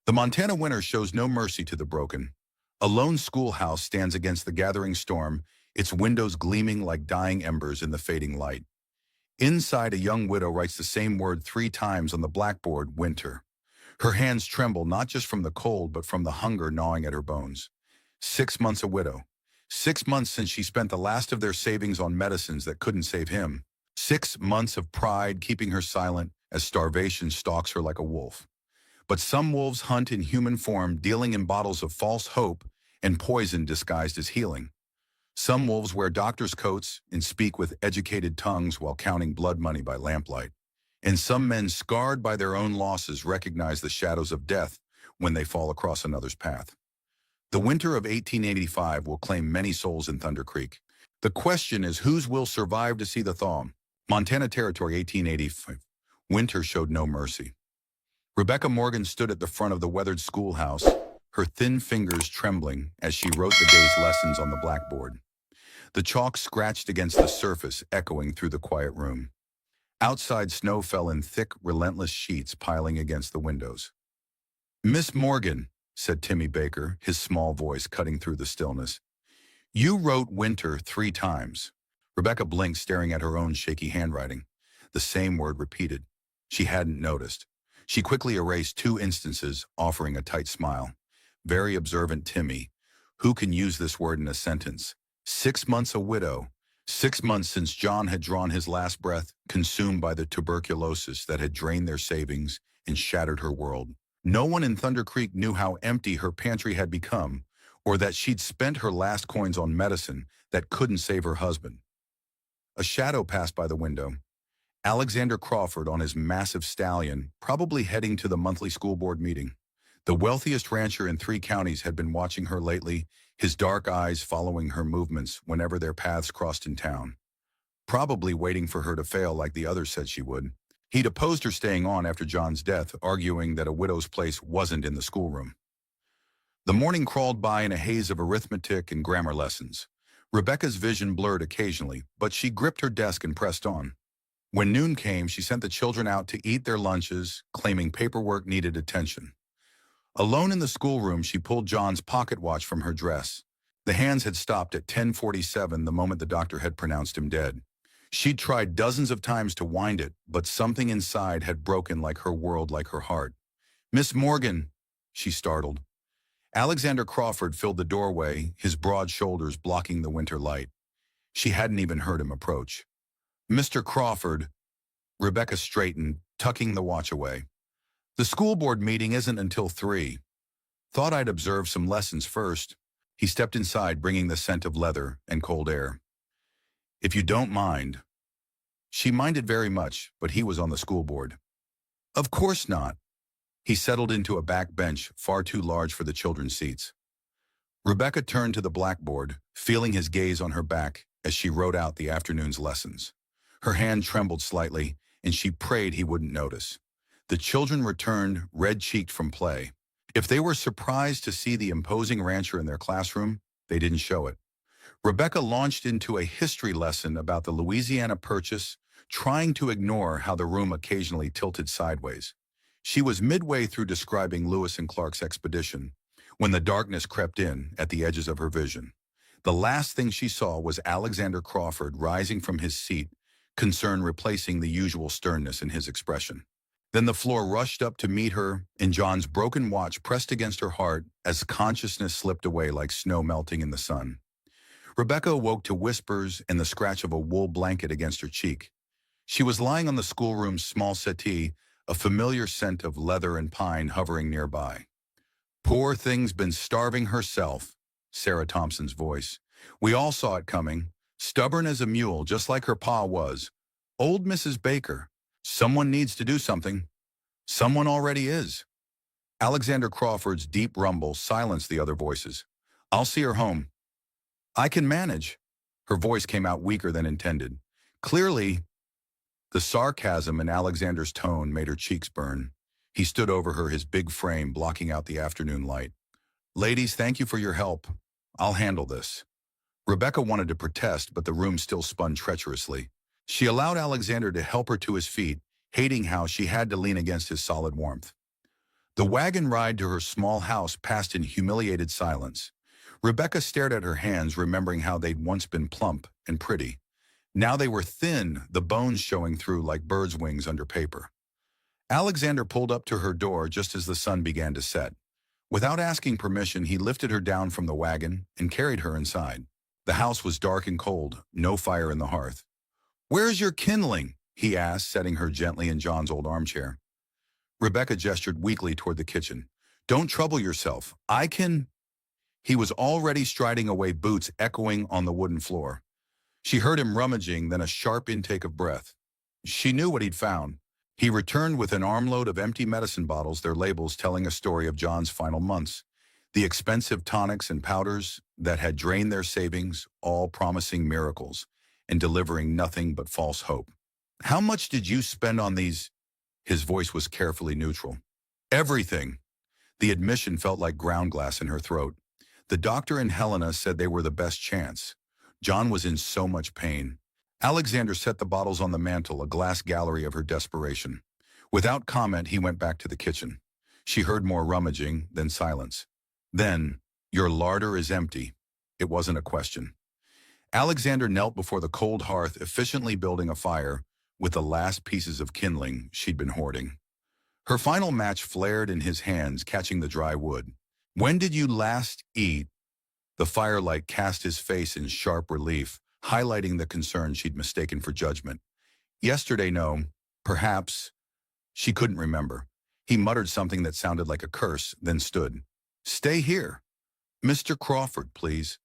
The Montana winter shows no mercy to the broken. A lone schoolhouse stands against the gathering storm, its windows gleaming like dying embers in the fading light. Inside, a young widow writes the same word 3 times on the blackboard, winter. Her hands tremble not just from the cold, but from the hunger gnawing at her bones. 6 months a widow. 6 months since she spent the last of their savings on medicines that couldn't save him. 6 months of pride keeping her silent as starvation stalks her like a wolf. But some wolves hunt in human form, dealing in bottles of false hope and poison disguised as healing. Some wolves wear doctor's coats and speak with educated tongues while counting blood money by lamplight. And some men, scarred by their own losses, recognize the shadows of death when they fall across another's path. The winter of 1885 will claim many souls in Thunder Creek. The question is, whose will survive to see the thaw? Montana Territory, 1885. Winter showed no mercy. Rebecca Morgan stood at the front of the weathered schoolhouse, her thin fingers trembling as she wrote the day's lessons on the blackboard. The chalk scratched against the surface, echoing through the quiet room. Outside, snow fell in thick, relentless sheets piling against the windows. "Miss Morgan," said Timmy Baker, his small voice cutting through the stillness, "you wrote winter 3 times." Rebecca blinked, staring at her own shaky handwriting. The same word repeated. She hadn't noticed. She quickly erased 2 instances, offering a tight smile. Very observant Timmy. Who can use this word in a sentence? 6 months a widow. 6 months since John had drawn his last breath, consumed by the tuberculosis that had drained their savings and shattered her world. No one in Thunder Creek knew how empty her pantry had become, or that she'd spent her last coins on medicine that couldn't save her husband. A shadow passed by the window. Alexander Crawford on his massive stallion, probably heading to the monthly school board meeting. The wealthiest rancher in 3 counties had been watching her lately, his dark eyes following her movements whenever their paths crossed in town. Probably waiting for her to fail like the others said she would. He'd opposed her staying on after John's death, arguing that a widow's place wasn't in the schoolroom. The morning crawled by in a haze of arithmetic and grammar lessons. Rebecca's vision blurred occasionally, but she gripped her desk and pressed on. When noon came, she sent the children out to eat their lunches, claiming paperwork needed attention. Alone in the schoolroom, she pulled John's pocket watch from her dress. The hands had stopped at 10:47 the moment the doctor had pronounced him dead. She'd tried dozens of times to wind it, but something inside had broken like her world, like her heart. "Miss Morgan," she startled. Alexander Crawford filled the doorway, his broad shoulders blocking the winter light. She hadn't even heard him approach. "Mr. Crawford," Rebecca straightened, tucking the watch away. "The school board meeting isn't until 3. Thought I'd observe some lessons first." He stepped inside, bringing the scent of leather and cold air. "If you don't mind." She minded very much, but he was on the school board. "Of course not." He settled into a back bench, far too large for the children's seats. Rebecca turned to the blackboard, feeling his gaze on her back as she wrote out the afternoon's lessons. Her hand trembled slightly, and she prayed he wouldn't notice. The children returned, red-cheeked from play. If they were surprised to see the imposing rancher in their classroom, they didn't show it. Rebecca launched into a history lesson about the Louisiana Purchase, trying to ignore how the room occasionally tilted sideways. She was midway through describing Lewis and Clark's expedition when the darkness crept in at the edges of her vision. The last thing she saw was Alexander Crawford rising from his seat, concern replacing the usual sternness in his expression. Then the floor rushed up to meet her, and John's broken watch pressed against her heart as consciousness slipped away like snow melting in the sun. Rebecca awoke to whispers and the scratch of a wool blanket against her cheek. She was lying on the schoolroom's small settee, a familiar scent of leather and pine hovering nearby. "Poor thing's been starving herself," Sarah Thompson's voice. "We all saw it coming. Stubborn as a mule, just like her pa was. Old Mrs. Baker. Someone needs to do something. Someone already is." Alexander Crawford's deep rumble silenced the other voices. "I'll see her home." "I can manage." Her voice came out weaker than intended. Clearly, the sarcasm in Alexander's tone made her cheeks burn. He stood over her, his big frame blocking out the afternoon light. "Ladies, thank you for your help. I'll handle this." Rebecca wanted to protest, but the room still spun treacherously. She allowed Alexander to help her to his feet, hating how she had to lean against his solid warmth. The wagon ride to her small house passed in humiliated silence. Rebecca stared at her hands, remembering how they'd once been plump and pretty. Now they were thin, the bones showing through like birds' wings under paper. Alexander pulled up to her door just as the sun began to set. Without asking permission, he lifted her down from the wagon and carried her inside. The house was dark and cold, no fire in the hearth. "Where's your kindling?" he asked, setting her gently in John's old armchair. Rebecca gestured weakly toward the kitchen. "Don't trouble yourself. I can—" He was already striding away, boots echoing on the wooden floor. She heard him rummaging, then a sharp intake of breath. She knew what he'd found. He returned with an armload of empty medicine bottles, their labels telling a story of John's final months. The expensive tonics and powders that had drained their savings, all promising miracles and delivering nothing but false hope. "How much did you spend on these?" His voice was carefully neutral. "Everything." The admission felt like ground glass in her throat. The doctor and Helena said they were the best chance. John was in so much pain. Alexander set the bottles on the mantel, a glass gallery of her desperation. Without comment, he went back to the kitchen. She heard more rummaging, then silence. Then, "Your larder is empty." It wasn't a question. Alexander knelt before the cold hearth, efficiently building a fire with the last pieces of kindling she'd been hoarding. Her final match flared in his hands, catching the dry wood. "When did you last eat?" The firelight cast his face in sharp relief, highlighting the concern she'd mistaken for judgment. "Yesterday, no. Perhaps." She couldn't remember. He muttered something that sounded like a curse, then stood. "Stay here. Mr. Crawford, please."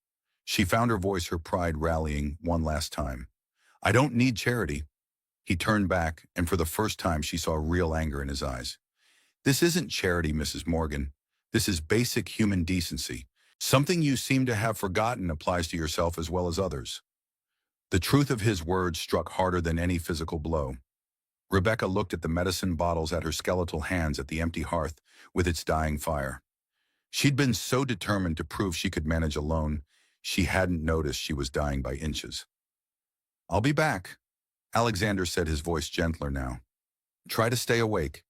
She found her voice, her pride rallying one last time. "I don't need charity." He turned back, and for the first time she saw real anger in his eyes. "This isn't charity, Mrs. Morgan. This is basic human decency. Something you seem to have forgotten applies to yourself as well as others." The truth of his words struck harder than any physical blow. Rebecca looked at the medicine bottles, at her skeletal hands, at the empty hearth with its dying fire. She'd been so determined to prove she could manage alone, she hadn't noticed she was dying by inches. "I'll be back," Alexander said, his voice gentler now. "Try to stay awake."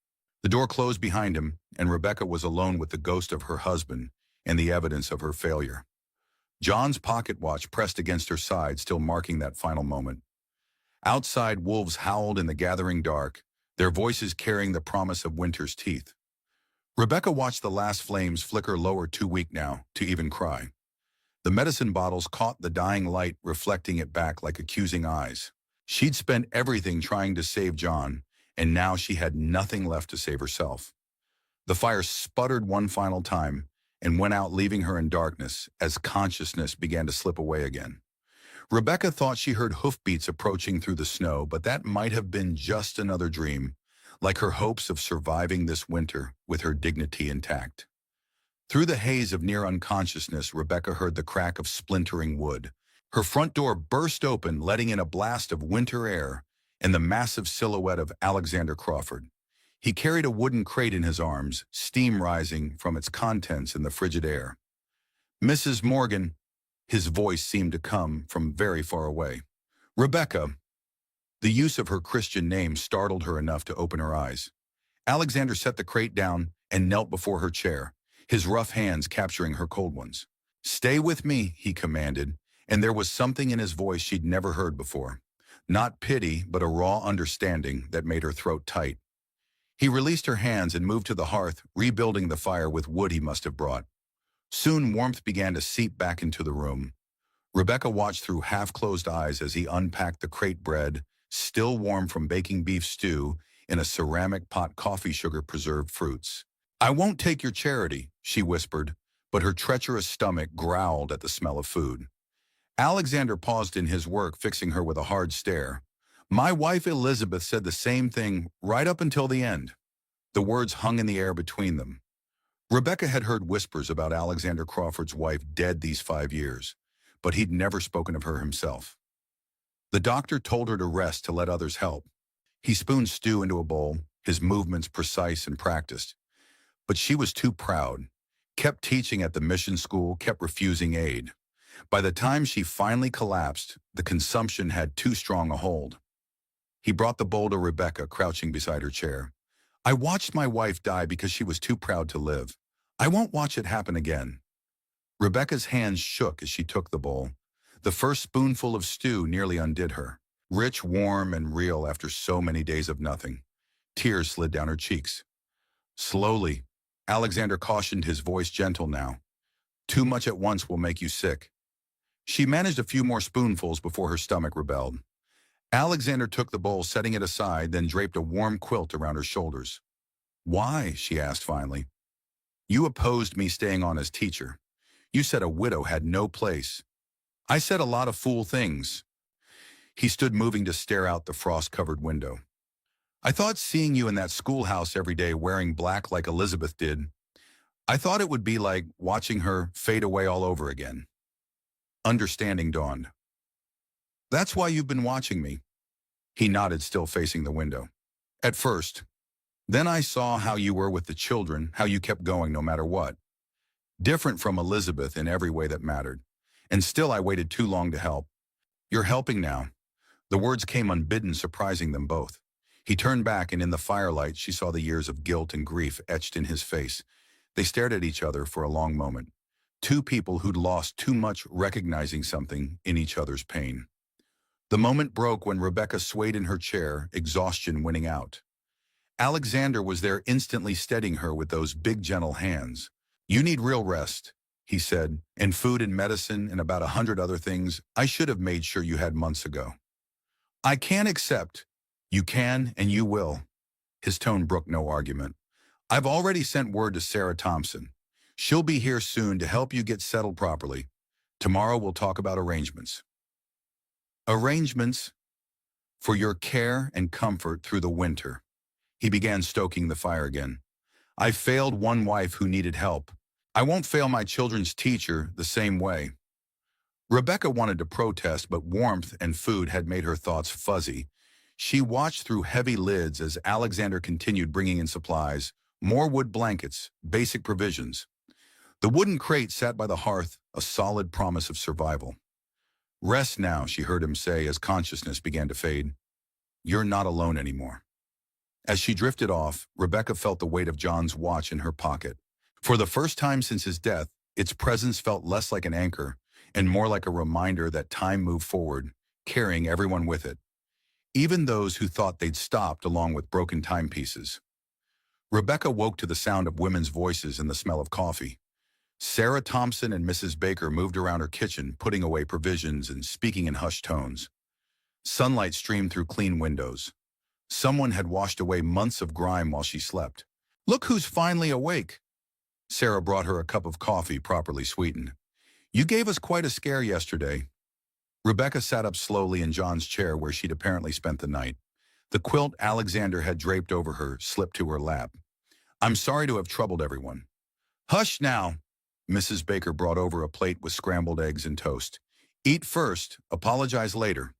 The door closed behind him, and Rebecca was alone with the ghost of her husband and the evidence of her failure. John's pocket watch pressed against her side, still marking that final moment. Outside, wolves howled in the gathering dark, their voices carrying the promise of winter's teeth. Rebecca watched the last flames flicker lower, too weak now to even cry. The medicine bottles caught the dying light, reflecting it back like accusing eyes. She'd spent everything trying to save John, and now she had nothing left to save herself. The fire sputtered one final time and went out, leaving her in darkness as consciousness began to slip away again. Rebecca thought she heard hoofbeats approaching through the snow, but that might have been just another dream, like her hopes of surviving this winter with her dignity intact. Through the haze of near unconsciousness, Rebecca heard the crack of splintering wood. Her front door burst open, letting in a blast of winter air and the massive silhouette of Alexander Crawford. He carried a wooden crate in his arms, steam rising from its contents in the frigid air. "Mrs. Morgan," his voice seemed to come from very far away. "Rebecca." The use of her Christian name startled her enough to open her eyes. Alexander set the crate down and knelt before her chair, his rough hands capturing her cold ones. "Stay with me," he commanded, and there was something in his voice she'd never heard before. Not pity, but a raw understanding that made her throat tight. He released her hands and moved to the hearth, rebuilding the fire with wood he must have brought. Soon warmth began to seep back into the room. Rebecca watched through half-closed eyes as he unpacked the crate bread, still warm from baking beef stew, in a ceramic pot, coffee, sugar, preserved fruits. "I won't take your charity," she whispered, but her treacherous stomach growled at the smell of food. Alexander paused in his work, fixing her with a hard stare. "My wife Elizabeth said the same thing right up until the end." The words hung in the air between them. Rebecca had heard whispers about Alexander Crawford's wife dead these 5 years, but he'd never spoken of her himself. The doctor told her to rest, to let others help. He spooned stew into a bowl, his movements precise and practiced. But she was too proud, kept teaching at the mission school, kept refusing aid. By the time she finally collapsed, the consumption had too strong a hold. He brought the bowl to Rebecca, crouching beside her chair. I watched my wife die because she was too proud to live. I won't watch it happen again. Rebecca's hands shook as she took the bowl. The first spoonful of stew nearly undid her. Rich, warm, and real after so many days of nothing. Tears slid down her cheeks. Slowly, Alexander cautioned, his voice gentle now. Too much at once will make you sick. She managed a few more spoonfuls before her stomach rebelled. Alexander took the bowl, setting it aside, then draped a warm quilt around her shoulders. Why? She asked finally. You opposed me staying on as teacher. You said a widow had no place. I said a lot of fool things. He stood moving to stare out the frost-covered window. I thought seeing you in that schoolhouse every day wearing black like Elizabeth did, I thought it would be like watching her fade away all over again. Understanding dawned. That's why you've been watching me. He nodded, still facing the window. At first. Then I saw how you were with the children, how you kept going no matter what. Different from Elizabeth in every way that mattered. And still I waited too long to help. You're helping now. The words came unbidden, surprising them both. He turned back, and in the firelight she saw the years of guilt and grief etched in his face. They stared at each other for a long moment. Two people who'd lost too much, recognizing something in each other's pain. The moment broke when Rebecca swayed in her chair, exhaustion winning out. Alexander was there, instantly steadying her with those big, gentle hands. You need real rest, he said, and food and medicine and about 100 other things I should have made sure you had months ago. I can't accept. You can and you will. His tone brooked no argument. I've already sent word to Sarah Thompson. She'll be here soon to help you get settled properly. Tomorrow we'll talk about arrangements. Arrangements for your care and comfort through the winter. He began stoking the fire again. I failed one wife who needed help. I won't fail my children's teacher the same way. Rebecca wanted to protest, but warmth and food had made her thoughts fuzzy. She watched through heavy lids as Alexander continued bringing in supplies, more wood blankets, basic provisions. The wooden crate sat by the hearth, a solid promise of survival. Rest now, she heard him say as consciousness began to fade. You're not alone anymore. As she drifted off, Rebecca felt the weight of John's watch in her pocket. For the first time since his death, its presence felt less like an anchor and more like a reminder that time moved forward, carrying everyone with it. Even those who thought they'd stopped, along with broken timepieces. Rebecca woke to the sound of women's voices and the smell of coffee. Sarah Thompson and Mrs. Baker moved around her kitchen, putting away provisions and speaking in hushed tones. Sunlight streamed through clean windows. Someone had washed away months of grime while she slept. Look who's finally awake. Sarah brought her a cup of coffee, properly sweetened. You gave us quite a scare yesterday. Rebecca sat up slowly in John's chair where she'd apparently spent the night. The quilt Alexander had draped over her slipped to her lap. I'm sorry to have troubled everyone. Hush now. Mrs. Baker brought over a plate with scrambled eggs and toast. Eat first, apologize later.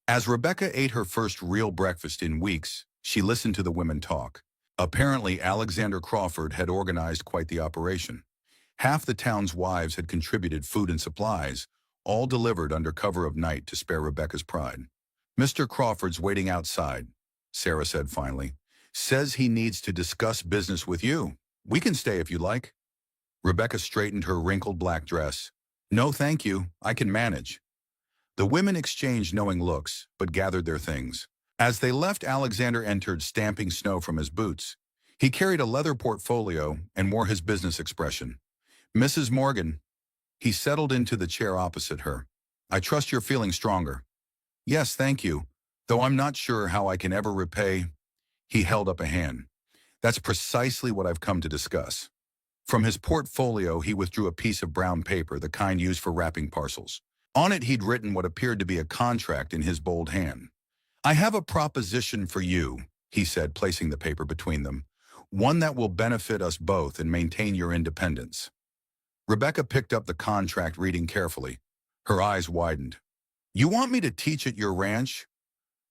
As Rebecca ate her first real breakfast in weeks, she listened to the women talk. Apparently, Alexander Crawford had organized quite the operation. Half the town's wives had contributed food and supplies, all delivered under cover of night to spare Rebecca's pride. Mr. Crawford's waiting outside, Sarah said finally. Says he needs to discuss business with you. We can stay if you like. Rebecca straightened her wrinkled black dress. No, thank you. I can manage. The women exchanged knowing looks, but gathered their things. As they left, Alexander entered, stamping snow from his boots. He carried a leather portfolio and wore his business expression. Mrs. Morgan. He settled into the chair opposite her. I trust you're feeling stronger. Yes, thank you, though I'm not sure how I can ever repay. He held up a hand. That's precisely what I've come to discuss. From his portfolio, he withdrew a piece of brown paper, the kind used for wrapping parcels. On it, he'd written what appeared to be a contract in his bold hand. I have a proposition for you, he said, placing the paper between them. One that will benefit us both and maintain your independence. Rebecca picked up the contract, reading carefully. Her eyes widened. You want me to teach at your ranch?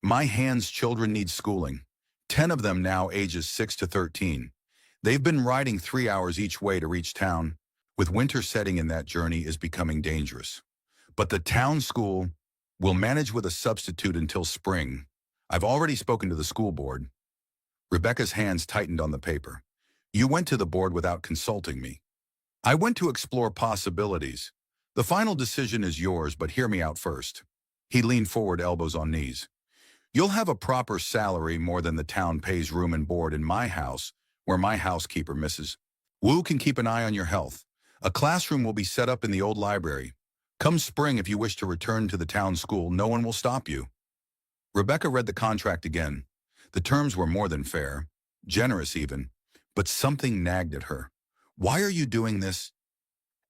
My Hand's children need schooling. 10 of them now, ages 6 to 13. They've been riding 3 hours each way to reach town. With winter setting in, that journey is becoming dangerous. But the town school will manage with a substitute until spring. I've already spoken to the school board. Rebecca's hands tightened on the paper. You went to the board without consulting me. I went to explore possibilities. The final decision is yours, but hear me out first. He leaned forward, elbows on knees. You'll have a proper salary, more than the town pays room and board in my house, where my housekeeper, Mrs. Wu, can keep an eye on your health. A classroom will be set up in the old library. Come spring, if you wish to return to the town school, no one will stop you. Rebecca read the contract again. The terms were more than fair, generous even, but something nagged at her. Why are you doing this?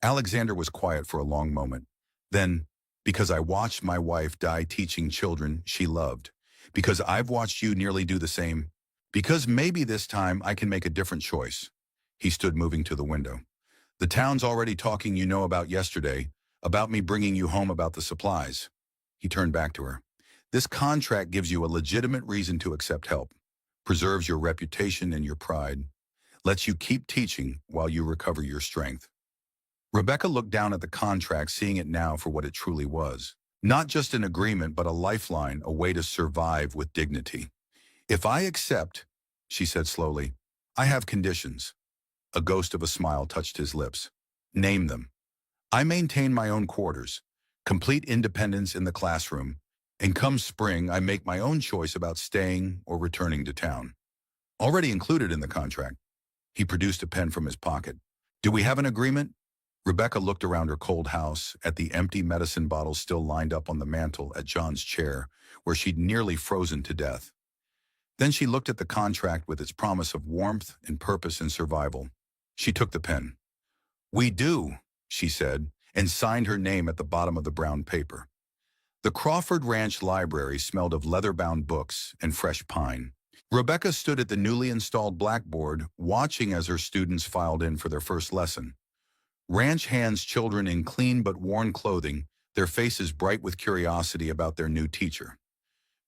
Alexander was quiet for a long moment. Then, because I watched my wife die teaching children she loved. Because I've watched you nearly do the same. Because maybe this time I can make a different choice. He stood, moving to the window. The town's already talking, you know, about yesterday, about me bringing you home about the supplies. He turned back to her. This contract gives you a legitimate reason to accept help, preserves your reputation and your pride, lets you keep teaching while you recover your strength. Rebecca looked down at the contract, seeing it now for what it truly was. Not just an agreement, but a lifeline, a way to survive with dignity. If I accept, she said slowly, I have conditions. A ghost of a smile touched his lips. Name them. I maintain my own quarters, complete independence in the classroom, and come spring, I make my own choice about staying or returning to town. Already included in the contract. He produced a pen from his pocket. Do we have an agreement? Rebecca looked around her cold house, at the empty medicine bottles still lined up on the mantel, at John's chair, where she'd nearly frozen to death. Then she looked at the contract with its promise of warmth and purpose and survival. She took the pen. We do, she said, and signed her name at the bottom of the brown paper. The Crawford Ranch Library smelled of leather-bound books and fresh pine. Rebecca stood at the newly installed blackboard, watching as her students filed in for their first lesson. Ranch hands, children in clean but worn clothing, their faces bright with curiosity about their new teacher.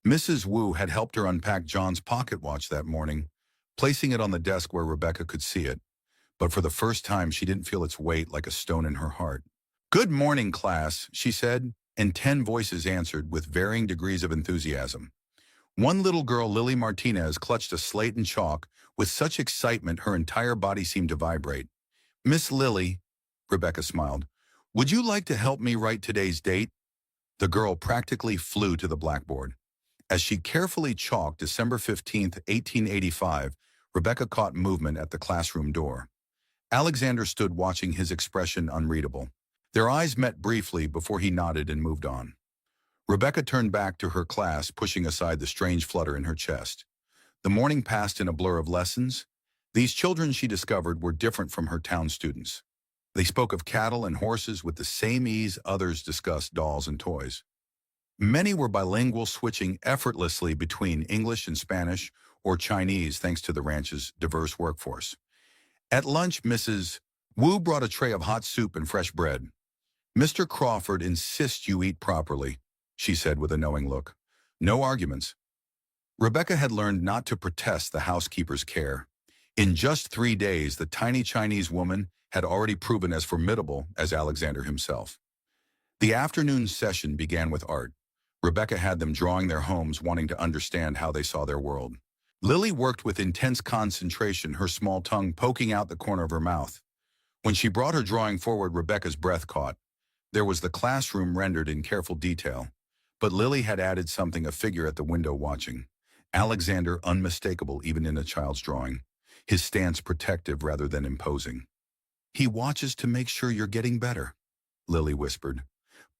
Mrs. Wu had helped her unpack John's pocket watch that morning, placing it on the desk where Rebecca could see it. But for the first time, she didn't feel its weight like a stone in her heart. Good morning, class, she said, and 10 voices answered with varying degrees of enthusiasm. One little girl, Lily Martinez, clutched a slate and chalk with such excitement her entire body seemed to vibrate. Miss Lily, Rebecca smiled, would you like to help me write today's date? The girl practically flew to the blackboard. As she carefully chalked December 15th, 1885, Rebecca caught movement at the classroom door. Alexander stood watching, his expression unreadable. Their eyes met briefly before he nodded and moved on. Rebecca turned back to her class, pushing aside the strange flutter in her chest. The morning passed in a blur of lessons. These children, she discovered, were different from her town students. They spoke of cattle and horses with the same ease others discussed dolls and toys. Many were bilingual, switching effortlessly between English and Spanish or Chinese thanks to the ranch's diverse workforce. At lunch, Mrs. Wu brought a tray of hot soup and fresh bread. Mr. Crawford insists you eat properly, she said with a knowing look. No arguments. Rebecca had learned not to protest the housekeeper's care. In just 3 days, the tiny Chinese woman had already proven as formidable as Alexander himself. The afternoon session began with art. Rebecca had them drawing their homes, wanting to understand how they saw their world. Lily worked with intense concentration, her small tongue poking out the corner of her mouth. When she brought her drawing forward, Rebecca's breath caught. There was the classroom rendered in careful detail, but Lily had added something, a figure at the window watching. Alexander, unmistakable even in a child's drawing, his stance protective rather than imposing. He watches to make sure you're getting better, Lily whispered.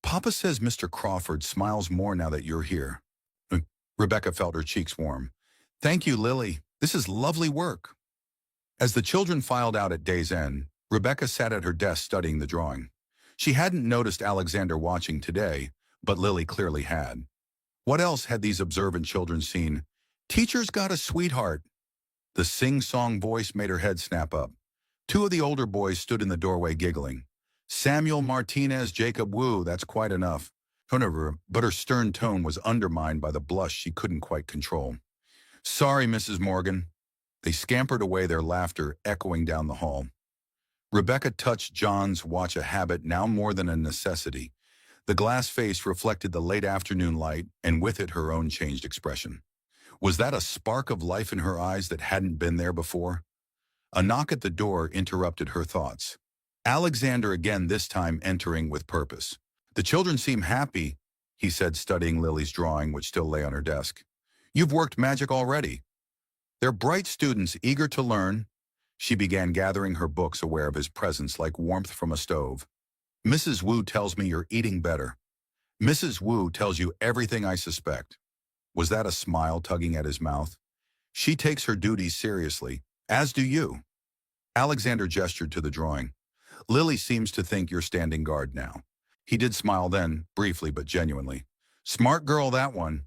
Papa says Mr. Crawford smiles more now that you're here. Rebecca felt her cheeks warm. Thank you, Lily. This is lovely work. As the children filed out at day's end, Rebecca sat at her desk studying the drawing. She hadn't noticed Alexander watching today, but Lily clearly had. What else had these observant children seen? Teacher's got a sweetheart. The sing-song voice made her head snap up. 2 of the older boys stood in the doorway giggling. Samuel Martinez, Jacob Wu, that's quite enough. But her stern tone was undermined by the blush she couldn't quite control. Sorry, Mrs. Morgan. They scampered away, their laughter echoing down the hall. Rebecca touched John's watch, a habit now more than a necessity. The glass face reflected the late afternoon light, and with it her own changed expression. Was that a spark of life in her eyes that hadn't been there before? A knock at the door interrupted her thoughts. Alexander again, this time entering with purpose. "The children seem happy," he said, studying Lily's drawing, which still lay on her desk. "You've worked magic already." "They're bright students, eager to learn." She began gathering her books, aware of his presence like warmth from a stove. "Mrs. Wu tells me you're eating better." "Mrs. Wu tells you everything I suspect." Was that a smile tugging at his mouth? "She takes her duties seriously, as do you." Alexander gestured to the drawing. "Lily seems to think you're standing guard now." He did smile then, briefly but genuinely. "Smart girl, that one."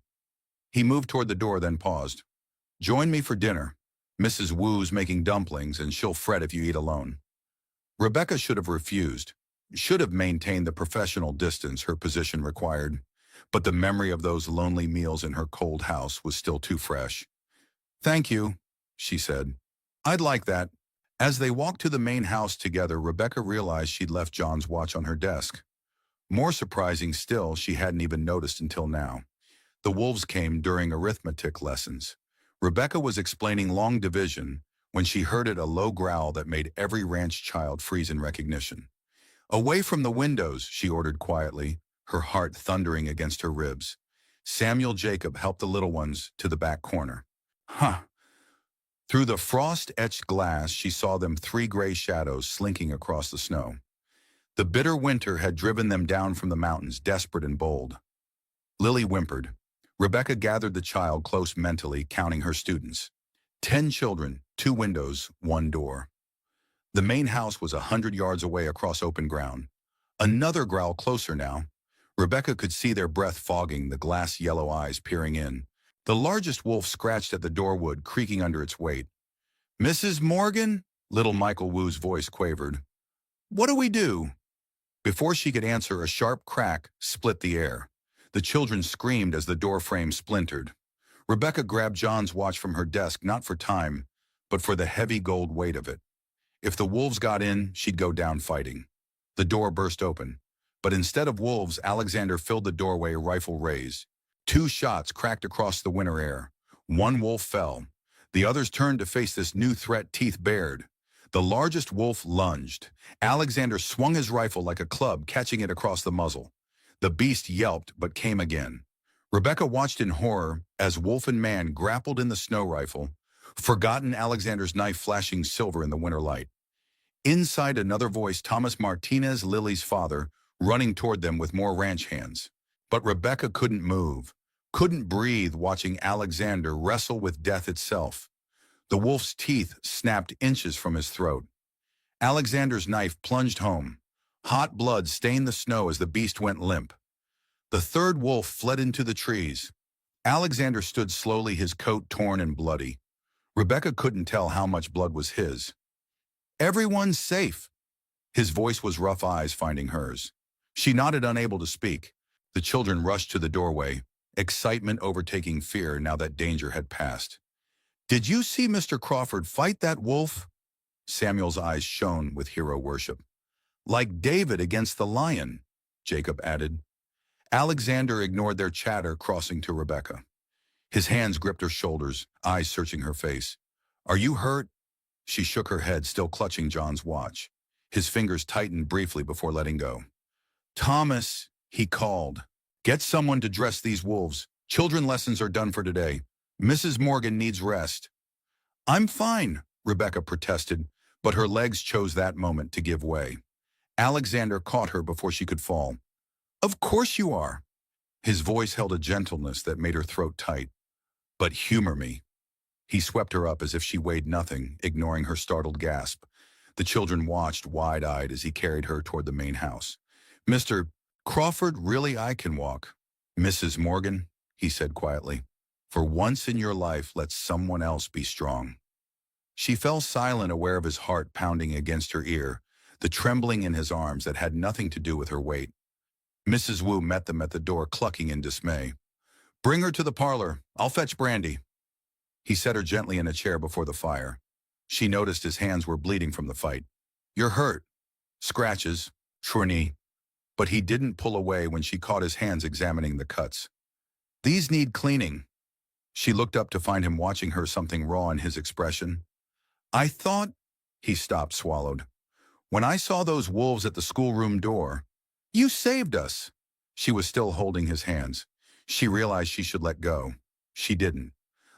He moved toward the door, then paused. "Join me for dinner. Mrs. Wu's making dumplings, and she'll fret if you eat alone." Rebecca should have refused, should have maintained the professional distance her position required, but the memory of those lonely meals in her cold house was still too fresh. "Thank you," she said. "I'd like that." As they walked to the main house together, Rebecca realized she'd left John's watch on her desk. More surprising still, she hadn't even noticed until now. The wolves came during arithmetic lessons. Rebecca was explaining long division when she heard a low growl that made every ranch child freeze in recognition. "Away from the windows," she ordered quietly, her heart thundering against her ribs. Samuel Jacob helped the little ones to the back corner. Huh. Through the frost-etched glass, she saw them, three gray shadows slinking across the snow. The bitter winter had driven them down from the mountains, desperate and bold. Lily whimpered. Rebecca gathered the child close mentally, counting her students. 10 children, 2 windows, 1 door. The main house was 100 yards away across open ground. Another growl closer now. Rebecca could see their breath fogging, the glass yellow eyes peering in. The largest wolf scratched at the doorwood, creaking under its weight. "Mrs. Morgan?" Little Michael Wu's voice quavered. "What do we do?" Before she could answer, a sharp crack split the air. The children screamed as the door frame splintered. Rebecca grabbed John's watch from her desk, not for time, but for the heavy gold weight of it. If the wolves got in, she'd go down fighting. The door burst open. But instead of wolves, Alexander filled the doorway, rifle raised. 2 shots cracked across the winter air. 1 wolf fell. The others turned to face this new threat, teeth bared. The largest wolf lunged. Alexander swung his rifle like a club, catching it across the muzzle. The beast yelped, but came again. Rebecca watched in horror as wolf and man grappled in the snow rifle, forgotten Alexander's knife flashing silver in the winter light. Inside, another voice, Thomas Martinez, Lily's father, running toward them with more ranch hands. But Rebecca couldn't move, couldn't breathe, watching Alexander wrestle with death itself. The wolf's teeth snapped inches from his throat. Alexander's knife plunged home. Hot blood stained the snow as the beast went limp. The third wolf fled into the trees. Alexander stood slowly, his coat torn and bloody. Rebecca couldn't tell how much blood was his. "Everyone's safe." His voice was rough, eyes finding hers. She nodded, unable to speak. The children rushed to the doorway, excitement overtaking fear now that danger had passed. "Did you see Mr. Crawford fight that wolf?" Samuel's eyes shone with hero worship. "Like David against the lion," Jacob added. Alexander ignored their chatter, crossing to Rebecca. His hands gripped her shoulders, eyes searching her face. "Are you hurt?" She shook her head, still clutching John's watch. His fingers tightened briefly before letting go. "Thomas," he called, "get someone to dress these wolves. Children lessons are done for today. Mrs. Morgan needs rest." "I'm fine," Rebecca protested, but her legs chose that moment to give way. Alexander caught her before she could fall. "Of course you are." His voice held a gentleness that made her throat tight. "But humor me." He swept her up as if she weighed nothing, ignoring her startled gasp. The children watched wide-eyed as he carried her toward the main house. "Mr. Crawford, really, I can walk." "Mrs. Morgan," he said quietly, "for once in your life, let someone else be strong." She fell silent, aware of his heart pounding against her ear, the trembling in his arms that had nothing to do with her weight. Mrs. Wu met them at the door, clucking in dismay. "Bring her to the parlor. I'll fetch brandy." He set her gently in a chair before the fire. She noticed his hands were bleeding from the fight. "You're hurt." "Scratches, Shorney." But he didn't pull away when she caught his hands examining the cuts. "These need cleaning." She looked up to find him watching her, something raw in his expression. I thought, he stopped, swallowed. When I saw those wolves at the schoolroom door, you saved us. She was still holding his hands. She realized she should let go. She didn't.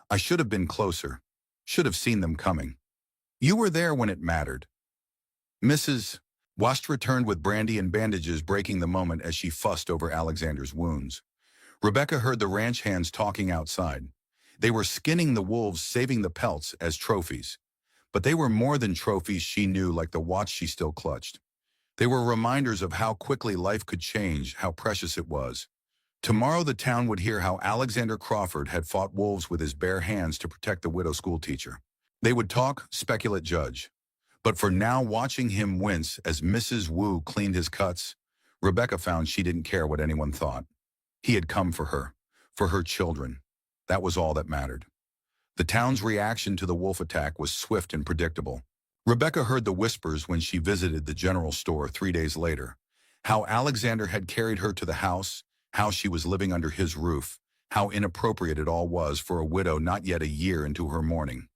I should have been closer. Should have seen them coming. You were there when it mattered. Mrs. Wast returned with brandy and bandages, breaking the moment as she fussed over Alexander's wounds. Rebecca heard the ranch hands talking outside. They were skinning the wolves, saving the pelts as trophies. But they were more than trophies, she knew, like the watch she still clutched. They were reminders of how quickly life could change, how precious it was. Tomorrow the town would hear how Alexander Crawford had fought wolves with his bare hands to protect the widow schoolteacher. They would talk, speculate, judge. But for now, watching him wince as Mrs. Wu cleaned his cuts, Rebecca found she didn't care what anyone thought. He had come for her children. That was all that mattered. The town's reaction to the wolf attack was swift and predictable. Rebecca heard the whispers when she visited the general store 3 days later. How Alexander had carried her to the house, how she was living under his roof, how inappropriate it all was for a widow not yet a year into her mourning.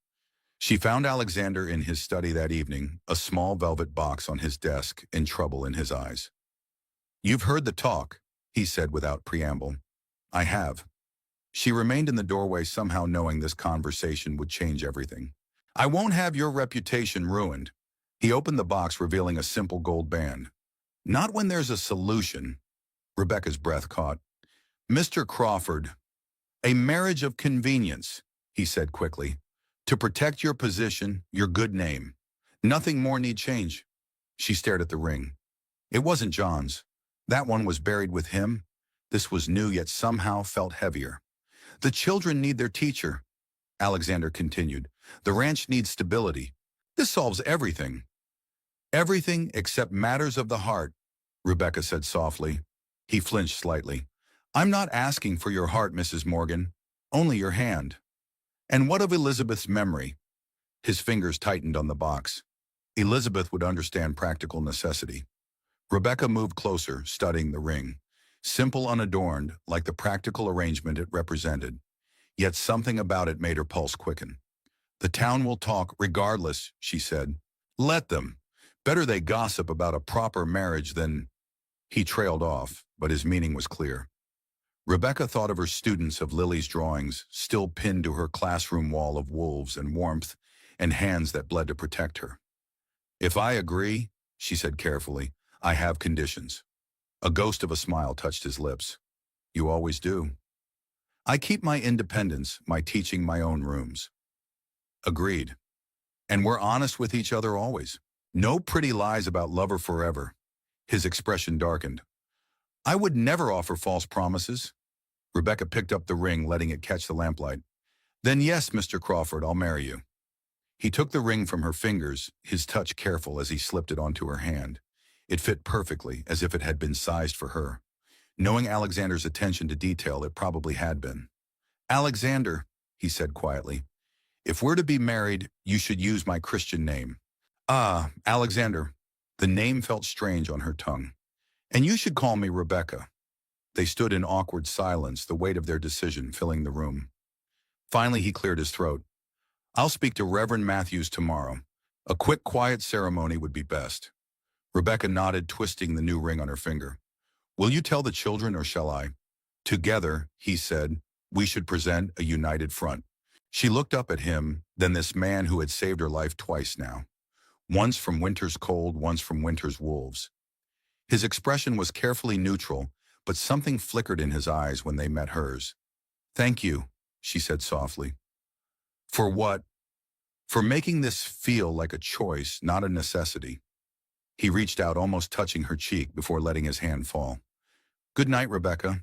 She found Alexander in his study that evening, a small velvet box on his desk, and trouble in his eyes. You've heard the talk, he said without preamble. I have. She remained in the doorway, somehow knowing this conversation would change everything. I won't have your reputation ruined. He opened the box, revealing a simple gold band. Not when there's a solution. Rebecca's breath caught. Mr. Crawford, a marriage of convenience, he said quickly. To protect your position, your good name. Nothing more need change. She stared at the ring. It wasn't John's. That one was buried with him. This was new, yet somehow felt heavier. The children need their teacher, Alexander continued. The ranch needs stability. This solves everything. Everything except matters of the heart, Rebecca said softly. He flinched slightly. I'm not asking for your heart, Mrs. Morgan. Only your hand. And what of Elizabeth's memory? His fingers tightened on the box. Elizabeth would understand practical necessity. Rebecca moved closer, studying the ring. Simple, unadorned, like the practical arrangement it represented. Yet something about it made her pulse quicken. The town will talk regardless, she said. Let them. Better they gossip about a proper marriage than... He trailed off, but his meaning was clear. Rebecca thought of her students, of Lily's drawings, still pinned to her classroom wall, of wolves and warmth and hands that bled to protect her. If I agree, she said carefully, I have conditions. A ghost of a smile touched his lips. You always do. I keep my independence, my teaching, my own rooms. Agreed. And we're honest with each other always. No pretty lies about love or forever. His expression darkened. I would never offer false promises. Rebecca picked up the ring, letting it catch the lamplight. Then yes, Mr. Crawford, I'll marry you. He took the ring from her fingers, his touch careful as he slipped it onto her hand. It fit perfectly, as if it had been sized for her. Knowing Alexander's attention to detail, it probably had been. Alexander, he said quietly, if we're to be married, you should use my Christian name. Ah, Alexander. The name felt strange on her tongue. And you should call me Rebecca. They stood in awkward silence, the weight of their decision filling the room. Finally, he cleared his throat. I'll speak to Reverend Matthews tomorrow. A quick, quiet ceremony would be best. Rebecca nodded, twisting the new ring on her finger. Will you tell the children, or shall I? Together, he said, we should present a united front. She looked up at him, then this man who had saved her life twice now. Once from winter's cold, once from winter's wolves. His expression was carefully neutral, but something flickered in his eyes when they met hers. Thank you, she said softly. For what? For making this feel like a choice, not a necessity. He reached out, almost touching her cheek before letting his hand fall. Good night, Rebecca.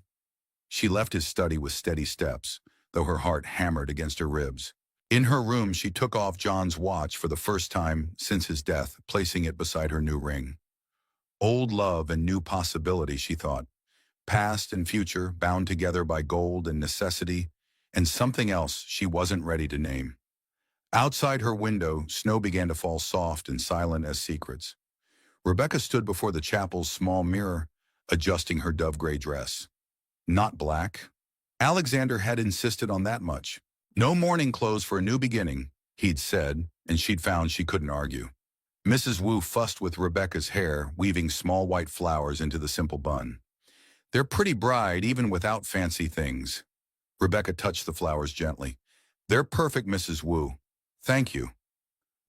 She left his study with steady steps, though her heart hammered against her ribs. In her room, she took off John's watch for the first time since his death, placing it beside her new ring. Old love and new possibility, she thought. Past and future, bound together by gold and necessity, and something else she wasn't ready to name. Outside her window, snow began to fall, soft and silent as secrets. Rebecca stood before the chapel's small mirror, adjusting her dove-gray dress. Not black, Alexander had insisted on that much. No morning clothes for a new beginning, he'd said, and she'd found she couldn't argue. Mrs. Wu fussed with Rebecca's hair, weaving small white flowers into the simple bun. They're pretty bride, even without fancy things. Rebecca touched the flowers gently. They're perfect, Mrs. Wu. Thank you.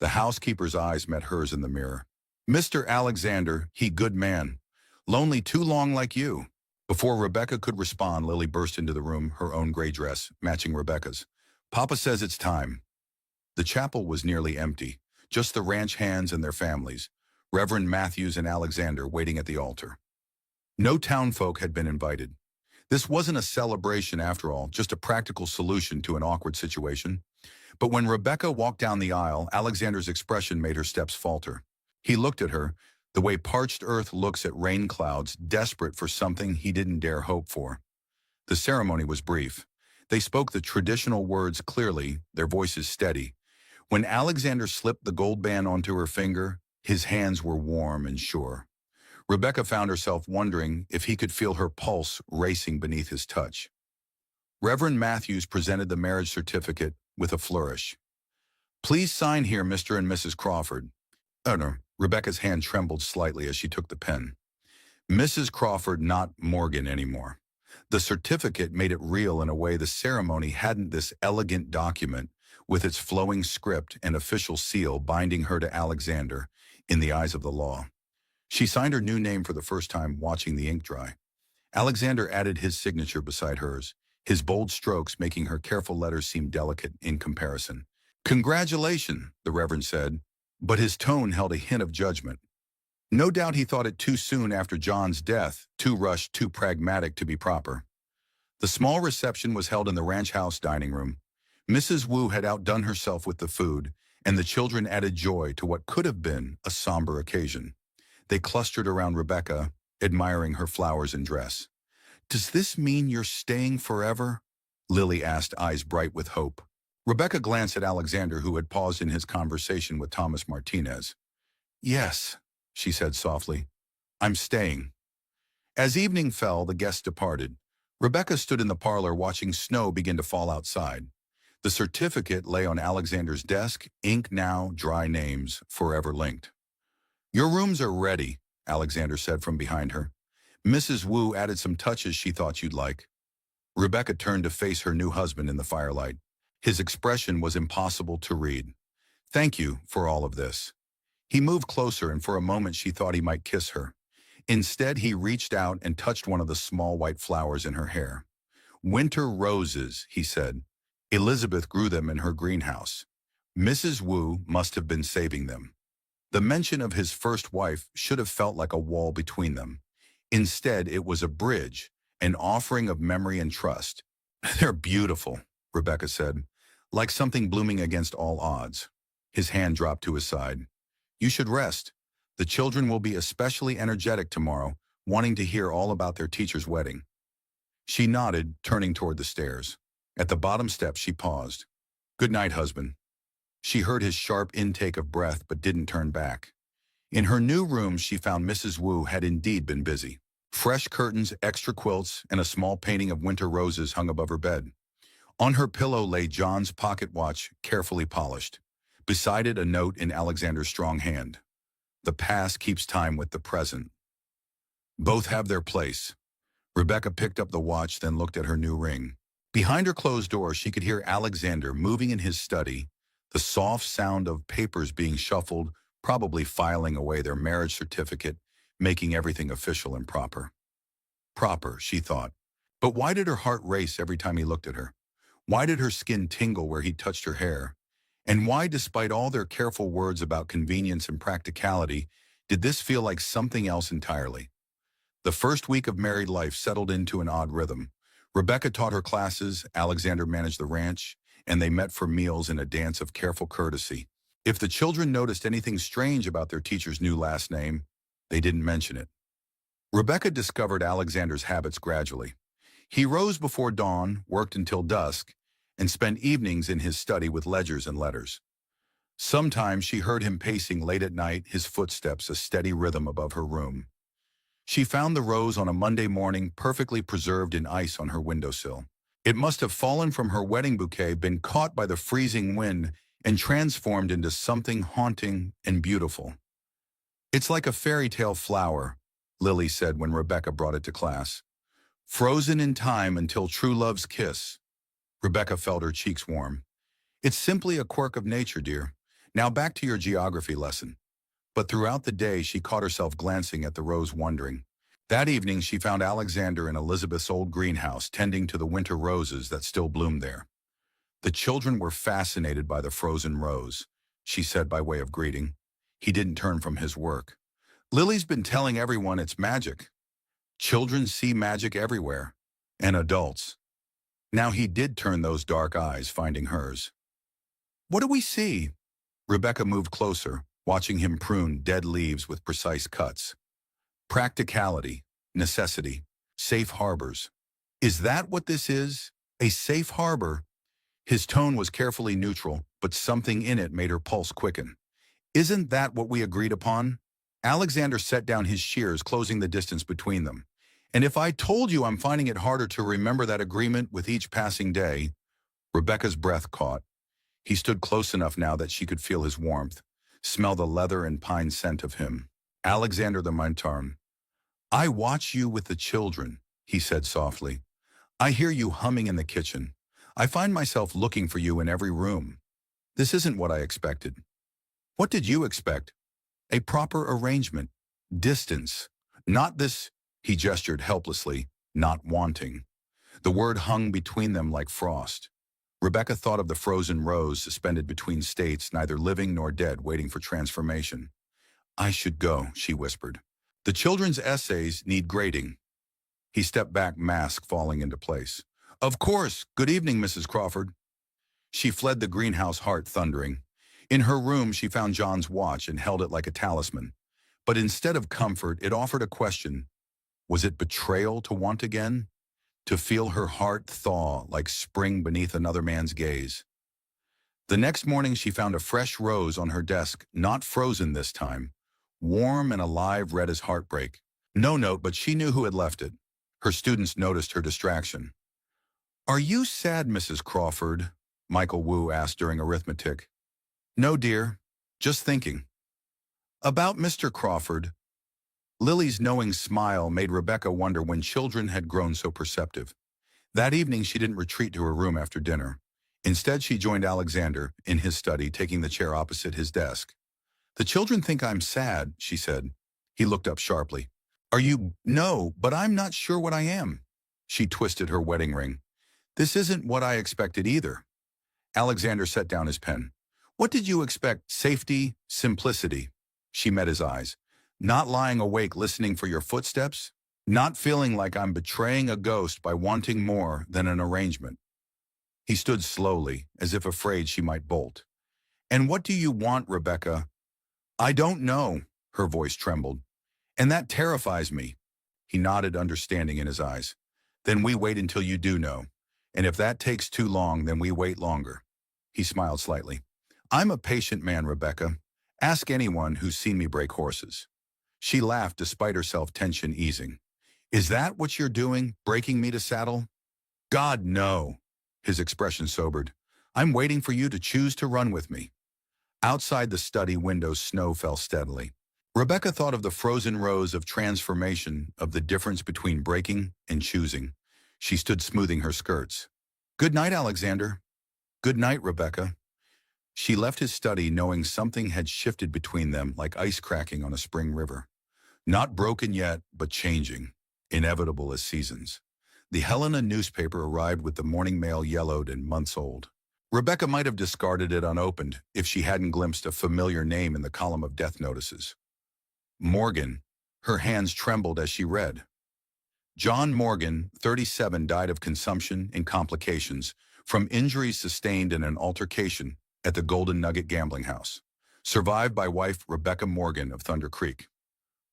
The housekeeper's eyes met hers in the mirror. Mr. Alexander, he good man. Lonely too long like you. Before Rebecca could respond, Lily burst into the room, her own gray dress, matching Rebecca's. Papa says it's time. The chapel was nearly empty, just the ranch hands and their families, Reverend Matthews and Alexander waiting at the altar. No townfolk had been invited. This wasn't a celebration after all, just a practical solution to an awkward situation. But when Rebecca walked down the aisle, Alexander's expression made her steps falter. He looked at her, the way parched earth looks at rain clouds, desperate for something he didn't dare hope for. The ceremony was brief. They spoke the traditional words clearly, their voices steady. When Alexander slipped the gold band onto her finger, his hands were warm and sure. Rebecca found herself wondering if he could feel her pulse racing beneath his touch. Reverend Matthews presented the marriage certificate with a flourish. Please sign here, Mr. and Mrs. Crawford. No. Rebecca's hand trembled slightly as she took the pen. Mrs. Crawford, not Morgan anymore. The certificate made it real in a way the ceremony hadn't. This elegant document, with its flowing script and official seal binding her to Alexander in the eyes of the law. She signed her new name for the first time, watching the ink dry. Alexander added his signature beside hers, his bold strokes making her careful letters seem delicate in comparison. Congratulations, the Reverend said, but his tone held a hint of judgment. No doubt he thought it too soon after John's death, too rushed, too pragmatic to be proper. The small reception was held in the ranch house dining room. Mrs. Wu had outdone herself with the food, and the children added joy to what could have been a somber occasion. They clustered around Rebecca, admiring her flowers and dress. Does this mean you're staying forever? Lily asked, eyes bright with hope. Rebecca glanced at Alexander, who had paused in his conversation with Thomas Martinez. Yes, she said softly. I'm staying. As evening fell, the guests departed. Rebecca stood in the parlor watching snow begin to fall outside. The certificate lay on Alexander's desk, ink now, dry names, forever linked. Your rooms are ready, Alexander said from behind her. Mrs. Wu added some touches she thought you'd like. Rebecca turned to face her new husband in the firelight. His expression was impossible to read. Thank you for all of this. He moved closer, and for a moment she thought he might kiss her. Instead, he reached out and touched one of the small white flowers in her hair. Winter roses, he said. Elizabeth grew them in her greenhouse. Mrs. Wu must have been saving them. The mention of his first wife should have felt like a wall between them. Instead, it was a bridge, an offering of memory and trust. They're beautiful, Rebecca said, like something blooming against all odds. His hand dropped to his side. You should rest. The children will be especially energetic tomorrow, wanting to hear all about their teacher's wedding. She nodded, turning toward the stairs. At the bottom step, she paused. Good night, husband. She heard his sharp intake of breath but didn't turn back. In her new room, she found Mrs. Wu had indeed been busy. Fresh curtains, extra quilts, and a small painting of winter roses hung above her bed. On her pillow lay John's pocket watch, carefully polished. Beside it, a note in Alexander's strong hand. The past keeps time with the present. Both have their place. Rebecca picked up the watch, then looked at her new ring. Behind her closed door, she could hear Alexander moving in his study, the soft sound of papers being shuffled, probably filing away their marriage certificate, making everything official and proper. Proper, she thought. But why did her heart race every time he looked at her? Why did her skin tingle where he touched her hair? And why, despite all their careful words about convenience and practicality, did this feel like something else entirely? The first week of married life settled into an odd rhythm. Rebecca taught her classes, Alexander managed the ranch, and they met for meals in a dance of careful courtesy. If the children noticed anything strange about their teacher's new last name, they didn't mention it. Rebecca discovered Alexander's habits gradually. He rose before dawn, worked until dusk, and spent evenings in his study with ledgers and letters. Sometimes she heard him pacing late at night, his footsteps a steady rhythm above her room. She found the rose on a Monday morning perfectly preserved in ice on her windowsill. It must have fallen from her wedding bouquet, been caught by the freezing wind, and transformed into something haunting and beautiful. "It's like a fairy tale flower," Lily said when Rebecca brought it to class. "Frozen in time until true love's kiss." Rebecca felt her cheeks warm. "It's simply a quirk of nature, dear. Now back to your geography lesson." But throughout the day, she caught herself glancing at the rose, wondering. That evening, she found Alexander in Elizabeth's old greenhouse, tending to the winter roses that still bloomed there. The children were fascinated by the frozen rose, she said by way of greeting. He didn't turn from his work. "Lily's been telling everyone it's magic. Children see magic everywhere. And adults." Now he did turn those dark eyes, finding hers. "What do we see?" Rebecca moved closer, watching him prune dead leaves with precise cuts. "Practicality, necessity, safe harbors. Is that what this is? A safe harbor?" His tone was carefully neutral, but something in it made her pulse quicken. "Isn't that what we agreed upon?" Alexander set down his shears, closing the distance between them. "And if I told you I'm finding it harder to remember that agreement with each passing day?" Rebecca's breath caught. He stood close enough now that she could feel his warmth, smell the leather and pine scent of him. "Alexander the Mintarn, I watch you with the children," he said softly. "I hear you humming in the kitchen. I find myself looking for you in every room. This isn't what I expected." "What did you expect?" "A proper arrangement. Distance. Not this," he gestured helplessly, "not wanting." The word hung between them like frost. Rebecca thought of the frozen rose suspended between states, neither living nor dead, waiting for transformation. "I should go," she whispered. "The children's essays need grading." He stepped back, mask falling into place. "Of course. Good evening, Mrs. Crawford." She fled the greenhouse, heart thundering. In her room, she found John's watch and held it like a talisman. But instead of comfort, it offered a question. Was it betrayal to want again? To feel her heart thaw like spring beneath another man's gaze? The next morning, she found a fresh rose on her desk, not frozen this time. Warm and alive, red as heartbreak. No note, but she knew who had left it. Her students noticed her distraction. "Are you sad, Mrs. Crawford?" Michael Wu asked during arithmetic. "No, dear. Just thinking." "About Mr. Crawford?" Lily's knowing smile made Rebecca wonder when children had grown so perceptive. That evening, she didn't retreat to her room after dinner. Instead, she joined Alexander in his study, taking the chair opposite his desk. "The children think I'm sad," she said. He looked up sharply. "Are you?" "No, but I'm not sure what I am." She twisted her wedding ring. "This isn't what I expected either." Alexander set down his pen. "What did you expect? Safety, simplicity." She met his eyes. "Not lying awake listening for your footsteps? Not feeling like I'm betraying a ghost by wanting more than an arrangement?" He stood slowly, as if afraid she might bolt. "And what do you want, Rebecca?" "I don't know," her voice trembled. "And that terrifies me." He nodded, understanding in his eyes. "Then we wait until you do know. And if that takes too long, then we wait longer." He smiled slightly. "I'm a patient man, Rebecca. Ask anyone who's seen me break horses." She laughed despite herself, tension easing. "Is that what you're doing, breaking me to saddle?" "God, no." His expression sobered. "I'm waiting for you to choose to run with me." Outside the study window, snow fell steadily. Rebecca thought of the frozen rose, of transformation, of the difference between breaking and choosing. She stood smoothing her skirts. "Good night, Alexander." "Good night, Rebecca." She left his study knowing something had shifted between them like ice cracking on a spring river. Not broken yet, but changing, inevitable as seasons. The Helena newspaper arrived with the morning mail, yellowed and months old. Rebecca might have discarded it unopened if she hadn't glimpsed a familiar name in the column of death notices. Morgan. Her hands trembled as she read. John Morgan, 37, died of consumption and complications from injuries sustained in an altercation at the Golden Nugget Gambling House. Survived by wife Rebecca Morgan of Thunder Creek.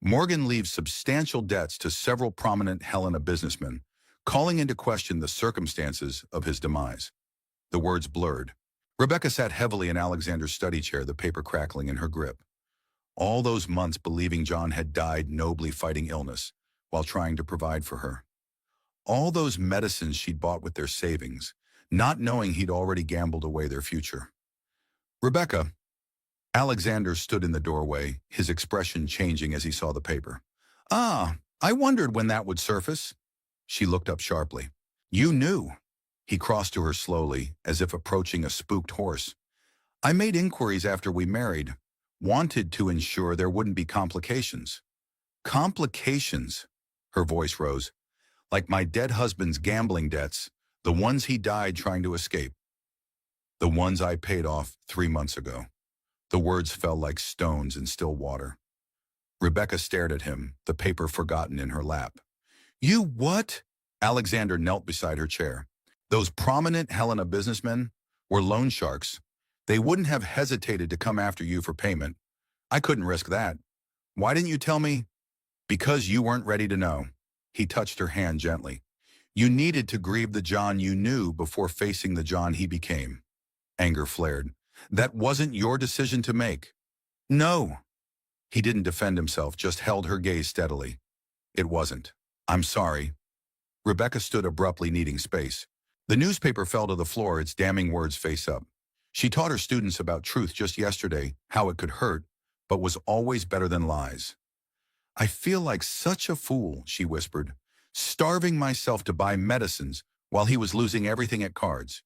Morgan leaves substantial debts to several prominent Helena businessmen, calling into question the circumstances of his demise. The words blurred. Rebecca sat heavily in Alexander's study chair, the paper crackling in her grip. All those months believing John had died nobly fighting illness while trying to provide for her. All those medicines she'd bought with their savings, not knowing he'd already gambled away their future. Rebecca, Alexander stood in the doorway, his expression changing as he saw the paper. Ah, I wondered when that would surface. She looked up sharply. You knew. He crossed to her slowly, as if approaching a spooked horse. I made inquiries after we married, wanted to ensure there wouldn't be complications. Complications? Her voice rose. Like my dead husband's gambling debts, the ones he died trying to escape. The ones I paid off 3 months ago. The words fell like stones in still water. Rebecca stared at him, the paper forgotten in her lap. You what? Alexander knelt beside her chair. Those prominent Helena businessmen were loan sharks. They wouldn't have hesitated to come after you for payment. I couldn't risk that. Why didn't you tell me? Because you weren't ready to know. He touched her hand gently. You needed to grieve the John you knew before facing the John he became. Anger flared. That wasn't your decision to make. No. He didn't defend himself, just held her gaze steadily. It wasn't. I'm sorry. Rebecca stood abruptly, needing space. The newspaper fell to the floor, its damning words face up. She taught her students about truth just yesterday, how it could hurt, but was always better than lies. I feel like such a fool, she whispered, starving myself to buy medicines while he was losing everything at cards.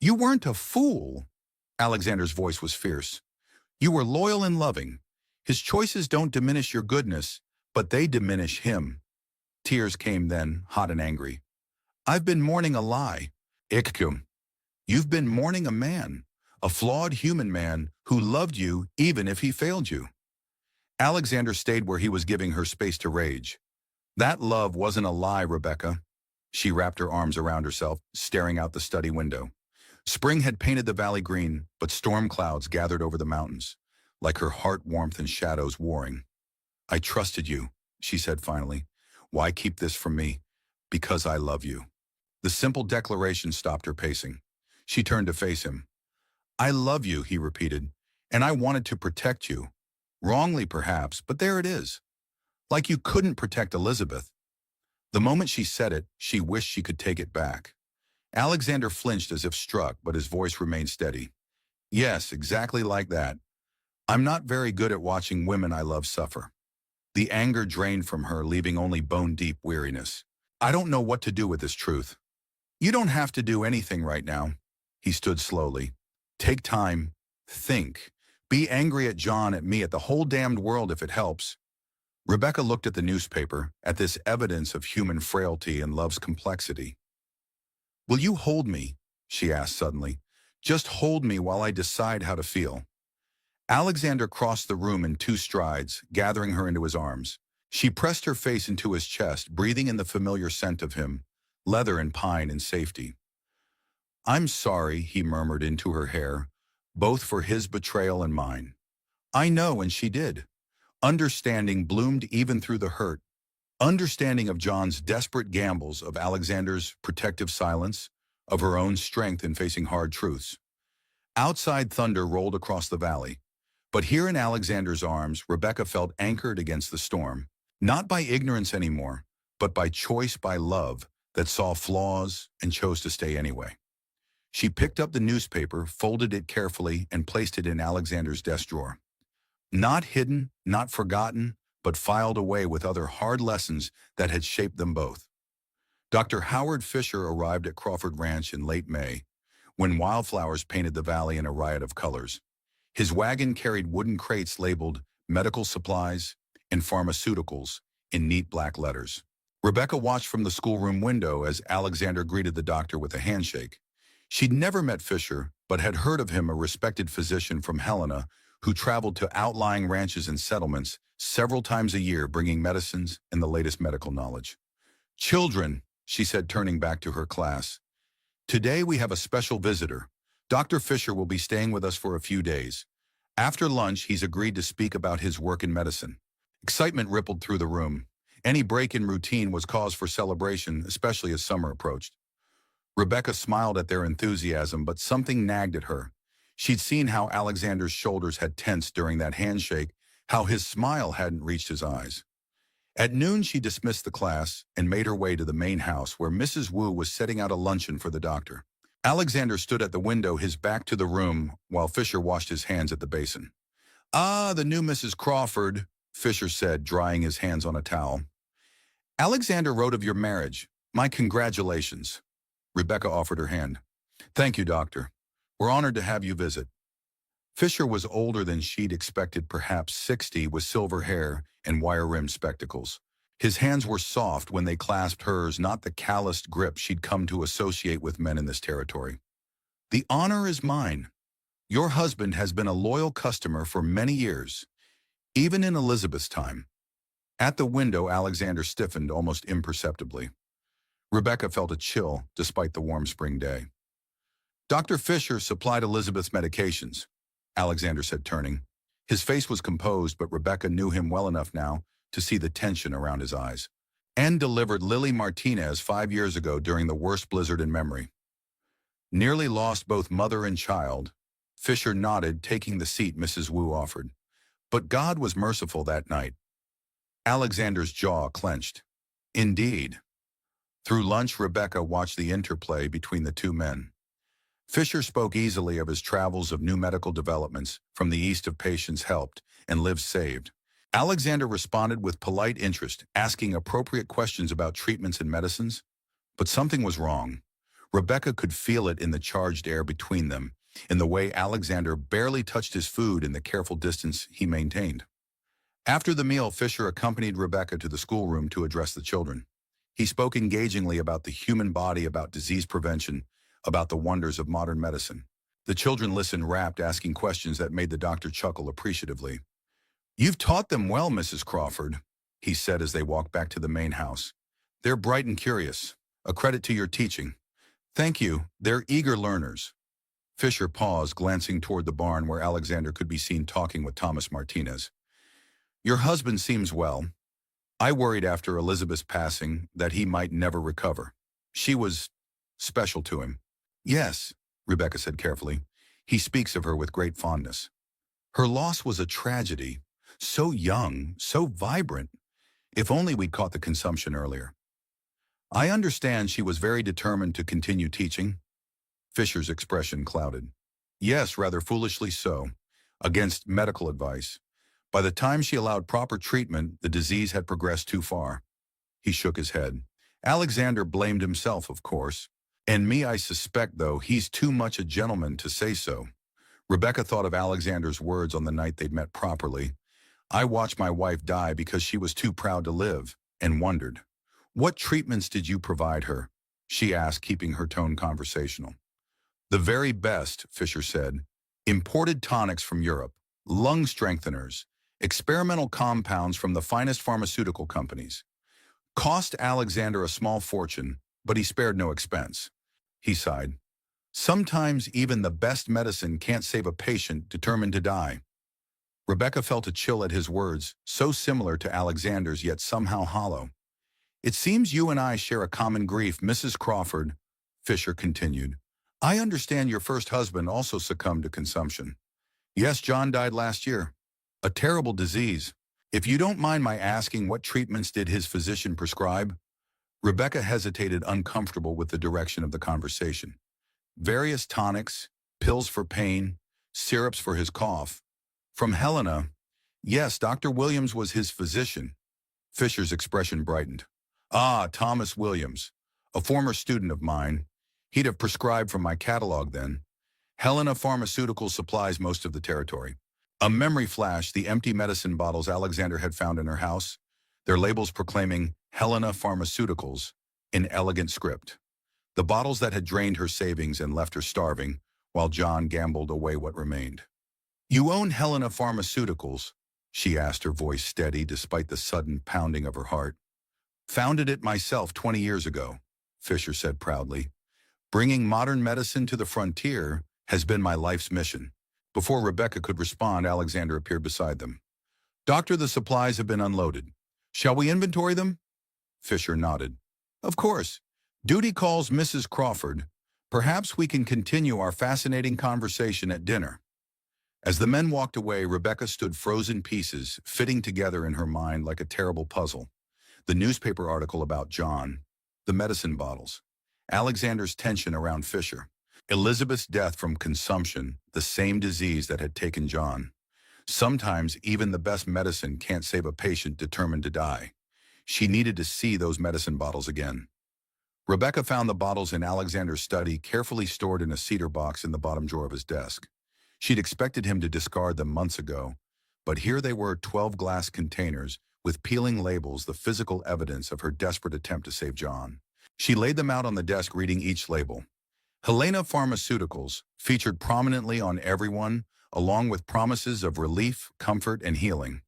You weren't a fool. Alexander's voice was fierce. You were loyal and loving. His choices don't diminish your goodness, but they diminish him. Tears came then, hot and angry. I've been mourning a lie. Etched. You've been mourning a man, a flawed human man who loved you even if he failed you. Alexander stayed where he was, giving her space to rage. That love wasn't a lie, Rebecca. She wrapped her arms around herself, staring out the study window. Spring had painted the valley green, but storm clouds gathered over the mountains, like her heart warmth and shadows warring. I trusted you, she said finally. Why keep this from me? Because I love you. The simple declaration stopped her pacing. She turned to face him. I love you, he repeated, and I wanted to protect you. Wrongly, perhaps, but there it is. Like you couldn't protect Elizabeth. The moment she said it, she wished she could take it back. Alexander flinched as if struck, but his voice remained steady. Yes, exactly like that. I'm not very good at watching women I love suffer. The anger drained from her, leaving only bone-deep weariness. I don't know what to do with this truth. You don't have to do anything right now. He stood slowly. Take time. Think. Be angry at John, at me, at the whole damned world if it helps. Rebecca looked at the newspaper, at this evidence of human frailty and love's complexity. Will you hold me? She asked suddenly. Just hold me while I decide how to feel. Alexander crossed the room in 2 strides, gathering her into his arms. She pressed her face into his chest, breathing in the familiar scent of him, leather and pine and safety. I'm sorry, he murmured into her hair, both for his betrayal and mine. I know, and she did. Understanding bloomed even through the hurt. Understanding of John's desperate gambles, of Alexander's protective silence, of her own strength in facing hard truths. Outside thunder rolled across the valley. But here in Alexander's arms, Rebecca felt anchored against the storm, not by ignorance anymore, but by choice, by love that saw flaws and chose to stay anyway. She picked up the newspaper, folded it carefully, and placed it in Alexander's desk drawer. Not hidden, not forgotten, but filed away with other hard lessons that had shaped them both. Dr. Howard Fisher arrived at Crawford Ranch in late May, when wildflowers painted the valley in a riot of colors. His wagon carried wooden crates labeled medical supplies and pharmaceuticals in neat black letters. Rebecca watched from the schoolroom window as Alexander greeted the doctor with a handshake. She'd never met Fisher, but had heard of him, a respected physician from Helena who traveled to outlying ranches and settlements several times a year bringing medicines and the latest medical knowledge. Children, she said, turning back to her class. Today we have a special visitor. Dr. Fisher will be staying with us for a few days. After lunch, he's agreed to speak about his work in medicine. Excitement rippled through the room. Any break in routine was cause for celebration, especially as summer approached. Rebecca smiled at their enthusiasm, but something nagged at her. She'd seen how Alexander's shoulders had tensed during that handshake, how his smile hadn't reached his eyes. At noon, she dismissed the class and made her way to the main house where Mrs. Wu was setting out a luncheon for the doctor. Alexander stood at the window, his back to the room, while Fisher washed his hands at the basin. "Ah, the new Mrs. Crawford," Fisher said, drying his hands on a towel. "Alexander wrote of your marriage. My congratulations." Rebecca offered her hand. "Thank you, doctor. We're honored to have you visit." Fisher was older than she'd expected, perhaps 60, with silver hair and wire-rimmed spectacles. His hands were soft when they clasped hers, not the calloused grip she'd come to associate with men in this territory. "The honor is mine. Your husband has been a loyal customer for many years, even in Elizabeth's time." At the window, Alexander stiffened almost imperceptibly. Rebecca felt a chill despite the warm spring day. "Dr. Fisher supplied Elizabeth's medications," Alexander said, turning. His face was composed, but Rebecca knew him well enough now to see the tension around his eyes. "And delivered Lily Martinez 5 years ago during the worst blizzard in memory. Nearly lost both mother and child." Fisher nodded, taking the seat Mrs. Wu offered. "But God was merciful that night." Alexander's jaw clenched. Indeed. Through lunch, Rebecca watched the interplay between the two men. Fisher spoke easily of his travels, of new medical developments from the east, of patients helped and lives saved. Alexander responded with polite interest, asking appropriate questions about treatments and medicines. But something was wrong. Rebecca could feel it in the charged air between them, in the way Alexander barely touched his food, in the careful distance he maintained. After the meal, Fisher accompanied Rebecca to the schoolroom to address the children. He spoke engagingly about the human body, about disease prevention, about the wonders of modern medicine. The children listened rapt, asking questions that made the doctor chuckle appreciatively. "You've taught them well, Mrs. Crawford," he said as they walked back to the main house. "They're bright and curious. A credit to your teaching." "Thank you. They're eager learners." Fisher paused, glancing toward the barn where Alexander could be seen talking with Thomas Martinez. "Your husband seems well. I worried after Elizabeth's passing that he might never recover. She was special to him." "Yes," Rebecca said carefully. "He speaks of her with great fondness. Her loss was a tragedy. So young, so vibrant. If only we'd caught the consumption earlier." "I understand she was very determined to continue teaching." Fisher's expression clouded. "Yes, rather foolishly so, against medical advice. By the time she allowed proper treatment, the disease had progressed too far." He shook his head. "Alexander blamed himself, of course. And me, I suspect, though he's too much a gentleman to say so." Rebecca thought of Alexander's words on the night they'd met properly. "I watched my wife die because she was too proud to live," and wondered. "What treatments did you provide her?" she asked, keeping her tone conversational. "The very best," Fisher said. "Imported tonics from Europe, lung strengtheners, experimental compounds from the finest pharmaceutical companies. Cost Alexander a small fortune, but he spared no expense." He sighed. "Sometimes even the best medicine can't save a patient determined to die." Rebecca felt a chill at his words, so similar to Alexander's yet somehow hollow. "It seems you and I share a common grief, Mrs. Crawford," Fisher continued. "I understand your first husband also succumbed to consumption." "Yes, John died last year. A terrible disease. If you don't mind my asking, what treatments did his physician prescribe?" Rebecca hesitated, uncomfortable with the direction of the conversation. "Various tonics, pills for pain, syrups for his cough. From Helena. Yes, Dr. Williams was his physician." Fisher's expression brightened. "Ah, Thomas Williams, a former student of mine. He'd have prescribed from my catalog then. Helena Pharmaceuticals supplies most of the territory." A memory flashed, the empty medicine bottles Alexander had found in her house, their labels proclaiming Helena Pharmaceuticals in elegant script. The bottles that had drained her savings and left her starving, while John gambled away what remained. "You own Helena Pharmaceuticals?" she asked, her voice steady despite the sudden pounding of her heart. "Founded it myself 20 years ago," Fisher said proudly. "Bringing modern medicine to the frontier has been my life's mission." Before Rebecca could respond, Alexander appeared beside them. "Doctor, the supplies have been unloaded. Shall we inventory them?" Fisher nodded. "Of course. Duty calls, Mrs. Crawford. Perhaps we can continue our fascinating conversation at dinner." As the men walked away, Rebecca stood frozen pieces, fitting together in her mind like a terrible puzzle. The newspaper article about John, the medicine bottles, Alexander's tension around Fisher, Elizabeth's death from consumption, the same disease that had taken John. Sometimes even the best medicine can't save a patient determined to die. She needed to see those medicine bottles again. Rebecca found the bottles in Alexander's study, carefully stored in a cedar box in the bottom drawer of his desk. She'd expected him to discard them months ago, but here they were, 12 glass containers with peeling labels, the physical evidence of her desperate attempt to save John. She laid them out on the desk, reading each label. Helena Pharmaceuticals, featured prominently on every one, along with promises of relief, comfort, and healing.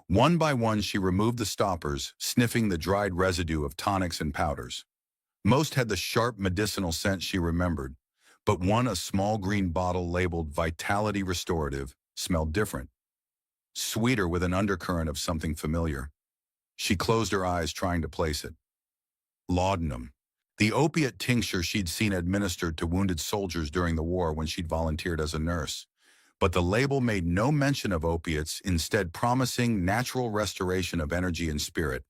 One by one, she removed the stoppers, sniffing the dried residue of tonics and powders. Most had the sharp medicinal scent she remembered, but one, a small green bottle labeled Vitality Restorative, smelled different. Sweeter, with an undercurrent of something familiar. She closed her eyes, trying to place it. Laudanum, the opiate tincture she'd seen administered to wounded soldiers during the war when she'd volunteered as a nurse. But the label made no mention of opiates, instead promising natural restoration of energy and spirit.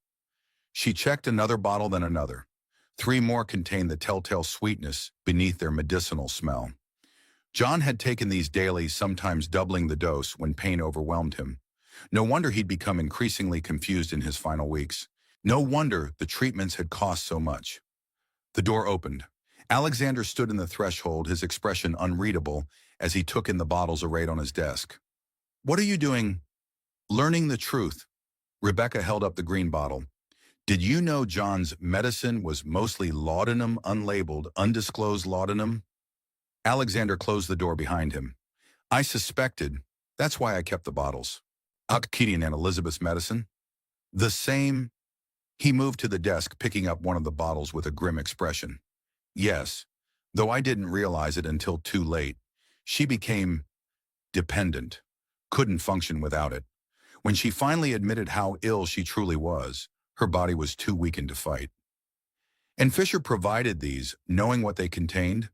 She checked another bottle, then another. 3 more contained the telltale sweetness beneath their medicinal smell. John had taken these daily, sometimes doubling the dose when pain overwhelmed him. No wonder he'd become increasingly confused in his final weeks. No wonder the treatments had cost so much. The door opened. Alexander stood in the threshold, his expression unreadable as he took in the bottles arrayed on his desk. "What are you doing?" "Learning the truth." Rebecca held up the green bottle. "Did you know John's medicine was mostly laudanum, unlabeled, undisclosed laudanum?" Alexander closed the door behind him. "I suspected. That's why I kept the bottles." "Etched and Elizabeth's medicine?" "The same." He moved to the desk, picking up one of the bottles with a grim expression. "Yes, though I didn't realize it until too late. She became dependent, couldn't function without it. When she finally admitted how ill she truly was, her body was too weakened to fight." "And Fisher provided these, knowing what they contained?"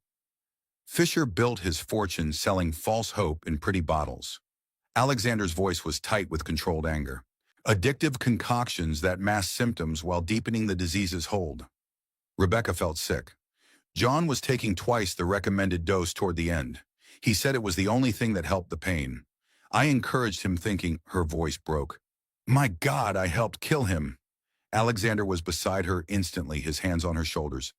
"Fisher built his fortune selling false hope in pretty bottles." Alexander's voice was tight with controlled anger. "Addictive concoctions that mask symptoms while deepening the disease's hold." Rebecca felt sick. John was taking twice the recommended dose toward the end. He said it was the only thing that helped the pain. I encouraged him, thinking. Her voice broke. "My God, I helped kill him." Alexander was beside her instantly, his hands on her shoulders.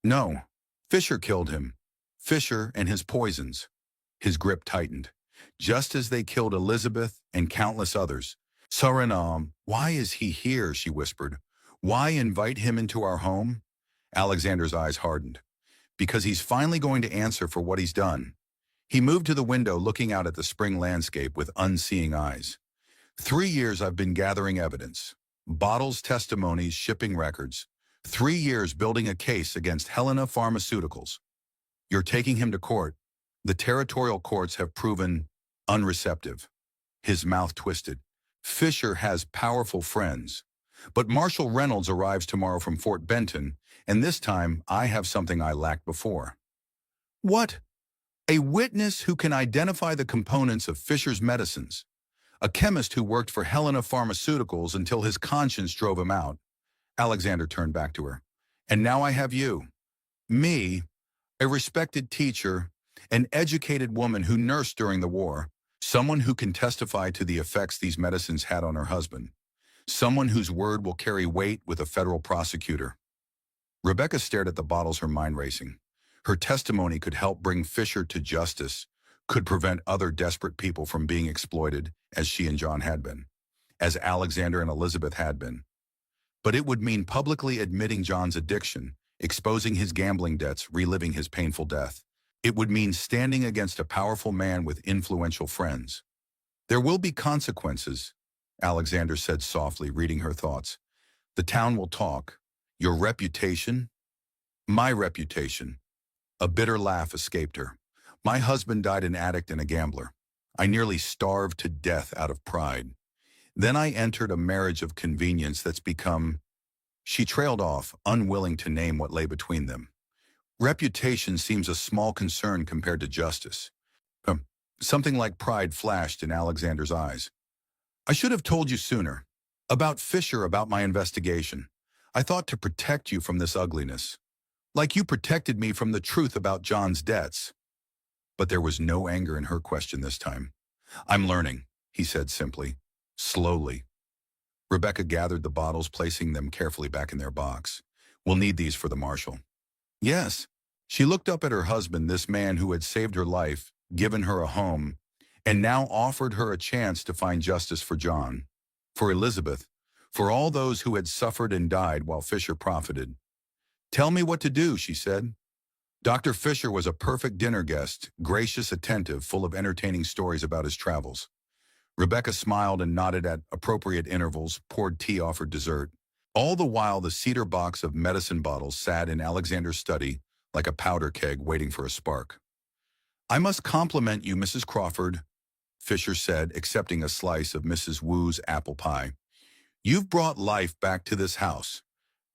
"No, Fisher killed him. Fisher and his poisons." His grip tightened. "Just as they killed Elizabeth and countless others." "Suriname, why is he here?" she whispered. "Why invite him into our home?" Alexander's eyes hardened. "Because he's finally going to answer for what he's done." He moved to the window, looking out at the spring landscape with unseeing eyes. 3 years I've been gathering evidence. Bottles, testimonies, shipping records. 3 years building a case against Helena Pharmaceuticals. You're taking him to court. The territorial courts have proven unreceptive." His mouth twisted. "Fisher has powerful friends. But Marshal Reynolds arrives tomorrow from Fort Benton, and this time I have something I lacked before." "What?" "A witness who can identify the components of Fisher's medicines. A chemist who worked for Helena Pharmaceuticals until his conscience drove him out." Alexander turned back to her. "And now I have you. Me, a respected teacher, an educated woman who nursed during the war, someone who can testify to the effects these medicines had on her husband, someone whose word will carry weight with a federal prosecutor." Rebecca stared at the bottles, her mind racing. Her testimony could help bring Fisher to justice, could prevent other desperate people from being exploited, as she and John had been, as Alexander and Elizabeth had been. But it would mean publicly admitting John's addiction, exposing his gambling debts, reliving his painful death. It would mean standing against a powerful man with influential friends. "There will be consequences," Alexander said softly, reading her thoughts. "The town will talk. Your reputation?" "My reputation." A bitter laugh escaped her. "My husband died an addict and a gambler. I nearly starved to death out of pride. Then I entered a marriage of convenience that's become—" She trailed off, unwilling to name what lay between them. "Reputation seems a small concern compared to justice." Something like pride flashed in Alexander's eyes. "I should have told you sooner. About Fisher, about my investigation. I thought to protect you from this ugliness. Like you protected me from the truth about John's debts. But there was no anger in her question this time. I'm learning, he said simply, slowly. Rebecca gathered the bottles, placing them carefully back in their box. We'll need these for the marshal. Yes. She looked up at her husband, this man who had saved her life, given her a home, and now offered her a chance to find justice for John, for Elizabeth, for all those who had suffered and died while Fisher profited. Tell me what to do, she said. Dr. Fisher was a perfect dinner guest, gracious, attentive, full of entertaining stories about his travels. Rebecca smiled and nodded at appropriate intervals, poured tea, offered dessert. All the while, the cedar box of medicine bottles sat in Alexander's study like a powder keg waiting for a spark. I must compliment you, Mrs. Crawford, Fisher said, accepting a slice of Mrs. Wu's apple pie. You've brought life back to this house.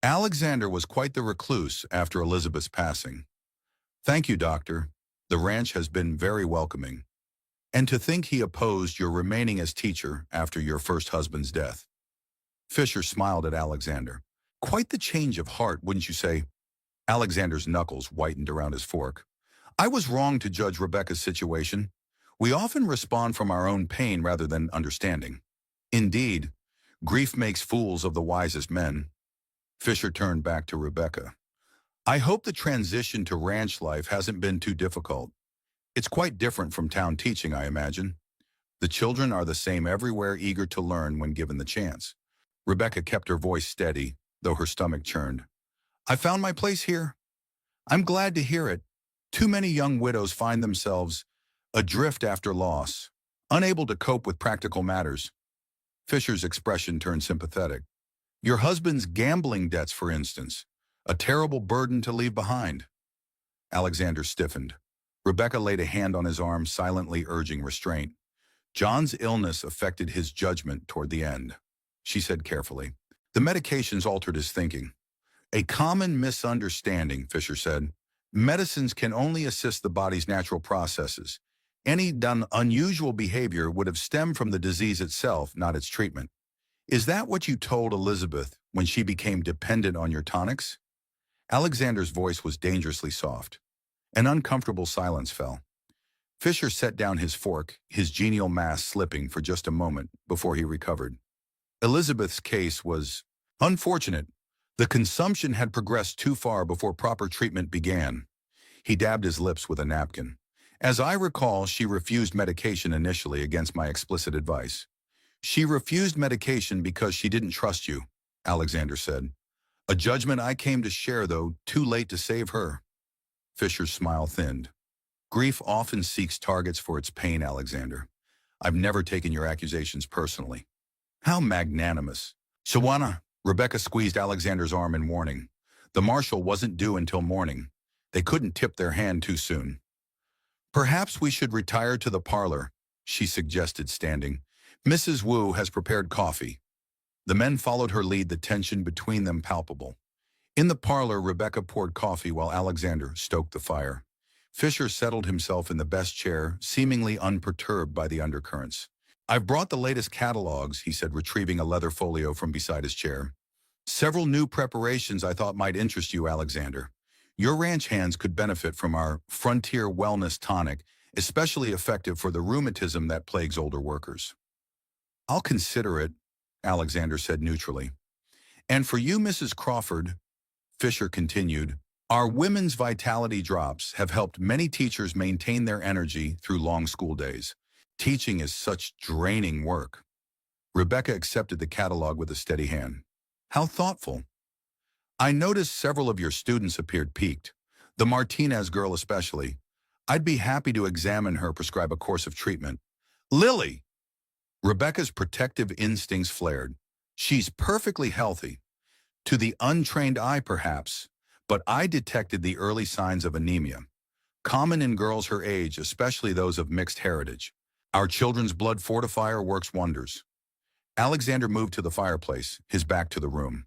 Alexander was quite the recluse after Elizabeth's passing. Thank you, Doctor. The ranch has been very welcoming. And to think he opposed your remaining as teacher after your first husband's death. Fisher smiled at Alexander. Quite the change of heart, wouldn't you say? Alexander's knuckles whitened around his fork. I was wrong to judge Rebecca's situation. We often respond from our own pain rather than understanding. Indeed, grief makes fools of the wisest men. Fisher turned back to Rebecca. I hope the transition to ranch life hasn't been too difficult. It's quite different from town teaching, I imagine. The children are the same everywhere, eager to learn when given the chance. Rebecca kept her voice steady, though her stomach churned. I found my place here. I'm glad to hear it. Too many young widows find themselves adrift after loss, unable to cope with practical matters. Fisher's expression turned sympathetic. Your husband's gambling debts, for instance, a terrible burden to leave behind. Alexander stiffened. Rebecca laid a hand on his arm, silently urging restraint. John's illness affected his judgment toward the end, she said carefully. The medications altered his thinking. A common misunderstanding, Fisher said. Medicines can only assist the body's natural processes. Any unusual behavior would have stemmed from the disease itself, not its treatment. Is that what you told Elizabeth when she became dependent on your tonics? Alexander's voice was dangerously soft. An uncomfortable silence fell. Fisher set down his fork, his genial mask slipping for just a moment before he recovered. Elizabeth's case was unfortunate. The consumption had progressed too far before proper treatment began. He dabbed his lips with a napkin. As I recall, she refused medication initially against my explicit advice. She refused medication because she didn't trust you, Alexander said. A judgment I came to share, though too late to save her. Fisher's smile thinned. Grief often seeks targets for its pain, Alexander. I've never taken your accusations personally. How magnanimous. Shawana, Rebecca squeezed Alexander's arm in warning. The marshal wasn't due until morning. They couldn't tip their hand too soon. Perhaps we should retire to the parlor, she suggested, standing. Mrs. Wu has prepared coffee. The men followed her lead, the tension between them palpable. In the parlor, Rebecca poured coffee while Alexander stoked the fire. Fisher settled himself in the best chair, seemingly unperturbed by the undercurrents. I've brought the latest catalogs, he said, retrieving a leather folio from beside his chair. Several new preparations I thought might interest you, Alexander. Your ranch hands could benefit from our Frontier Wellness Tonic, especially effective for the rheumatism that plagues older workers. I'll consider it, Alexander said neutrally. And for you, Mrs. Crawford, Fisher continued, our women's vitality drops have helped many teachers maintain their energy through long school days. Teaching is such draining work. Rebecca accepted the catalog with a steady hand. How thoughtful. I noticed several of your students appeared piqued, the Martinez girl especially. I'd be happy to examine her, prescribe a course of treatment. Lily! Rebecca's protective instincts flared. She's perfectly healthy. To the untrained eye, perhaps, but I detected the early signs of anemia, common in girls her age, especially those of mixed heritage. Our children's blood fortifier works wonders. Alexander moved to the fireplace, his back to the room.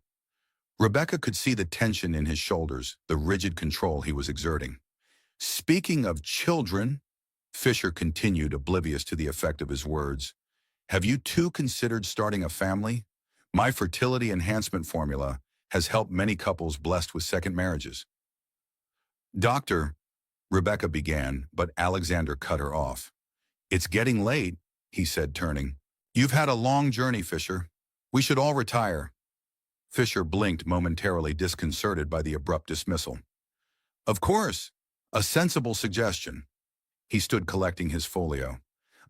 Rebecca could see the tension in his shoulders, the rigid control he was exerting. Speaking of children, Fisher continued, oblivious to the effect of his words, have you two considered starting a family? My fertility enhancement formula has helped many couples blessed with second marriages. Doctor, Rebecca began, but Alexander cut her off. It's getting late, he said, turning. You've had a long journey, Fisher. We should all retire. Fisher blinked, momentarily disconcerted by the abrupt dismissal. Of course, a sensible suggestion. He stood collecting his folio.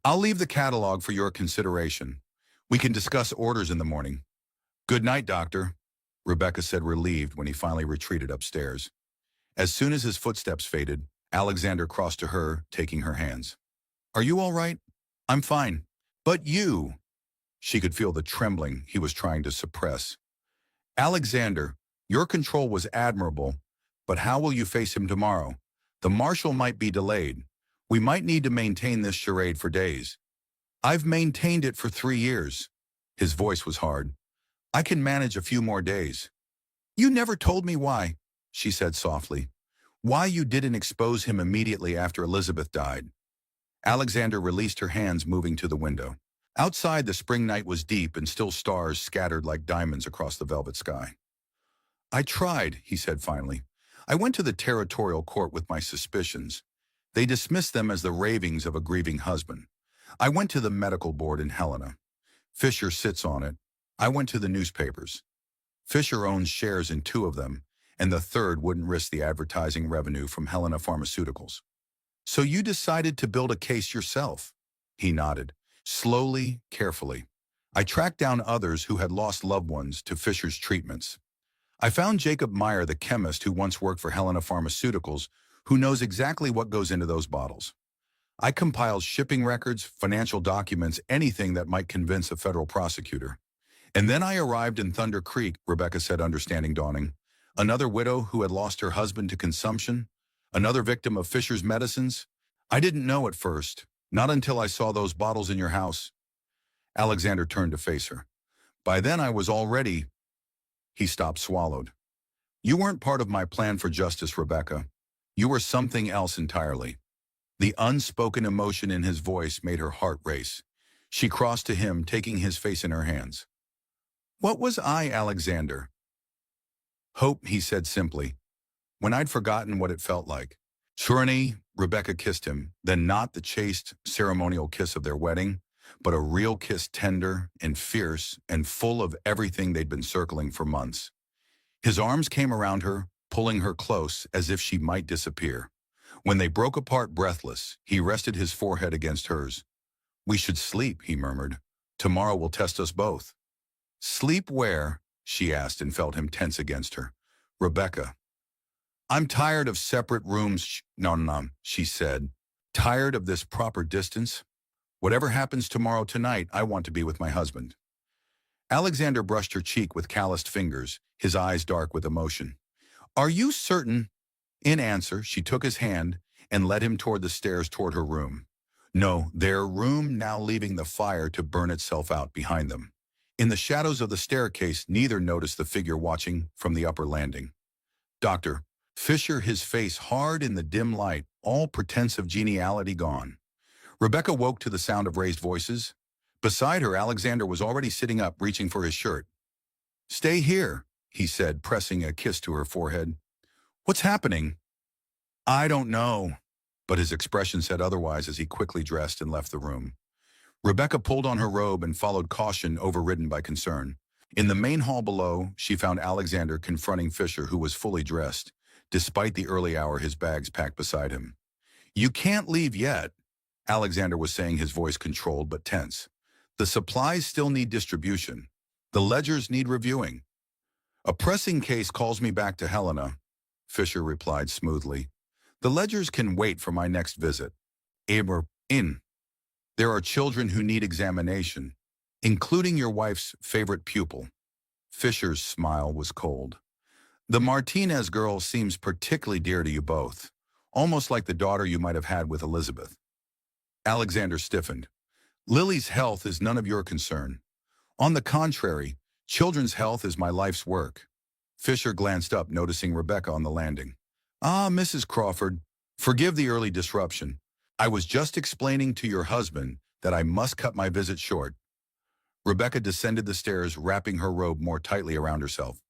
I'll leave the catalog for your consideration. We can discuss orders in the morning. Good night, Doctor, Rebecca said, relieved when he finally retreated upstairs. As soon as his footsteps faded, Alexander crossed to her, taking her hands. Are you all right? I'm fine. But you... She could feel the trembling he was trying to suppress. Alexander, your control was admirable, but how will you face him tomorrow? The marshal might be delayed. We might need to maintain this charade for days. I've maintained it for 3 years. His voice was hard. I can manage a few more days. You never told me why, she said softly. Why you didn't expose him immediately after Elizabeth died. Alexander released her hands, moving to the window. Outside, the spring night was deep and still stars scattered like diamonds across the velvet sky. I tried, he said finally. I went to the territorial court with my suspicions. They dismissed them as the ravings of a grieving husband. I went to the medical board in Helena. Fisher sits on it. I went to the newspapers. Fisher owns shares in 2 of them, and the third wouldn't risk the advertising revenue from Helena Pharmaceuticals. So you decided to build a case yourself? He nodded, slowly, carefully. I tracked down others who had lost loved ones to Fisher's treatments. I found Jacob Meyer, the chemist who once worked for Helena Pharmaceuticals, who knows exactly what goes into those bottles. I compiled shipping records, financial documents, anything that might convince a federal prosecutor. And then I arrived in Thunder Creek, Rebecca said, understanding dawning. Another widow who had lost her husband to consumption. Another victim of Fisher's medicines. I didn't know at first, not until I saw those bottles in your house. Alexander turned to face her. By then I was already... He stopped, swallowed. You weren't part of my plan for justice, Rebecca. You were something else entirely. The unspoken emotion in his voice made her heart race. She crossed to him, taking his face in her hands. What was I, Alexander? Hope, he said simply, when I'd forgotten what it felt like. Tyranny, Rebecca kissed him, then not the chaste, ceremonial kiss of their wedding, but a real kiss, tender and fierce and full of everything they'd been circling for months. His arms came around her, pulling her close as if she might disappear. When they broke apart breathless, he rested his forehead against hers. We should sleep, he murmured. Tomorrow will test us both. Sleep where? She asked and felt him tense against her. Rebecca. I'm tired of separate rooms. No, she said. Tired of this proper distance? Whatever happens tomorrow tonight, I want to be with my husband. Alexander brushed her cheek with calloused fingers, his eyes dark with emotion. Are you certain? In answer, she took his hand and led him toward the stairs toward her room. No, their room, now leaving the fire to burn itself out behind them. In the shadows of the staircase, neither noticed the figure watching from the upper landing. Dr. Fisher, his face hard in the dim light, all pretense of geniality gone. Rebecca woke to the sound of raised voices. Beside her, Alexander was already sitting up, reaching for his shirt. Stay here, he said, pressing a kiss to her forehead. What's happening? I don't know, but his expression said otherwise as he quickly dressed and left the room. Rebecca pulled on her robe and followed, caution overridden by concern. In the main hall below, she found Alexander confronting Fisher, who was fully dressed, despite the early hour, his bags packed beside him. You can't leave yet, Alexander was saying, his voice controlled but tense. The supplies still need distribution. The ledgers need reviewing. A pressing case calls me back to Helena, Fisher replied smoothly. The ledgers can wait for my next visit. In. There are children who need examination, including your wife's favorite pupil. Fisher's smile was cold. The Martinez girl seems particularly dear to you both, almost like the daughter you might have had with Elizabeth. Alexander stiffened. Lily's health is none of your concern. On the contrary, children's health is my life's work. Fisher glanced up, noticing Rebecca on the landing. Ah, Mrs. Crawford, forgive the early disruption. I was just explaining to your husband that I must cut my visit short. Rebecca descended the stairs, wrapping her robe more tightly around herself.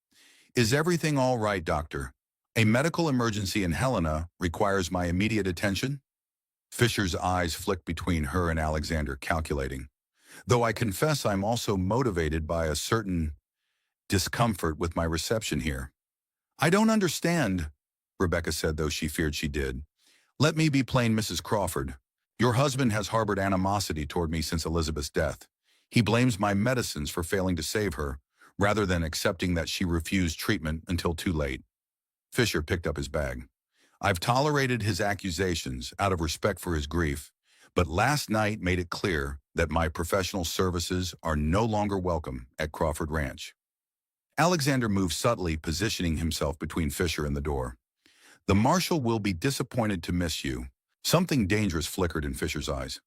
Is everything all right, doctor? A medical emergency in Helena requires my immediate attention? Fisher's eyes flicked between her and Alexander, calculating. Though I confess I'm also motivated by a certain discomfort with my reception here. I don't understand, Rebecca said, though she feared she did. Let me be plain, Mrs. Crawford. Your husband has harbored animosity toward me since Elizabeth's death. He blames my medicines for failing to save her, rather than accepting that she refused treatment until too late. Fisher picked up his bag. I've tolerated his accusations out of respect for his grief, but last night made it clear that my professional services are no longer welcome at Crawford Ranch. Alexander moved subtly, positioning himself between Fisher and the door. The marshal will be disappointed to miss you. Something dangerous flickered in Fisher's eyes.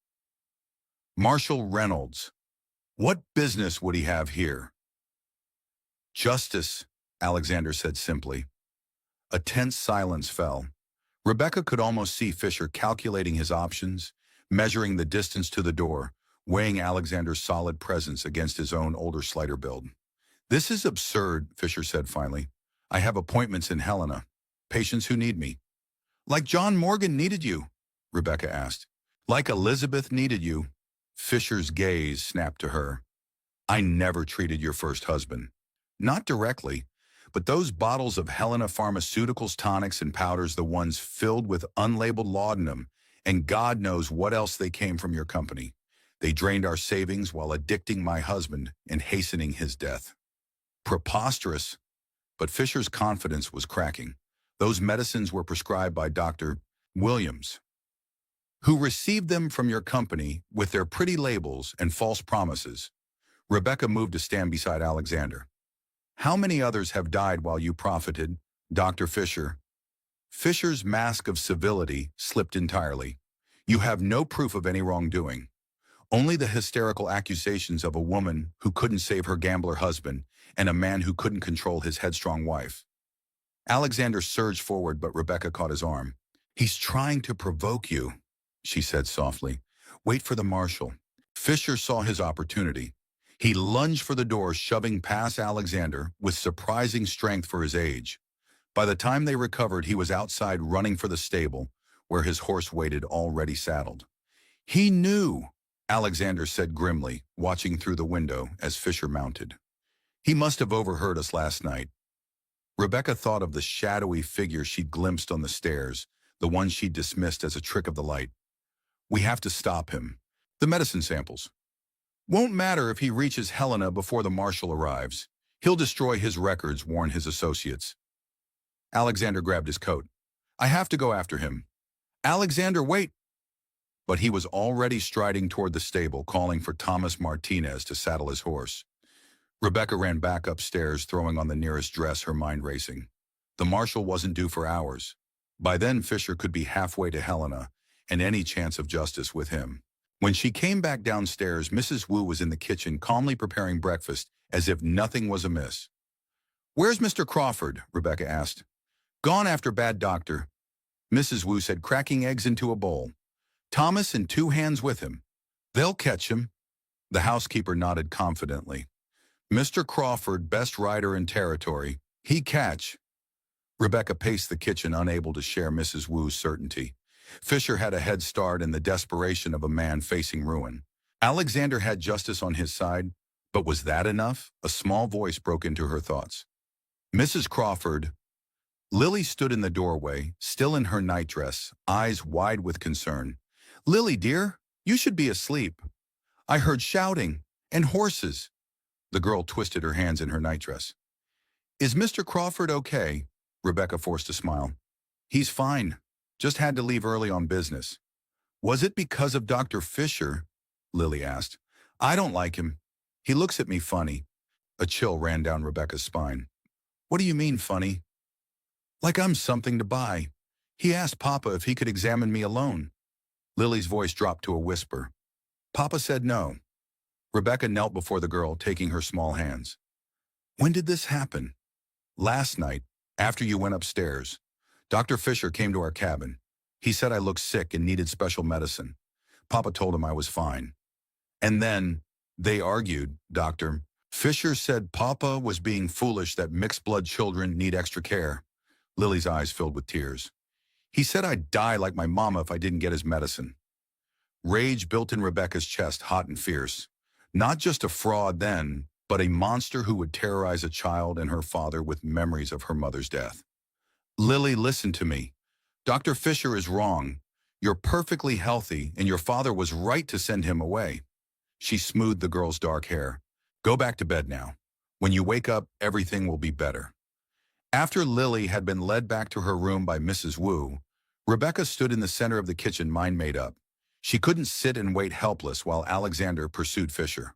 Marshal Reynolds. What business would he have here? Justice, Alexander said simply. A tense silence fell. Rebecca could almost see Fisher calculating his options, measuring the distance to the door, weighing Alexander's solid presence against his own older, slighter build. This is absurd, Fisher said finally. I have appointments in Helena, patients who need me. Like John Morgan needed you? Rebecca asked. Like Elizabeth needed you? Fisher's gaze snapped to her. I never treated your first husband. Not directly, but those bottles of Helena Pharmaceuticals tonics and powders, the ones filled with unlabeled laudanum, and God knows what else they came from your company. They drained our savings while addicting my husband and hastening his death. Preposterous. But Fisher's confidence was cracking. Those medicines were prescribed by Dr. Williams, who received them from your company with their pretty labels and false promises. Rebecca moved to stand beside Alexander. How many others have died while you profited, Dr. Fisher? Fisher's mask of civility slipped entirely. You have no proof of any wrongdoing. Only the hysterical accusations of a woman who couldn't save her gambler husband and a man who couldn't control his headstrong wife. Alexander surged forward, but Rebecca caught his arm. He's trying to provoke you, she said softly. Wait for the marshal. Fisher saw his opportunity. He lunged for the door, shoving past Alexander with surprising strength for his age. By the time they recovered, he was outside running for the stable, where his horse waited already saddled. He knew, Alexander said grimly, watching through the window as Fisher mounted. He must have overheard us last night. Rebecca thought of the shadowy figure she'd glimpsed on the stairs, the one she'd dismissed as a trick of the light. We have to stop him. The medicine samples. Won't matter if he reaches Helena before the marshal arrives. He'll destroy his records, warned his associates. Alexander grabbed his coat. I have to go after him. Alexander, wait! But he was already striding toward the stable, calling for Thomas Martinez to saddle his horse. Rebecca ran back upstairs, throwing on the nearest dress, her mind racing. The marshal wasn't due for hours. By then, Fisher could be halfway to Helena, and any chance of justice with him. When she came back downstairs, Mrs. Wu was in the kitchen, calmly preparing breakfast, as if nothing was amiss. Where's Mr. Crawford? Rebecca asked. Gone after bad doctor, Mrs. Wu said, cracking eggs into a bowl. Thomas and 2 hands with him. They'll catch him. The housekeeper nodded confidently. Mr. Crawford, best rider in territory. He catch. Rebecca paced the kitchen, unable to share Mrs. Wu's certainty. Fisher had a head start in the desperation of a man facing ruin. Alexander had justice on his side, but was that enough? A small voice broke into her thoughts. Mrs. Crawford. Lily stood in the doorway, still in her nightdress, eyes wide with concern. Lily, dear, you should be asleep. I heard shouting and horses. The girl twisted her hands in her nightdress. Is Mr. Crawford okay? Rebecca forced a smile. He's fine. Just had to leave early on business. Was it because of Dr. Fisher? Lily asked. I don't like him. He looks at me funny. A chill ran down Rebecca's spine. What do you mean funny? Like I'm something to buy. He asked Papa if he could examine me alone. Lily's voice dropped to a whisper. Papa said no. Rebecca knelt before the girl, taking her small hands. When did this happen? Last night, after you went upstairs. Dr. Fisher came to our cabin. He said I looked sick and needed special medicine. Papa told him I was fine. And then they argued, Doctor. Fisher said Papa was being foolish that mixed-blood children need extra care. Lily's eyes filled with tears. He said I'd die like my mama if I didn't get his medicine. Rage built in Rebecca's chest, hot and fierce. Not just a fraud then, but a monster who would terrorize a child and her father with memories of her mother's death. Lily, listen to me. Dr. Fisher is wrong. You're perfectly healthy, and your father was right to send him away. She smoothed the girl's dark hair. Go back to bed now. When you wake up, everything will be better. After Lily had been led back to her room by Mrs. Wu, Rebecca stood in the center of the kitchen, mind made up. She couldn't sit and wait helpless while Alexander pursued Fisher.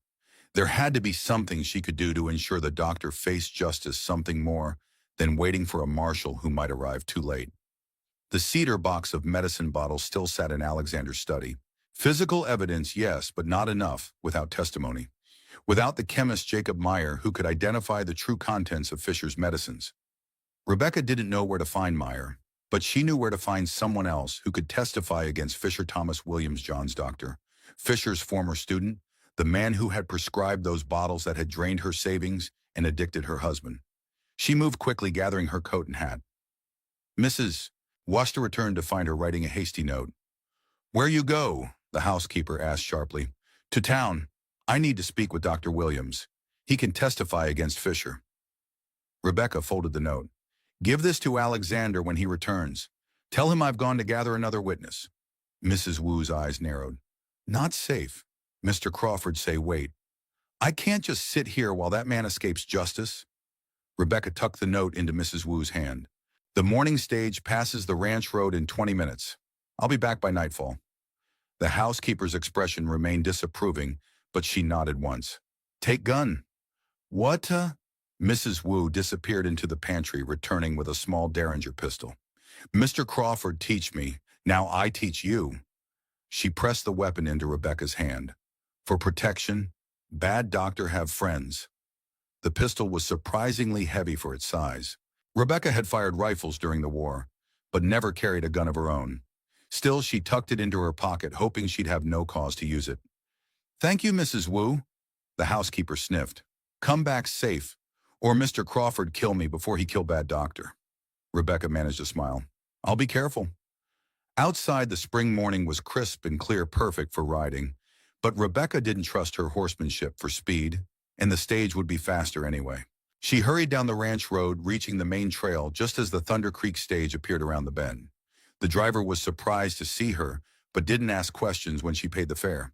There had to be something she could do to ensure the doctor faced justice, something more than waiting for a marshal who might arrive too late. The cedar box of medicine bottles still sat in Alexander's study. Physical evidence, yes, but not enough without testimony. Without the chemist Jacob Meyer, who could identify the true contents of Fisher's medicines. Rebecca didn't know where to find Meyer, but she knew where to find someone else who could testify against Fisher. Thomas Williams, John's doctor, Fisher's former student, the man who had prescribed those bottles that had drained her savings and addicted her husband. She moved quickly, gathering her coat and hat. Mrs. Wooster returned to find her writing a hasty note. Where you go? The housekeeper asked sharply. To town. I need to speak with Dr. Williams. He can testify against Fisher. Rebecca folded the note. Give this to Alexander when he returns. Tell him I've gone to gather another witness. Mrs. Wu's eyes narrowed. Not safe. Mr. Crawford say wait. I can't just sit here while that man escapes justice. Rebecca tucked the note into Mrs. Wu's hand. The morning stage passes the ranch road in 20 minutes. I'll be back by nightfall. The housekeeper's expression remained disapproving, but she nodded once. Take gun. What? Mrs. Wu disappeared into the pantry, returning with a small Derringer pistol. Mr. Crawford teach me. Now I teach you. She pressed the weapon into Rebecca's hand. For protection, bad doctor have friends. The pistol was surprisingly heavy for its size. Rebecca had fired rifles during the war, but never carried a gun of her own. Still, she tucked it into her pocket, hoping she'd have no cause to use it. Thank you, Mrs. Wu. The housekeeper sniffed. Come back safe, or Mr. Crawford kill me before he kill bad doctor. Rebecca managed a smile. I'll be careful. Outside, the spring morning was crisp and clear, perfect for riding, but Rebecca didn't trust her horsemanship for speed, and the stage would be faster anyway. She hurried down the ranch road, reaching the main trail just as the Thunder Creek stage appeared around the bend. The driver was surprised to see her, but didn't ask questions when she paid the fare.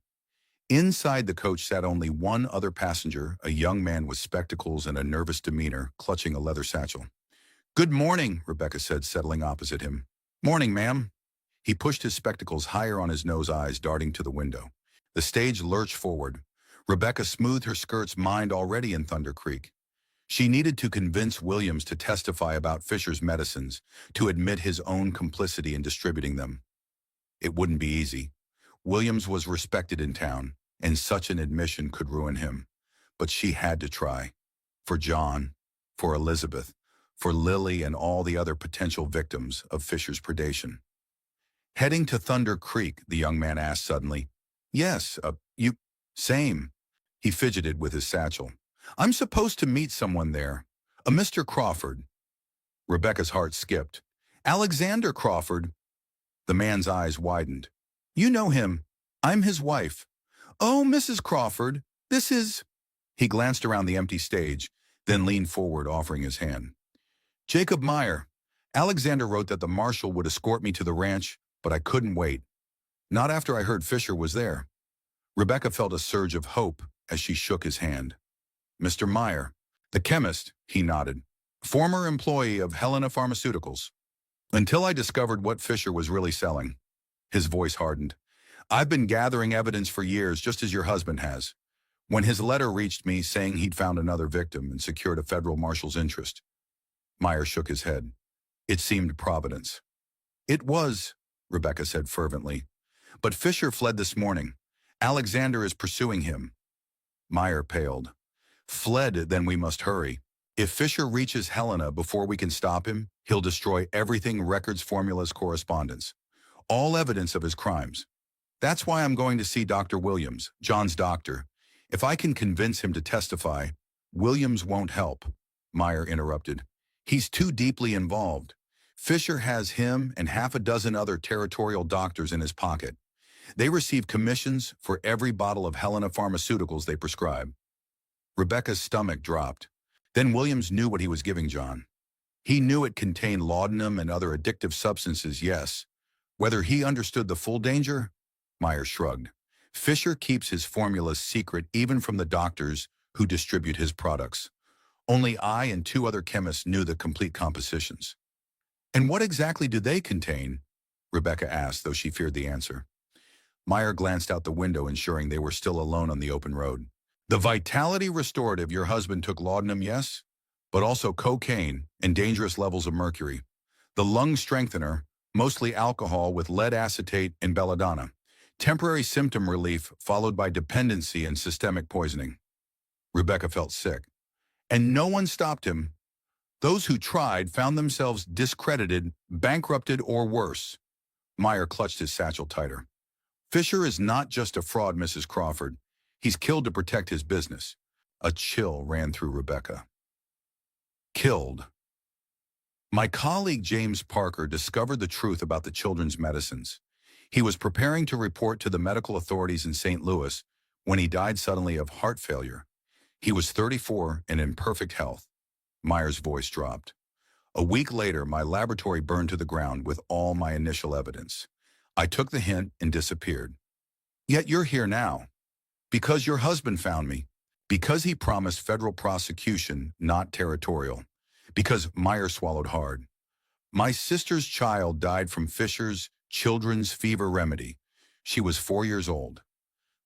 Inside the coach sat only one other passenger, a young man with spectacles and a nervous demeanor, clutching a leather satchel. Good morning, Rebecca said, settling opposite him. Morning, ma'am. He pushed his spectacles higher on his nose, eyes darting to the window. The stage lurched forward. Rebecca smoothed her skirt's mind already in Thunder Creek. She needed to convince Williams to testify about Fisher's medicines, to admit his own complicity in distributing them. It wouldn't be easy. Williams was respected in town, and such an admission could ruin him. But she had to try. For John, for Elizabeth, for Lily and all the other potential victims of Fisher's predation. Heading to Thunder Creek, the young man asked suddenly. Yes, you... Same. He fidgeted with his satchel. I'm supposed to meet someone there. A Mr. Crawford. Rebecca's heart skipped. Alexander Crawford. The man's eyes widened. You know him. I'm his wife. Oh, Mrs. Crawford, this is... He glanced around the empty stage, then leaned forward, offering his hand. Jacob Meyer. Alexander wrote that the marshal would escort me to the ranch, but I couldn't wait. Not after I heard Fisher was there. Rebecca felt a surge of hope as she shook his hand. Mr. Meyer, the chemist, he nodded. Former employee of Helena Pharmaceuticals. Until I discovered what Fisher was really selling. His voice hardened. I've been gathering evidence for years, just as your husband has. When his letter reached me saying he'd found another victim and secured a federal marshal's interest. Meyer shook his head. It seemed Providence. It was, Rebecca said fervently. But Fisher fled this morning. Alexander is pursuing him. Meyer paled. Fled, then we must hurry. If Fisher reaches Helena before we can stop him, he'll destroy everything, records, formulas, correspondence. All evidence of his crimes. That's why I'm going to see Dr. Williams, John's doctor. If I can convince him to testify, Williams won't help, Meyer interrupted. He's too deeply involved. Fisher has him and half a dozen other territorial doctors in his pocket. They receive commissions for every bottle of Helena pharmaceuticals they prescribe. Rebecca's stomach dropped. Then Williams knew what he was giving John. He knew it contained laudanum and other addictive substances, yes. Whether he understood the full danger? Meyer shrugged. Fisher keeps his formulas secret even from the doctors who distribute his products. Only I and two other chemists knew the complete compositions. And what exactly do they contain? Rebecca asked, though she feared the answer. Meyer glanced out the window, ensuring they were still alone on the open road. The vitality restorative your husband took laudanum, yes, but also cocaine and dangerous levels of mercury. The lung strengthener, mostly alcohol with lead acetate and belladonna. Temporary symptom relief followed by dependency and systemic poisoning. Rebecca felt sick. And no one stopped him. Those who tried found themselves discredited, bankrupted, or worse. Meyer clutched his satchel tighter. Fisher is not just a fraud, Mrs. Crawford. He's killed to protect his business. A chill ran through Rebecca. Killed. My colleague James Parker discovered the truth about the children's medicines. He was preparing to report to the medical authorities in St. Louis when he died suddenly of heart failure. He was 34 and in perfect health. Meyer's voice dropped. A week later, my laboratory burned to the ground with all my initial evidence. I took the hint and disappeared. Yet you're here now. Because your husband found me. Because he promised federal prosecution, not territorial. Because Meyer swallowed hard. My sister's child died from Fisher's children's fever remedy. She was 4 years old.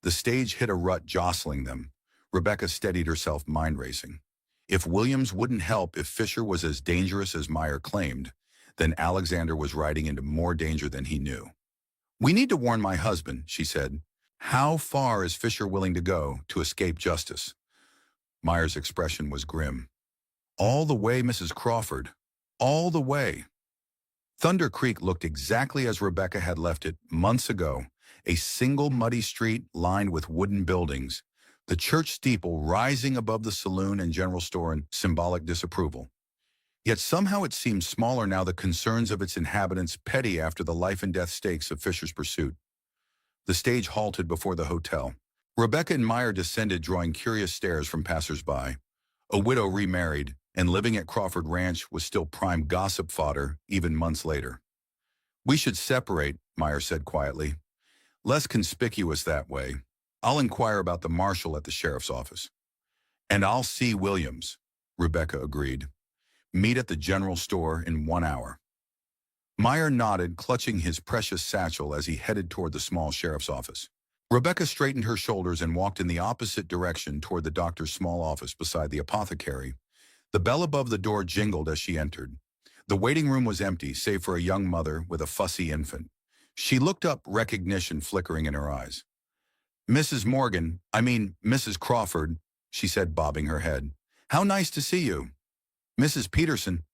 The stage hit a rut, jostling them. Rebecca steadied herself, mind racing. If Williams wouldn't help, if Fisher was as dangerous as Meyer claimed, then Alexander was riding into more danger than he knew. We need to warn my husband, she said. How far is Fisher willing to go to escape justice? Meyer's expression was grim. All the way, Mrs. Crawford. All the way. Thunder Creek looked exactly as Rebecca had left it months ago, a single muddy street lined with wooden buildings, the church steeple rising above the saloon and general store in symbolic disapproval. Yet somehow it seemed smaller now, the concerns of its inhabitants petty after the life-and-death stakes of Fisher's pursuit. The stage halted before the hotel. Rebecca and Meyer descended, drawing curious stares from passers-by. A widow remarried and living at Crawford Ranch was still prime gossip fodder even months later. We should separate, Meyer said quietly. Less conspicuous that way. I'll inquire about the marshal at the sheriff's office. And I'll see Williams, Rebecca agreed. Meet at the general store in 1 hour. Meyer nodded, clutching his precious satchel as he headed toward the small sheriff's office. Rebecca straightened her shoulders and walked in the opposite direction toward the doctor's small office beside the apothecary. The bell above the door jingled as she entered. The waiting room was empty, save for a young mother with a fussy infant. She looked up, recognition flickering in her eyes. Mrs. Mrs. Crawford, she said, bobbing her head. How nice to see you. Mrs. Peterson,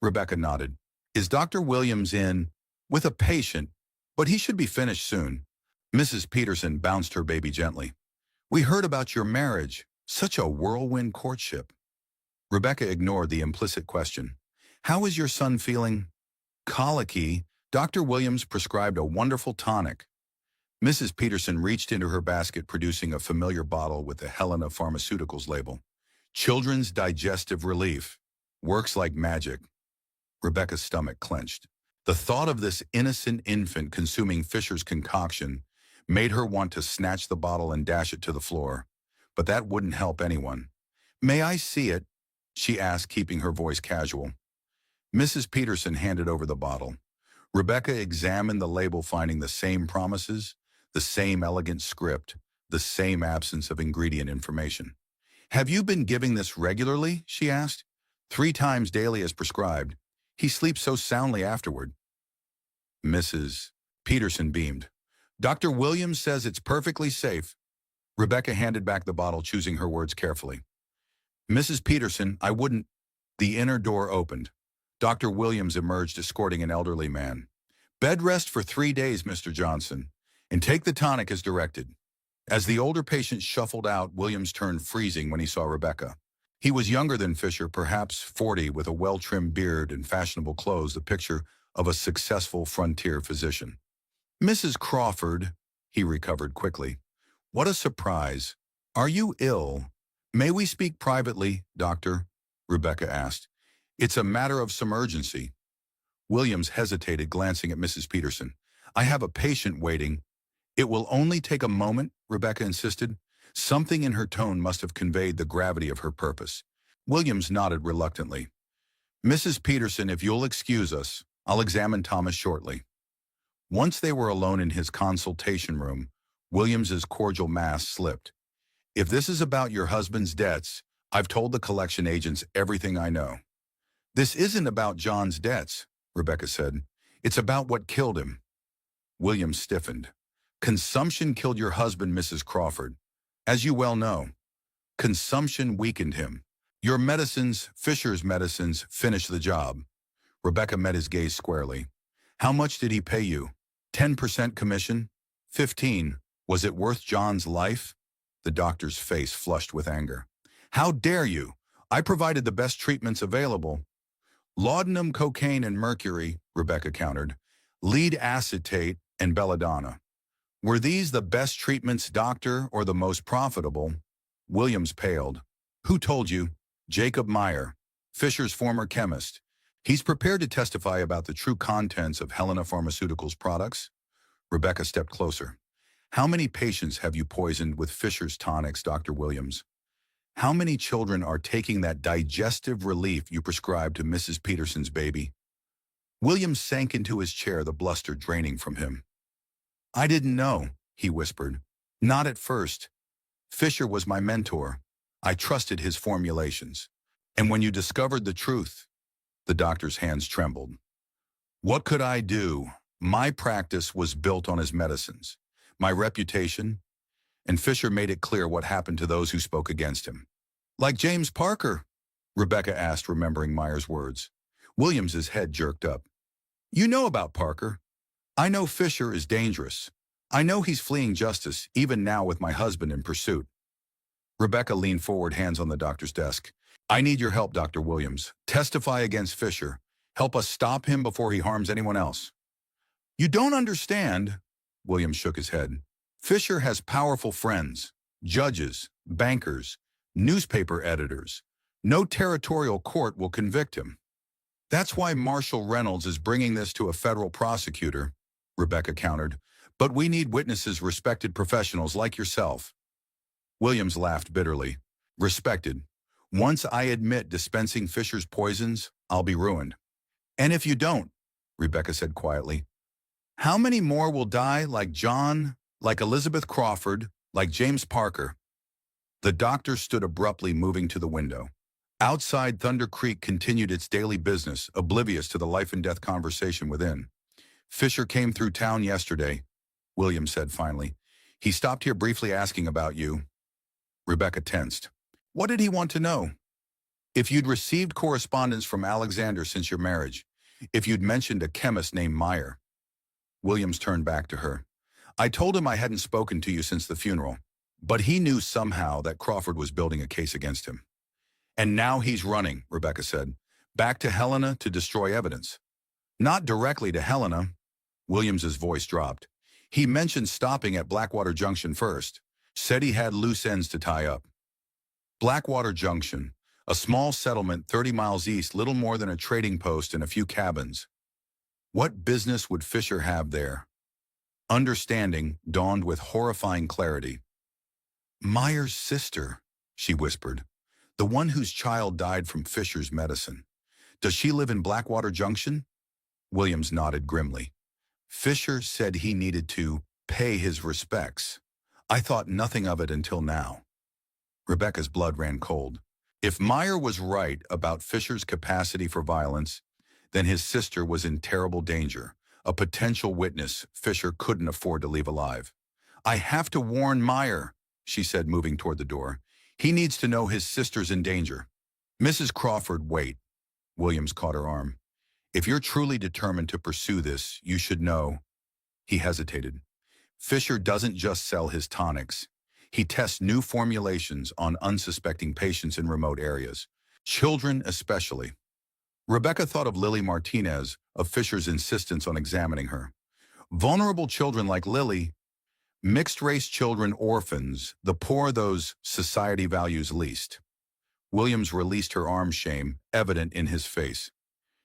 Rebecca nodded. Is Dr. Williams in? With a patient, but he should be finished soon. Mrs. Peterson bounced her baby gently. We heard about your marriage. Such a whirlwind courtship. Rebecca ignored the implicit question. How is your son feeling? Colicky. Dr. Williams prescribed a wonderful tonic. Mrs. Peterson reached into her basket, producing a familiar bottle with the Helena Pharmaceuticals label. Children's digestive relief. Works like magic. Rebecca's stomach clenched. The thought of this innocent infant consuming Fisher's concoction made her want to snatch the bottle and dash it to the floor. But that wouldn't help anyone. May I see it? She asked, keeping her voice casual. Mrs. Peterson handed over the bottle. Rebecca examined the label, finding the same promises, the same elegant script, the same absence of ingredient information. Have you been giving this regularly? She asked. 3 times daily as prescribed. He sleeps so soundly afterward. Mrs. Peterson beamed. Dr. Williams says it's perfectly safe. Rebecca handed back the bottle, choosing her words carefully. Mrs. Peterson, I wouldn't. The inner door opened. Dr. Williams emerged, escorting an elderly man. Bed rest for 3 days, Mr. Johnson, and take the tonic as directed. As the older patient shuffled out, Williams turned freezing when he saw Rebecca. He was younger than Fisher, perhaps 40, with a well-trimmed beard and fashionable clothes, the picture of a successful frontier physician. "Mrs. Crawford," he recovered quickly. "What a surprise. Are you ill?" "May we speak privately, doctor?" Rebecca asked. "It's a matter of some urgency." Williams hesitated, glancing at Mrs. Peterson. "I have a patient waiting." "It will only take a moment," Rebecca insisted. Something in her tone must have conveyed the gravity of her purpose. Williams nodded reluctantly. "Mrs. Peterson, if you'll excuse us, I'll examine Thomas shortly." Once they were alone in his consultation room, Williams's cordial mask slipped. "If this is about your husband's debts, I've told the collection agents everything I know." "This isn't about John's debts," Rebecca said. "It's about what killed him." Williams stiffened. "Consumption killed your husband, Mrs. Crawford. As you well know, consumption weakened him. Your medicines, Fisher's medicines, finished the job." Rebecca met his gaze squarely. "How much did he pay you? 10% commission? 15? Was it worth John's life?" The doctor's face flushed with anger. "How dare you? I provided the best treatments available." "Laudanum, cocaine, and mercury," Rebecca countered. "Lead acetate and belladonna. Were these the best treatments, doctor, or the most profitable?" Williams paled. "Who told you?" "Jacob Meyer, Fisher's former chemist. He's prepared to testify about the true contents of Helena Pharmaceuticals products." Rebecca stepped closer. "How many patients have you poisoned with Fisher's tonics, Dr. Williams? How many children are taking that digestive relief you prescribed to Mrs. Peterson's baby?" Williams sank into his chair, the bluster draining from him. "I didn't know," he whispered. "Not at first. Fisher was my mentor. I trusted his formulations. And when you discovered the truth," the doctor's hands trembled. "What could I do? My practice was built on his medicines, my reputation, and Fisher made it clear what happened to those who spoke against him." "Like James Parker?" Rebecca asked, remembering Meyer's words. Williams's head jerked up. "You know about Parker. I know Fisher is dangerous. I know he's fleeing justice, even now with my husband in pursuit." Rebecca leaned forward, hands on the doctor's desk. "I need your help, Dr. Williams. Testify against Fisher. Help us stop him before he harms anyone else." "You don't understand." Williams shook his head. "Fisher has powerful friends, judges, bankers, newspaper editors. No territorial court will convict him. That's why Marshal Reynolds is bringing this to a federal prosecutor," Rebecca countered. "But we need witnesses, respected professionals like yourself." Williams laughed bitterly. "Respected. Once I admit dispensing Fisher's poisons, I'll be ruined." "And if you don't," Rebecca said quietly, "how many more will die like John, like Elizabeth Crawford, like James Parker?" The doctor stood abruptly, moving to the window. Outside, Thunder Creek continued its daily business, oblivious to the life-and-death conversation within. "Fisher came through town yesterday," Williams said finally. "He stopped here briefly asking about you." Rebecca tensed. "What did he want to know?" "If you'd received correspondence from Alexander since your marriage. If you'd mentioned a chemist named Meyer." Williams turned back to her. "I told him I hadn't spoken to you since the funeral, but he knew somehow that Crawford was building a case against him." "And now he's running," Rebecca said. "Back to Helena to destroy evidence." "Not directly to Helena." Williams's voice dropped. "He mentioned stopping at Blackwater Junction first. Said he had loose ends to tie up." Blackwater Junction, a small settlement 30 miles east, little more than a trading post and a few cabins. What business would Fisher have there? Understanding dawned with horrifying clarity. "Meyer's sister," she whispered. "The one whose child died from Fisher's medicine. Does she live in Blackwater Junction?" Williams nodded grimly. "Fisher said he needed to pay his respects. I thought nothing of it until now." Rebecca's blood ran cold. If Meyer was right about Fisher's capacity for violence, then his sister was in terrible danger, a potential witness Fisher couldn't afford to leave alive. "I have to warn Meyer," she said, moving toward the door. "He needs to know his sister's in danger." "Mrs. Crawford, wait." Williams caught her arm. "If you're truly determined to pursue this, you should know." He hesitated. "Fisher doesn't just sell his tonics. He tests new formulations on unsuspecting patients in remote areas, children especially. Rebecca thought of Lily Martinez, of Fisher's insistence on examining her. Vulnerable children like Lily, mixed-race children, orphans, the poor those society values least. Williams released her arm, shame evident in his face.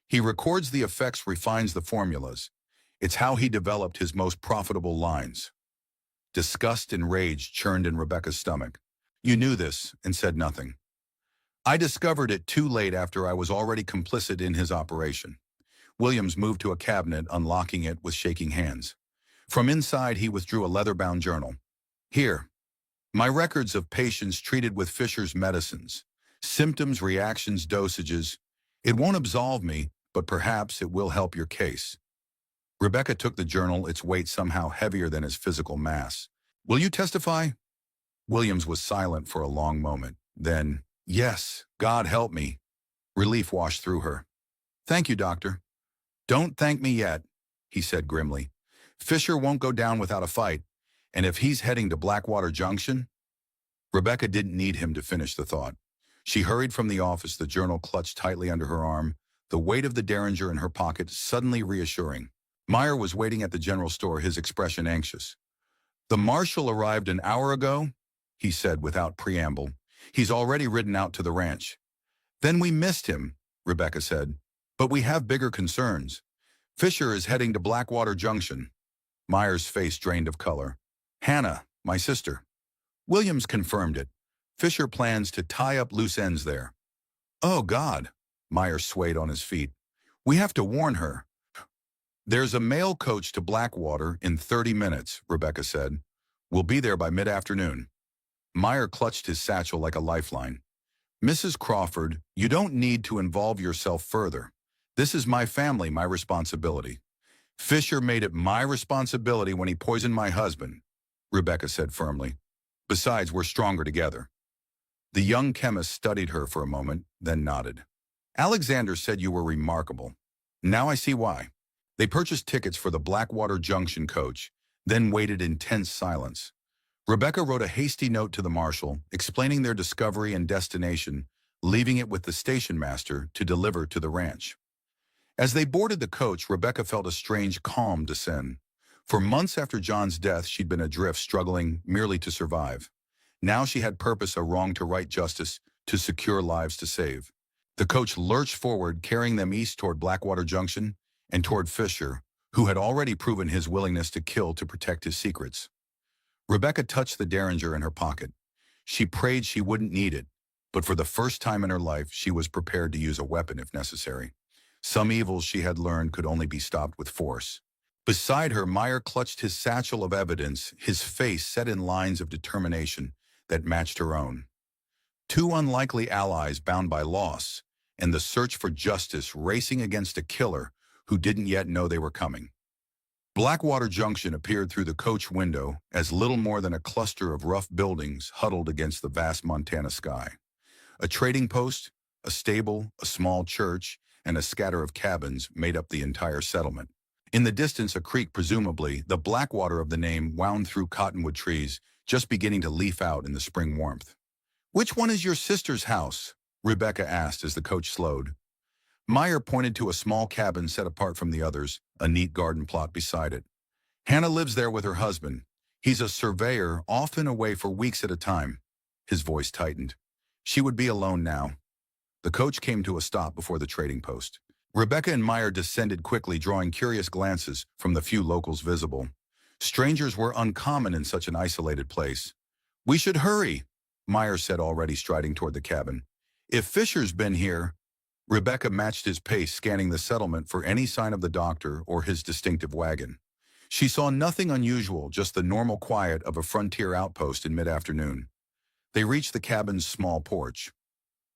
He records the effects, refines the formulas. It's how he developed his most profitable lines. Disgust and rage churned in Rebecca's stomach. You knew this and said nothing. I discovered it too late after I was already complicit in his operation. Williams moved to a cabinet, unlocking it with shaking hands. From inside, he withdrew a leather-bound journal. Here, my records of patients treated with Fisher's medicines. Symptoms, reactions, dosages. It won't absolve me, but perhaps it will help your case. Rebecca took the journal, its weight somehow heavier than his physical mass. Will you testify? Williams was silent for a long moment. Then, yes, God help me. Relief washed through her. Thank you, doctor. Don't thank me yet, he said grimly. Fisher won't go down without a fight, and if he's heading to Blackwater Junction... Rebecca didn't need him to finish the thought. She hurried from the office, the journal clutched tightly under her arm, the weight of the Derringer in her pocket suddenly reassuring. Meyer was waiting at the general store, his expression anxious. The marshal arrived an hour ago, he said without preamble. He's already ridden out to the ranch. Then we missed him, Rebecca said. But we have bigger concerns. Fisher is heading to Blackwater Junction. Meyer's face drained of color. Hannah, my sister. Williams confirmed it. Fisher plans to tie up loose ends there. Oh, God. Meyer swayed on his feet. We have to warn her. There's a mail coach to Blackwater in 30 minutes, Rebecca said. We'll be there by mid-afternoon. Meyer clutched his satchel like a lifeline. Mrs. Crawford, you don't need to involve yourself further. This is my family, my responsibility. Fisher made it my responsibility when he poisoned my husband, Rebecca said firmly. Besides, we're stronger together. The young chemist studied her for a moment, then nodded. Alexander said you were remarkable. Now I see why. They purchased tickets for the Blackwater Junction coach, then waited in tense silence. Rebecca wrote a hasty note to the marshal, explaining their discovery and destination, leaving it with the station master to deliver to the ranch. As they boarded the coach, Rebecca felt a strange calm descend. For months after John's death, she'd been adrift, struggling merely to survive. Now she had purpose, a wrong to right, justice, to secure, lives to save. The coach lurched forward, carrying them east toward Blackwater Junction and toward Fisher, who had already proven his willingness to kill to protect his secrets. Rebecca touched the Derringer in her pocket. She prayed she wouldn't need it, but for the first time in her life, she was prepared to use a weapon if necessary. Some evils, she had learned, could only be stopped with force. Beside her, Meyer clutched his satchel of evidence, his face set in lines of determination that matched her own. Two unlikely allies bound by loss, and the search for justice racing against a killer who didn't yet know they were coming. Blackwater Junction appeared through the coach window as little more than a cluster of rough buildings huddled against the vast Montana sky. A trading post, a stable, a small church, and a scatter of cabins made up the entire settlement. In the distance, a creek, presumably the Blackwater of the name, wound through cottonwood trees, just beginning to leaf out in the spring warmth. Which one is your sister's house? Rebecca asked as the coach slowed. Meyer pointed to a small cabin set apart from the others, a neat garden plot beside it. Hannah lives there with her husband. He's a surveyor, often away for weeks at a time. His voice tightened. She would be alone now. The coach came to a stop before the trading post. Rebecca and Meyer descended quickly, drawing curious glances from the few locals visible. Strangers were uncommon in such an isolated place. We should hurry, Meyer said, already striding toward the cabin. If Fisher's been here... Rebecca matched his pace, scanning the settlement for any sign of the doctor or his distinctive wagon. She saw nothing unusual, just the normal quiet of a frontier outpost in mid-afternoon. They reached the cabin's small porch.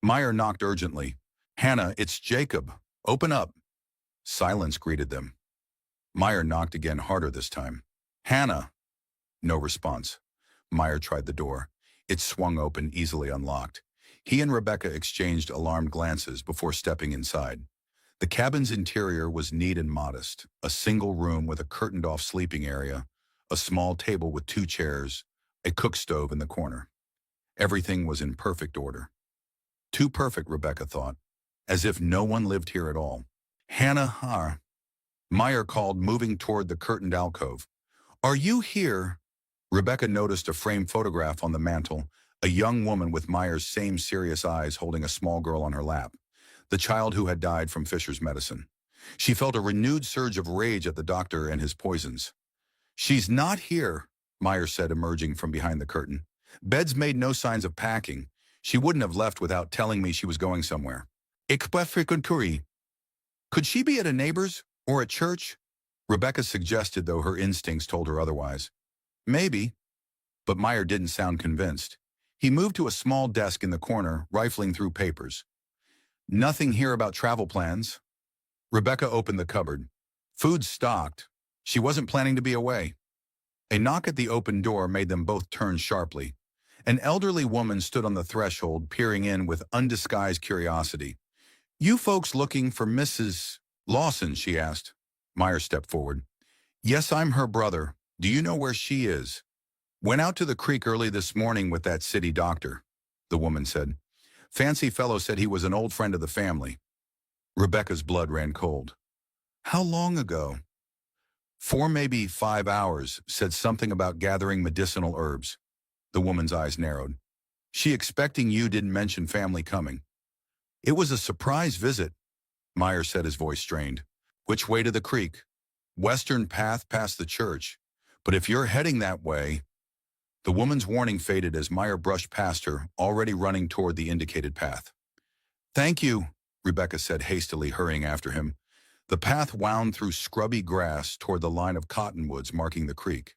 Meyer knocked urgently. Hannah, it's Jacob. Open up. Silence greeted them. Meyer knocked again, harder this time. Hannah. No response. Meyer tried the door. It swung open, easily unlocked. He and Rebecca exchanged alarmed glances before stepping inside. The cabin's interior was neat and modest, a single room with a curtained-off sleeping area, a small table with 2 chairs, a cook stove in the corner. Everything was in perfect order. Too perfect, Rebecca thought, as if no one lived here at all. Hannah, Meyer called, moving toward the curtained alcove. Are you here? Rebecca noticed a framed photograph on the mantel, a young woman with Meyer's same serious eyes holding a small girl on her lap, the child who had died from Fisher's medicine. She felt a renewed surge of rage at the doctor and his poisons. She's not here, Meyer said, emerging from behind the curtain. Beds made no signs of packing. She wouldn't have left without telling me she was going somewhere. Could she be at a neighbor's or at church? Rebecca suggested, though her instincts told her otherwise. Maybe. But Meyer didn't sound convinced. He moved to a small desk in the corner, rifling through papers. Nothing here about travel plans. Rebecca opened the cupboard. Food stocked. She wasn't planning to be away. A knock at the open door made them both turn sharply. An elderly woman stood on the threshold, peering in with undisguised curiosity. You folks looking for Mrs. Lawson, she asked. Meyer stepped forward. Yes, I'm her brother. Do you know where she is? Went out to the creek early this morning with that city doctor, the woman said. Fancy fellow said he was an old friend of the family. Rebecca's blood ran cold. How long ago? 4, maybe 5 hours, said something about gathering medicinal herbs. The woman's eyes narrowed. She expecting you didn't mention family coming. It was a surprise visit, Meyer said, his voice strained. Which way to the creek? Western path past the church. But if you're heading that way... The woman's warning faded as Meyer brushed past her, already running toward the indicated path. Thank you, Rebecca said hastily, hurrying after him. The path wound through scrubby grass toward the line of cottonwoods marking the creek.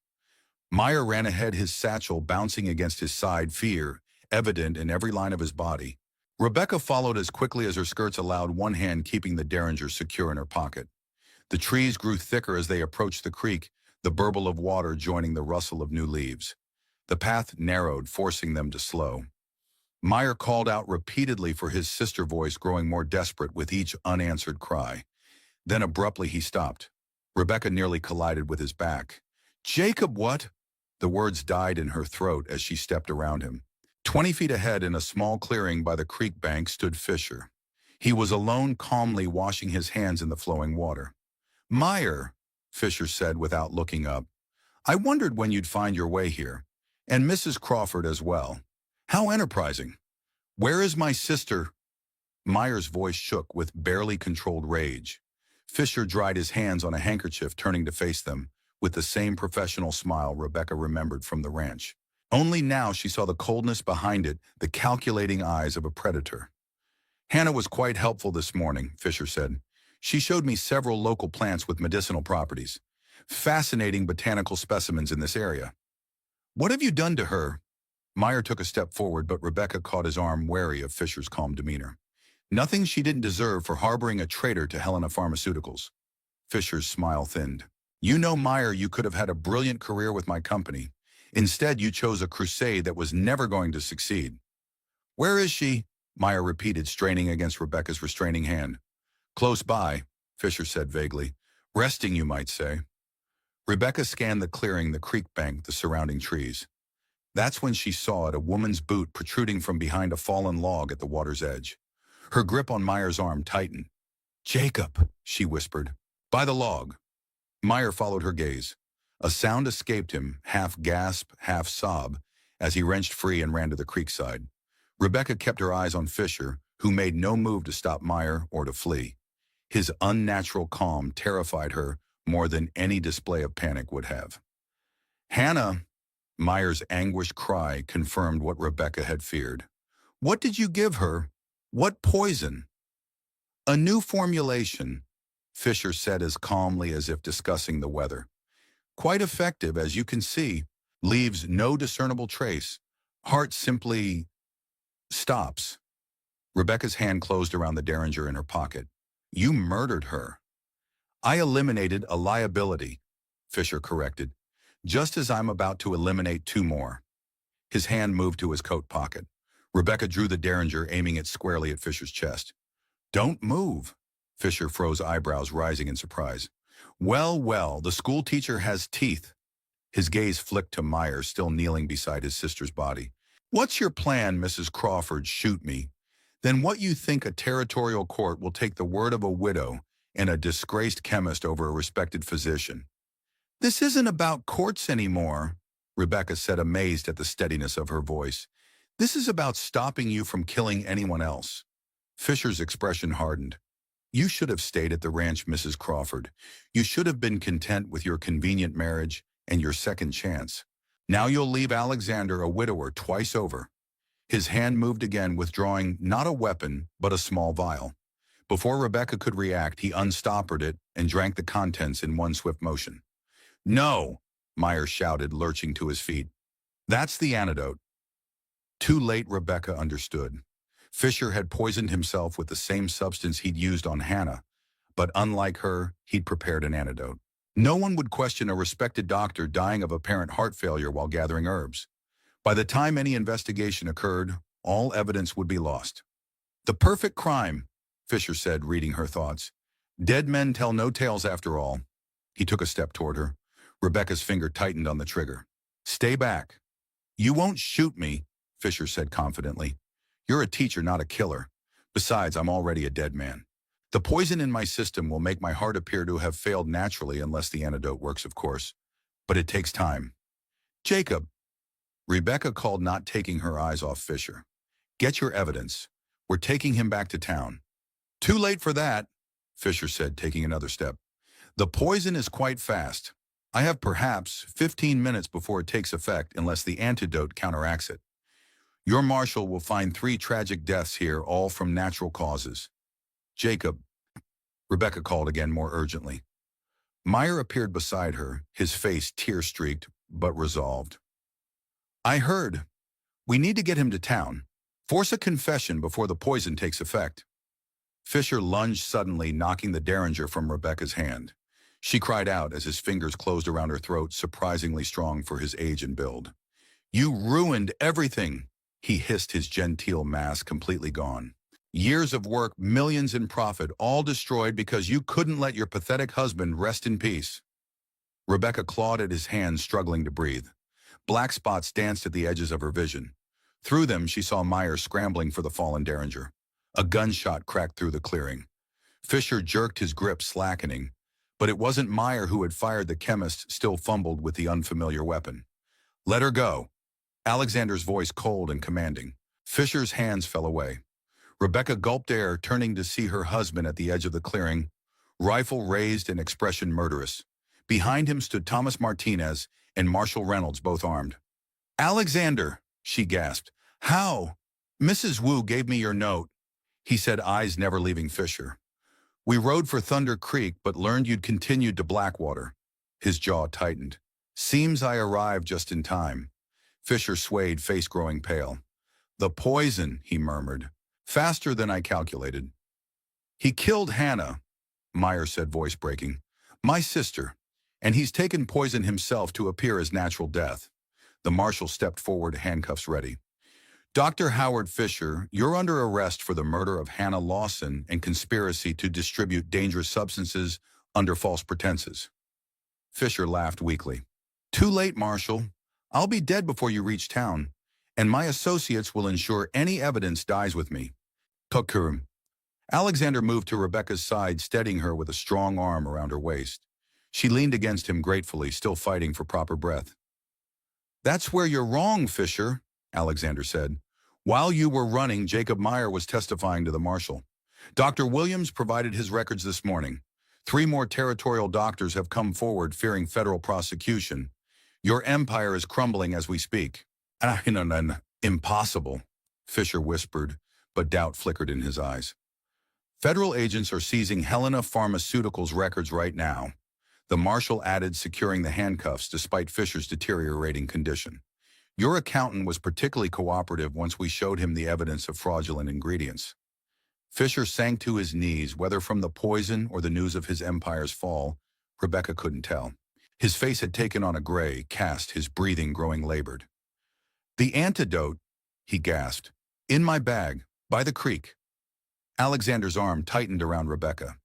Meyer ran ahead, his satchel bouncing against his side, fear evident in every line of his body. Rebecca followed as quickly as her skirts allowed, one hand keeping the derringer secure in her pocket. The trees grew thicker as they approached the creek, the burble of water joining the rustle of new leaves. The path narrowed, forcing them to slow. Meyer called out repeatedly for his sister, voice growing more desperate with each unanswered cry. Then abruptly he stopped. Rebecca nearly collided with his back. Jacob, what? The words died in her throat as she stepped around him. 20 feet ahead, in a small clearing by the creek bank, stood Fisher. He was alone, calmly washing his hands in the flowing water. Meyer, Fisher said without looking up, I wondered when you'd find your way here. And Mrs. Crawford as well. How enterprising. Where is my sister? Meyer's voice shook with barely controlled rage. Fisher dried his hands on a handkerchief, turning to face them, with the same professional smile Rebecca remembered from the ranch. Only now she saw the coldness behind it, the calculating eyes of a predator. Hannah was quite helpful this morning, Fisher said. She showed me several local plants with medicinal properties. Fascinating botanical specimens in this area. What have you done to her? Meyer took a step forward, but Rebecca caught his arm, wary of Fisher's calm demeanor. Nothing she didn't deserve for harboring a traitor to Helena Pharmaceuticals. Fisher's smile thinned. You know, Meyer, you could have had a brilliant career with my company. Instead, you chose a crusade that was never going to succeed. Where is she? Meyer repeated, straining against Rebecca's restraining hand. Close by, Fisher said vaguely. Resting, you might say. Rebecca scanned the clearing, the creek bank, the surrounding trees. That's when she saw it, a woman's boot protruding from behind a fallen log at the water's edge. Her grip on Meyer's arm tightened. Jacob, she whispered. By the log. Meyer followed her gaze. A sound escaped him, half gasp, half sob, as he wrenched free and ran to the creekside. Rebecca kept her eyes on Fisher, who made no move to stop Meyer or to flee. His unnatural calm terrified her more than any display of panic would have. Hannah, Meyer's anguished cry confirmed what Rebecca had feared. What did you give her? What poison? A new formulation, Fisher said as calmly as if discussing the weather. Quite effective, as you can see. Leaves no discernible trace. Heart simply stops. Rebecca's hand closed around the derringer in her pocket. You murdered her. I eliminated a liability, Fisher corrected, just as I'm about to eliminate 2 more. His hand moved to his coat pocket. Rebecca drew the derringer, aiming it squarely at Fisher's chest. Don't move. Fisher froze, eyebrows rising in surprise. Well, the school teacher has teeth. His gaze flicked to Meyer, still kneeling beside his sister's body. "What's your plan, Mrs. Crawford? Shoot me. Then what you think a territorial court will take the word of a widow and a disgraced chemist over a respected physician?" "This isn't about courts anymore," Rebecca said, amazed at the steadiness of her voice. "This is about stopping you from killing anyone else." Fisher's expression hardened. "You should have stayed at the ranch, Mrs. Crawford. You should have been content with your convenient marriage and your second chance. Now you'll leave Alexander a widower twice over." His hand moved again, withdrawing not a weapon, but a small vial. Before Rebecca could react, he unstoppered it and drank the contents in one swift motion. "No!" Meyer shouted, lurching to his feet. "That's the antidote." Too late, Rebecca understood. Fisher had poisoned himself with the same substance he'd used on Hannah, but unlike her, he'd prepared an antidote. No one would question a respected doctor dying of apparent heart failure while gathering herbs. By the time any investigation occurred, all evidence would be lost. "The perfect crime," Fisher said, reading her thoughts. "Dead men tell no tales after all." He took a step toward her. Rebecca's finger tightened on the trigger. "Stay back." "You won't shoot me," Fisher said confidently. "You're a teacher, not a killer. Besides, I'm already a dead man. The poison in my system will make my heart appear to have failed naturally, unless the antidote works, of course. But it takes time." "Jacob," Rebecca called, not taking her eyes off Fisher. "Get your evidence. We're taking him back to town." "Too late for that," Fisher said, taking another step. "The poison is quite fast. I have perhaps 15 minutes before it takes effect, unless the antidote counteracts it. Your marshal will find 3 tragic deaths here, all from natural causes." "Jacob," Rebecca called again, more urgently. Meyer appeared beside her, his face tear-streaked, but resolved. "I heard. We need to get him to town. Force a confession before the poison takes effect." Fisher lunged suddenly, knocking the derringer from Rebecca's hand. She cried out as his fingers closed around her throat, surprisingly strong for his age and build. "You ruined everything," he hissed, his genteel mask completely gone. "Years of work, millions in profit, all destroyed because you couldn't let your pathetic husband rest in peace." Rebecca clawed at his hands, struggling to breathe. Black spots danced at the edges of her vision. Through them, she saw Meyer scrambling for the fallen derringer. A gunshot cracked through the clearing. Fisher jerked, his grip slackening. But it wasn't Meyer who had fired. The chemist still fumbled with the unfamiliar weapon. "Let her go." Alexander's voice cold and commanding. Fisher's hands fell away. Rebecca gulped air, turning to see her husband at the edge of the clearing, rifle raised and expression murderous. Behind him stood Thomas Martinez and Marshal Reynolds, both armed. "Alexander," she gasped. "How?" "Mrs. Wu gave me your note," he said, eyes never leaving Fisher. "We rode for Thunder Creek, but learned you'd continued to Blackwater." His jaw tightened. "Seems I arrived just in time." Fisher swayed, face growing pale. "The poison," he murmured. "Faster than I calculated." "He killed Hannah," Meyer said, voice breaking. "My sister. And he's taken poison himself to appear as natural death." The marshal stepped forward, handcuffs ready. "Dr. Howard Fisher, you're under arrest for the murder of Hannah Lawson and conspiracy to distribute dangerous substances under false pretenses." Fisher laughed weakly. "Too late, Marshal. I'll be dead before you reach town, and my associates will ensure any evidence dies with me." "Tokurum." Alexander moved to Rebecca's side, steadying her with a strong arm around her waist. She leaned against him gratefully, still fighting for proper breath. "That's where you're wrong, Fisher," Alexander said. "While you were running, Jacob Meyer was testifying to the marshal. Dr. Williams provided his records this morning. 3 more territorial doctors have come forward fearing federal prosecution. Your empire is crumbling as we speak." "Impossible," Fisher whispered, but doubt flickered in his eyes. "Federal agents are seizing Helena Pharmaceuticals' records right now," the marshal added, securing the handcuffs despite Fisher's deteriorating condition. "Your accountant was particularly cooperative once we showed him the evidence of fraudulent ingredients." Fisher sank to his knees, whether from the poison or the news of his empire's fall, Rebecca couldn't tell. His face had taken on a gray cast, his breathing growing labored. "The antidote," he gasped. "In my bag, by the creek." Alexander's arm tightened around Rebecca.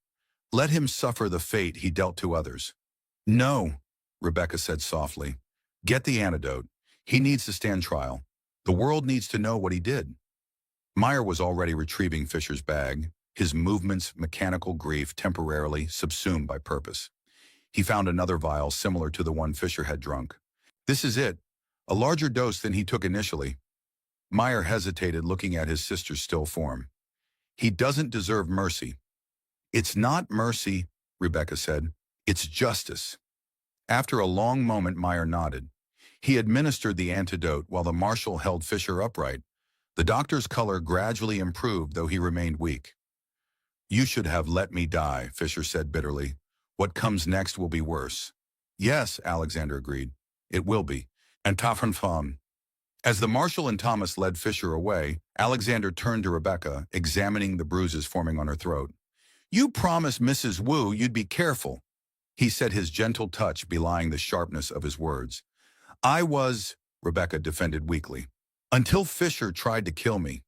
"Let him suffer the fate he dealt to others." "No," Rebecca said softly. Get the antidote. He needs to stand trial. The world needs to know what he did. Meyer was already retrieving Fisher's bag, his movements, mechanical grief temporarily subsumed by purpose. He found another vial similar to the one Fisher had drunk. This is it, a larger dose than he took initially. Meyer hesitated, looking at his sister's still form. He doesn't deserve mercy. It's not mercy, Rebecca said. It's justice. After a long moment, Meyer nodded. He administered the antidote while the marshal held Fisher upright. The doctor's color gradually improved, though he remained weak. You should have let me die, Fisher said bitterly. What comes next will be worse. Yes, Alexander agreed. It will be. And Tafrenfam. As the marshal and Thomas led Fisher away, Alexander turned to Rebecca, examining the bruises forming on her throat. You promised Mrs. Wu you'd be careful, he said, his gentle touch belying the sharpness of his words. I was, Rebecca defended weakly, until Fisher tried to kill me.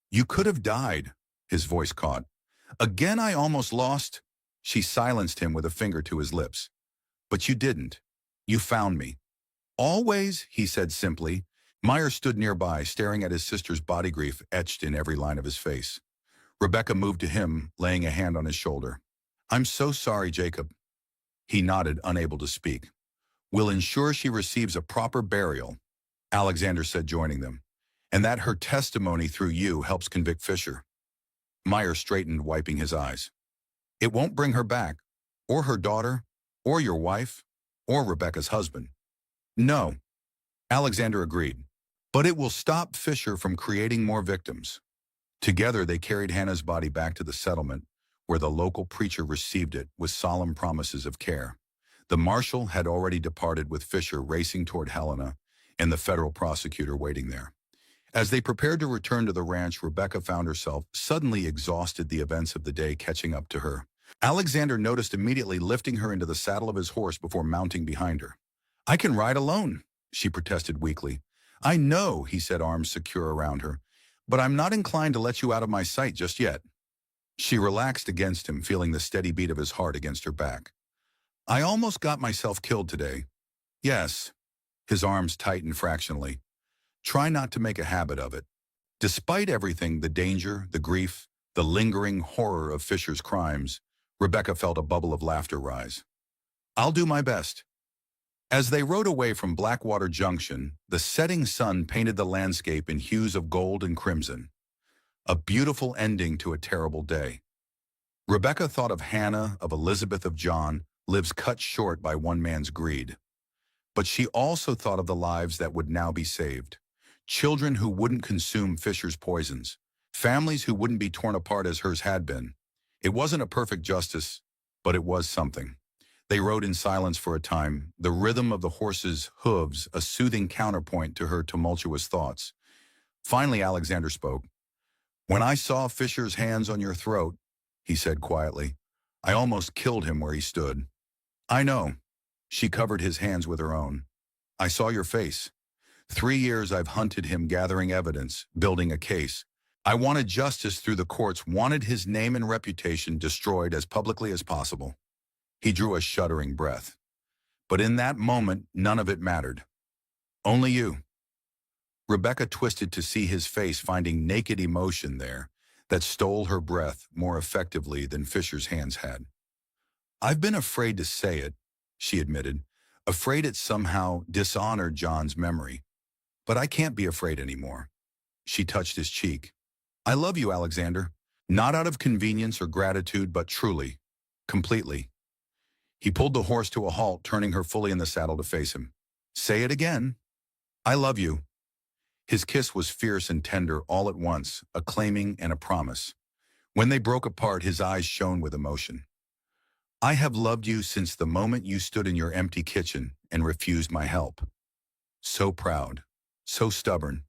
You could have died, his voice caught. Again I almost lost. She silenced him with a finger to his lips. But you didn't. You found me. Always, he said simply. Meyer stood nearby, staring at his sister's body grief etched in every line of his face. Rebecca moved to him, laying a hand on his shoulder. I'm so sorry, Jacob. He nodded, unable to speak. We'll ensure she receives a proper burial, Alexander said, joining them, and that her testimony through you helps convict Fisher. Meyer straightened, wiping his eyes. It won't bring her back, or her daughter, or your wife, or Rebecca's husband. No, Alexander agreed, but it will stop Fisher from creating more victims. Together, they carried Hannah's body back to the settlement, where the local preacher received it with solemn promises of care. The marshal had already departed, with Fisher racing toward Helena and the federal prosecutor waiting there. As they prepared to return to the ranch, Rebecca found herself suddenly exhausted, the events of the day catching up to her. Alexander noticed immediately, lifting her into the saddle of his horse before mounting behind her. I can ride alone, she protested weakly. I know, he said, arms secure around her, but I'm not inclined to let you out of my sight just yet. She relaxed against him, feeling the steady beat of his heart against her back. I almost got myself killed today. Yes. His arms tightened fractionally. Try not to make a habit of it. Despite everything, the danger, the grief, the lingering horror of Fisher's crimes, Rebecca felt a bubble of laughter rise. I'll do my best. As they rode away from Blackwater Junction, the setting sun painted the landscape in hues of gold and crimson. A beautiful ending to a terrible day. Rebecca thought of Hannah, of Elizabeth, of John, lives cut short by one man's greed. But she also thought of the lives that would now be saved. Children who wouldn't consume Fisher's poisons. Families who wouldn't be torn apart as hers had been. It wasn't a perfect justice, but it was something. They rode in silence for a time, the rhythm of the horse's hooves a soothing counterpoint to her tumultuous thoughts. Finally, Alexander spoke. When I saw Fisher's hands on your throat, he said quietly, I almost killed him where he stood. I know. She covered his hands with her own. I saw your face. 3 years I've hunted him, gathering evidence, building a case. I wanted justice through the courts, wanted his name and reputation destroyed as publicly as possible. He drew a shuddering breath. But in that moment, none of it mattered. Only you. Rebecca twisted to see his face, finding naked emotion there that stole her breath more effectively than Fisher's hands had. I've been afraid to say it, she admitted, afraid it somehow dishonored John's memory. But I can't be afraid anymore. She touched his cheek. I love you, Alexander, not out of convenience or gratitude, but truly, completely. He pulled the horse to a halt, turning her fully in the saddle to face him. Say it again. I love you. His kiss was fierce and tender all at once, a claiming and a promise. When they broke apart, his eyes shone with emotion. I have loved you since the moment you stood in your empty kitchen and refused my help. So proud, so stubborn.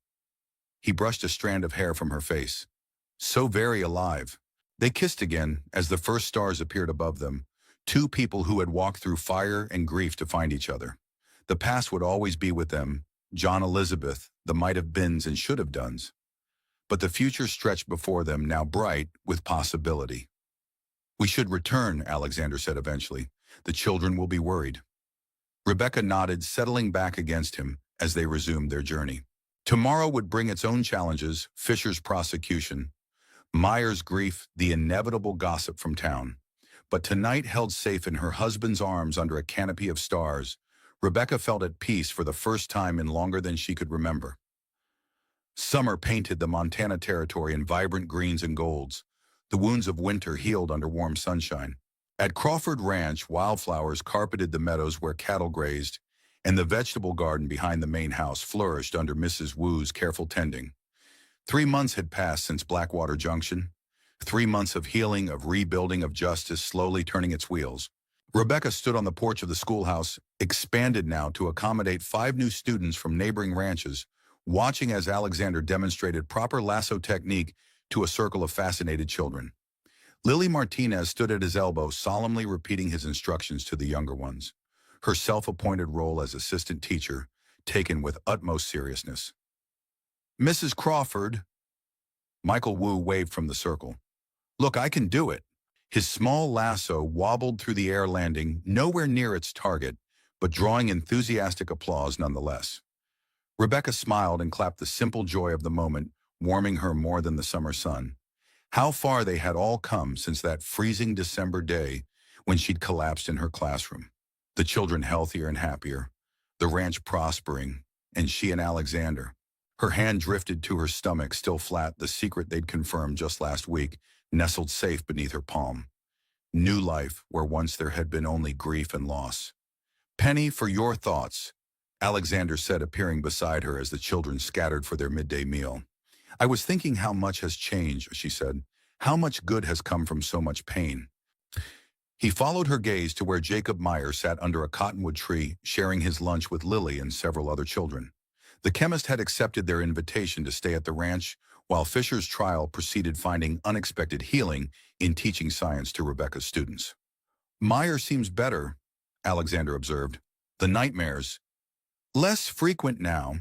He brushed a strand of hair from her face. So very alive. They kissed again as the first stars appeared above them, two people who had walked through fire and grief to find each other. The past would always be with them, John, Elizabeth, the might-have-beens and should-have-dones. But the future stretched before them, now bright with possibility. We should return, Alexander said eventually. The children will be worried. Rebecca nodded, settling back against him as they resumed their journey. Tomorrow would bring its own challenges: Fisher's prosecution, Myers' grief, the inevitable gossip from town. But tonight, held safe in her husband's arms under a canopy of stars, Rebecca felt at peace for the first time in longer than she could remember. Summer painted the Montana territory in vibrant greens and golds. The wounds of winter healed under warm sunshine. At Crawford Ranch, wildflowers carpeted the meadows where cattle grazed, and the vegetable garden behind the main house flourished under Mrs. Wu's careful tending. 3 months had passed since Blackwater Junction. 3 months of healing, of rebuilding, of justice slowly turning its wheels. Rebecca stood on the porch of the schoolhouse, expanded now to accommodate 5 new students from neighboring ranches, watching as Alexander demonstrated proper lasso technique to a circle of fascinated children. Lily Martinez stood at his elbow, solemnly repeating his instructions to the younger ones, her self-appointed role as assistant teacher taken with utmost seriousness. "Mrs. Crawford," Michael Wu waved from the circle. "Look, I can do it." His small lasso wobbled through the air, landing nowhere near its target, but drawing enthusiastic applause nonetheless. Rebecca smiled and clapped, the simple joy of the moment warming her more than the summer sun. How far they had all come since that freezing December day when she'd collapsed in her classroom. The children healthier and happier, the ranch prospering, and she and Alexander. Her hand drifted to her stomach, still flat, the secret they'd confirmed just last week nestled safe beneath her palm. New life where once there had been only grief and loss. "Penny, for your thoughts," Alexander said, appearing beside her as the children scattered for their midday meal. "I was thinking how much has changed," she said. "How much good has come from so much pain." He followed her gaze to where Jacob Meyer sat under a cottonwood tree, sharing his lunch with Lily and several other children. The chemist had accepted their invitation to stay at the ranch, while Fisher's trial proceeded, finding unexpected healing in teaching science to Rebecca's students. "Meyer seems better," Alexander observed. "The nightmares less frequent now."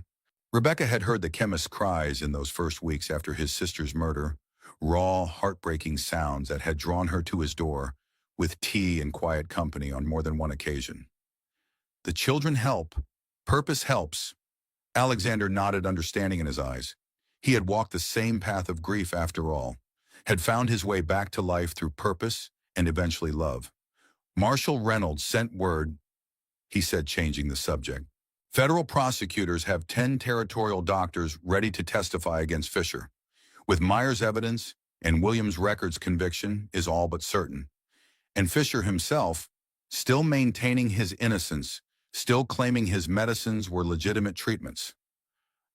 Rebecca had heard the chemist's cries in those first weeks after his sister's murder, raw, heartbreaking sounds that had drawn her to his door, with tea and quiet company on more than one occasion. "The children help. Purpose helps." Alexander nodded, understanding in his eyes. He had walked the same path of grief after all, had found his way back to life through purpose and eventually love. "Marshal Reynolds sent word," he said, changing the subject. "Federal prosecutors have 10 territorial doctors ready to testify against Fisher. With Myers' evidence and Williams' records, conviction is all but certain. And Fisher himself, still maintaining his innocence, still claiming his medicines were legitimate treatments."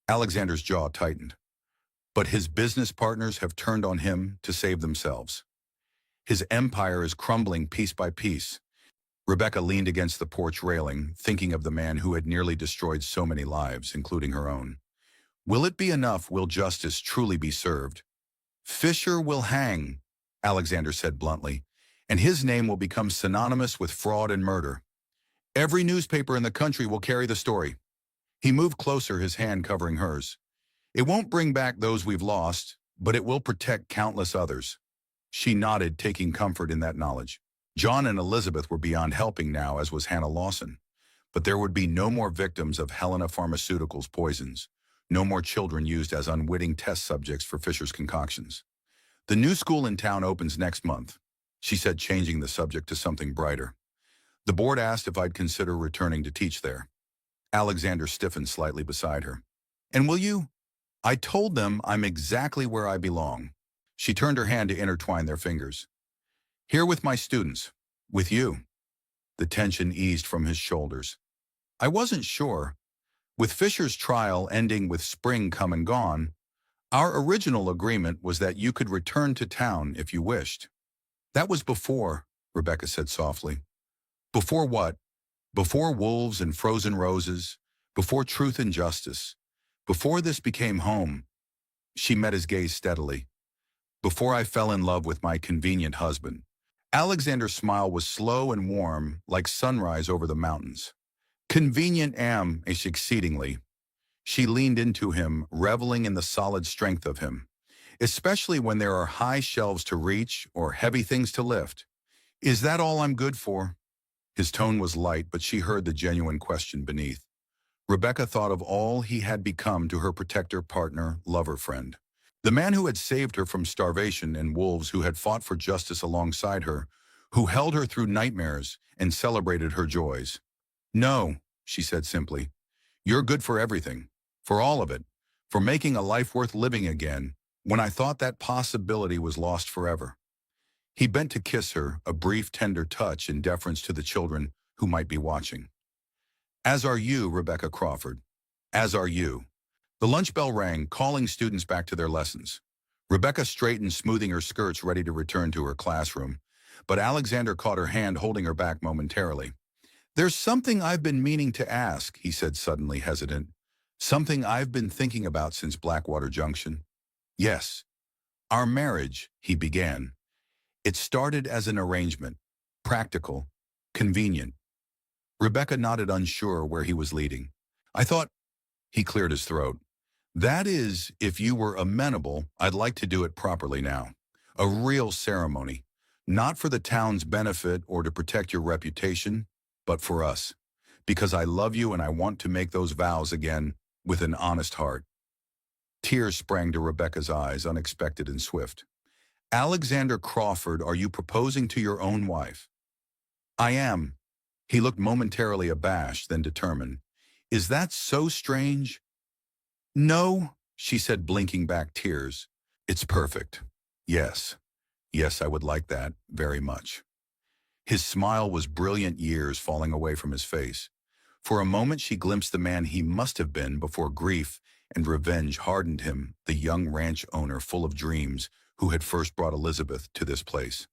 Alexander's jaw tightened. But his business partners have turned on him to save themselves. His empire is crumbling piece by piece. Rebecca leaned against the porch railing, thinking of the man who had nearly destroyed so many lives, including her own. Will it be enough? Will justice truly be served? "Fisher will hang," Alexander said bluntly, "and his name will become synonymous with fraud and murder. Every newspaper in the country will carry the story." He moved closer, his hand covering hers. "It won't bring back those we've lost, but it will protect countless others." She nodded, taking comfort in that knowledge. John and Elizabeth were beyond helping now, as was Hannah Lawson. But there would be no more victims of Helena Pharmaceuticals' poisons, no more children used as unwitting test subjects for Fisher's concoctions. "The new school in town opens next month," she said, changing the subject to something brighter. "The board asked if I'd consider returning to teach there." Alexander stiffened slightly beside her. "And will you?" "I told them I'm exactly where I belong." She turned her hand to intertwine their fingers. "Here with my students. With you." The tension eased from his shoulders. "I wasn't sure. With Fisher's trial ending with spring come and gone, our original agreement was that you could return to town if you wished." "That was before," Rebecca said softly. "Before what?" "Before wolves and frozen roses, before truth and justice, before this became home." She met his gaze steadily. "Before I fell in love with my convenient husband." Alexander's smile was slow and warm, like sunrise over the mountains. "Convenient exceedingly." She leaned into him, reveling in the solid strength of him, especially when there are high shelves to reach or heavy things to lift. "Is that all I'm good for?" His tone was light, but she heard the genuine question beneath. Rebecca thought of all he had become to her protector, partner, lover, friend. The man who had saved her from starvation and wolves, who had fought for justice alongside her, who held her through nightmares and celebrated her joys. "No," she said simply. "You're good for everything, for all of it, for making a life worth living again, when I thought that possibility was lost forever." He bent to kiss her, a brief, tender touch in deference to the children who might be watching. "As are you, Rebecca Crawford. As are you." The lunch bell rang, calling students back to their lessons. Rebecca straightened, smoothing her skirts, ready to return to her classroom. But Alexander caught her hand, holding her back momentarily. "There's something I've been meaning to ask," he said, suddenly hesitant. "Something I've been thinking about since Blackwater Junction." "Yes. Our marriage," he began. "It started as an arrangement. Practical. Convenient." Rebecca nodded, unsure where he was leading. "I thought—" He cleared his throat. "That is, if you were amenable, I'd like to do it properly now. A real ceremony. Not for the town's benefit or to protect your reputation, but for us. Because I love you and I want to make those vows again with an honest heart." Tears sprang to Rebecca's eyes, unexpected and swift. "Alexander Crawford, are you proposing to your own wife?" "I am." He looked momentarily abashed, then determined. "Is that so strange?" "No," she said, blinking back tears. "It's perfect. Yes. Yes, I would like that, very much." His smile was brilliant, years falling away from his face. For a moment she glimpsed the man he must have been before grief and revenge hardened him, the young ranch owner full of dreams who had first brought Elizabeth to this place.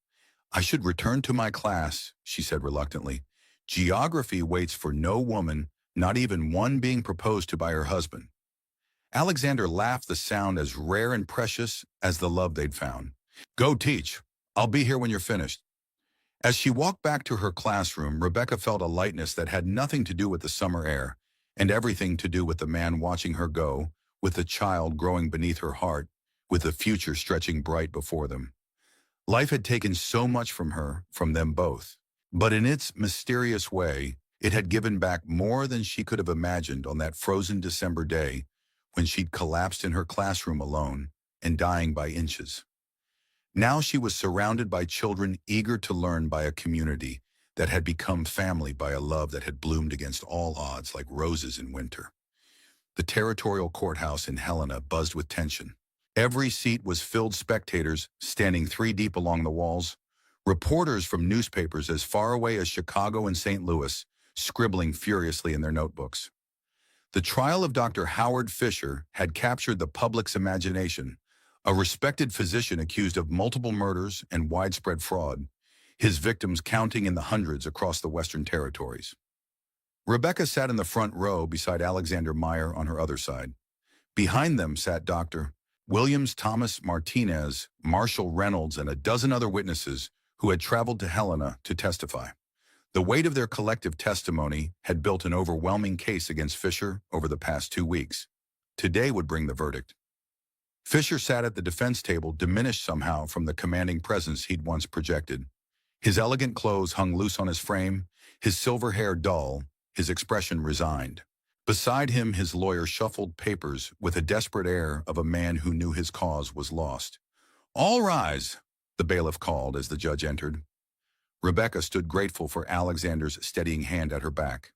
"I should return to my class," she said reluctantly. "Geography waits for no woman, not even one being proposed to by her husband." Alexander laughed, the sound as rare and precious as the love they'd found. "Go teach. I'll be here when you're finished." As she walked back to her classroom, Rebecca felt a lightness that had nothing to do with the summer air, and everything to do with the man watching her go, with the child growing beneath her heart, with the future stretching bright before them. Life had taken so much from her, from them both. But in its mysterious way, it had given back more than she could have imagined on that frozen December day when she'd collapsed in her classroom alone and dying by inches. Now she was surrounded by children eager to learn, by a community that had become family, by a love that had bloomed against all odds like roses in winter. The territorial courthouse in Helena buzzed with tension. Every seat was filled, spectators standing 3 deep along the walls, reporters from newspapers as far away as Chicago and St. Louis, scribbling furiously in their notebooks. The trial of Dr. Howard Fisher had captured the public's imagination, a respected physician accused of multiple murders and widespread fraud, his victims counting in the hundreds across the Western Territories. Rebecca sat in the front row beside Alexander Meyer on her other side. Behind them sat Dr. Williams, Thomas Martinez, Marshall Reynolds, and a dozen other witnesses who had traveled to Helena to testify. The weight of their collective testimony had built an overwhelming case against Fisher over the past 2 weeks. Today would bring the verdict. Fisher sat at the defense table, diminished somehow from the commanding presence he'd once projected. His elegant clothes hung loose on his frame, his silver hair dull, his expression resigned. Beside him, his lawyer shuffled papers with a desperate air of a man who knew his cause was lost. "All rise," the bailiff called as the judge entered. Rebecca stood grateful for Alexander's steadying hand at her back.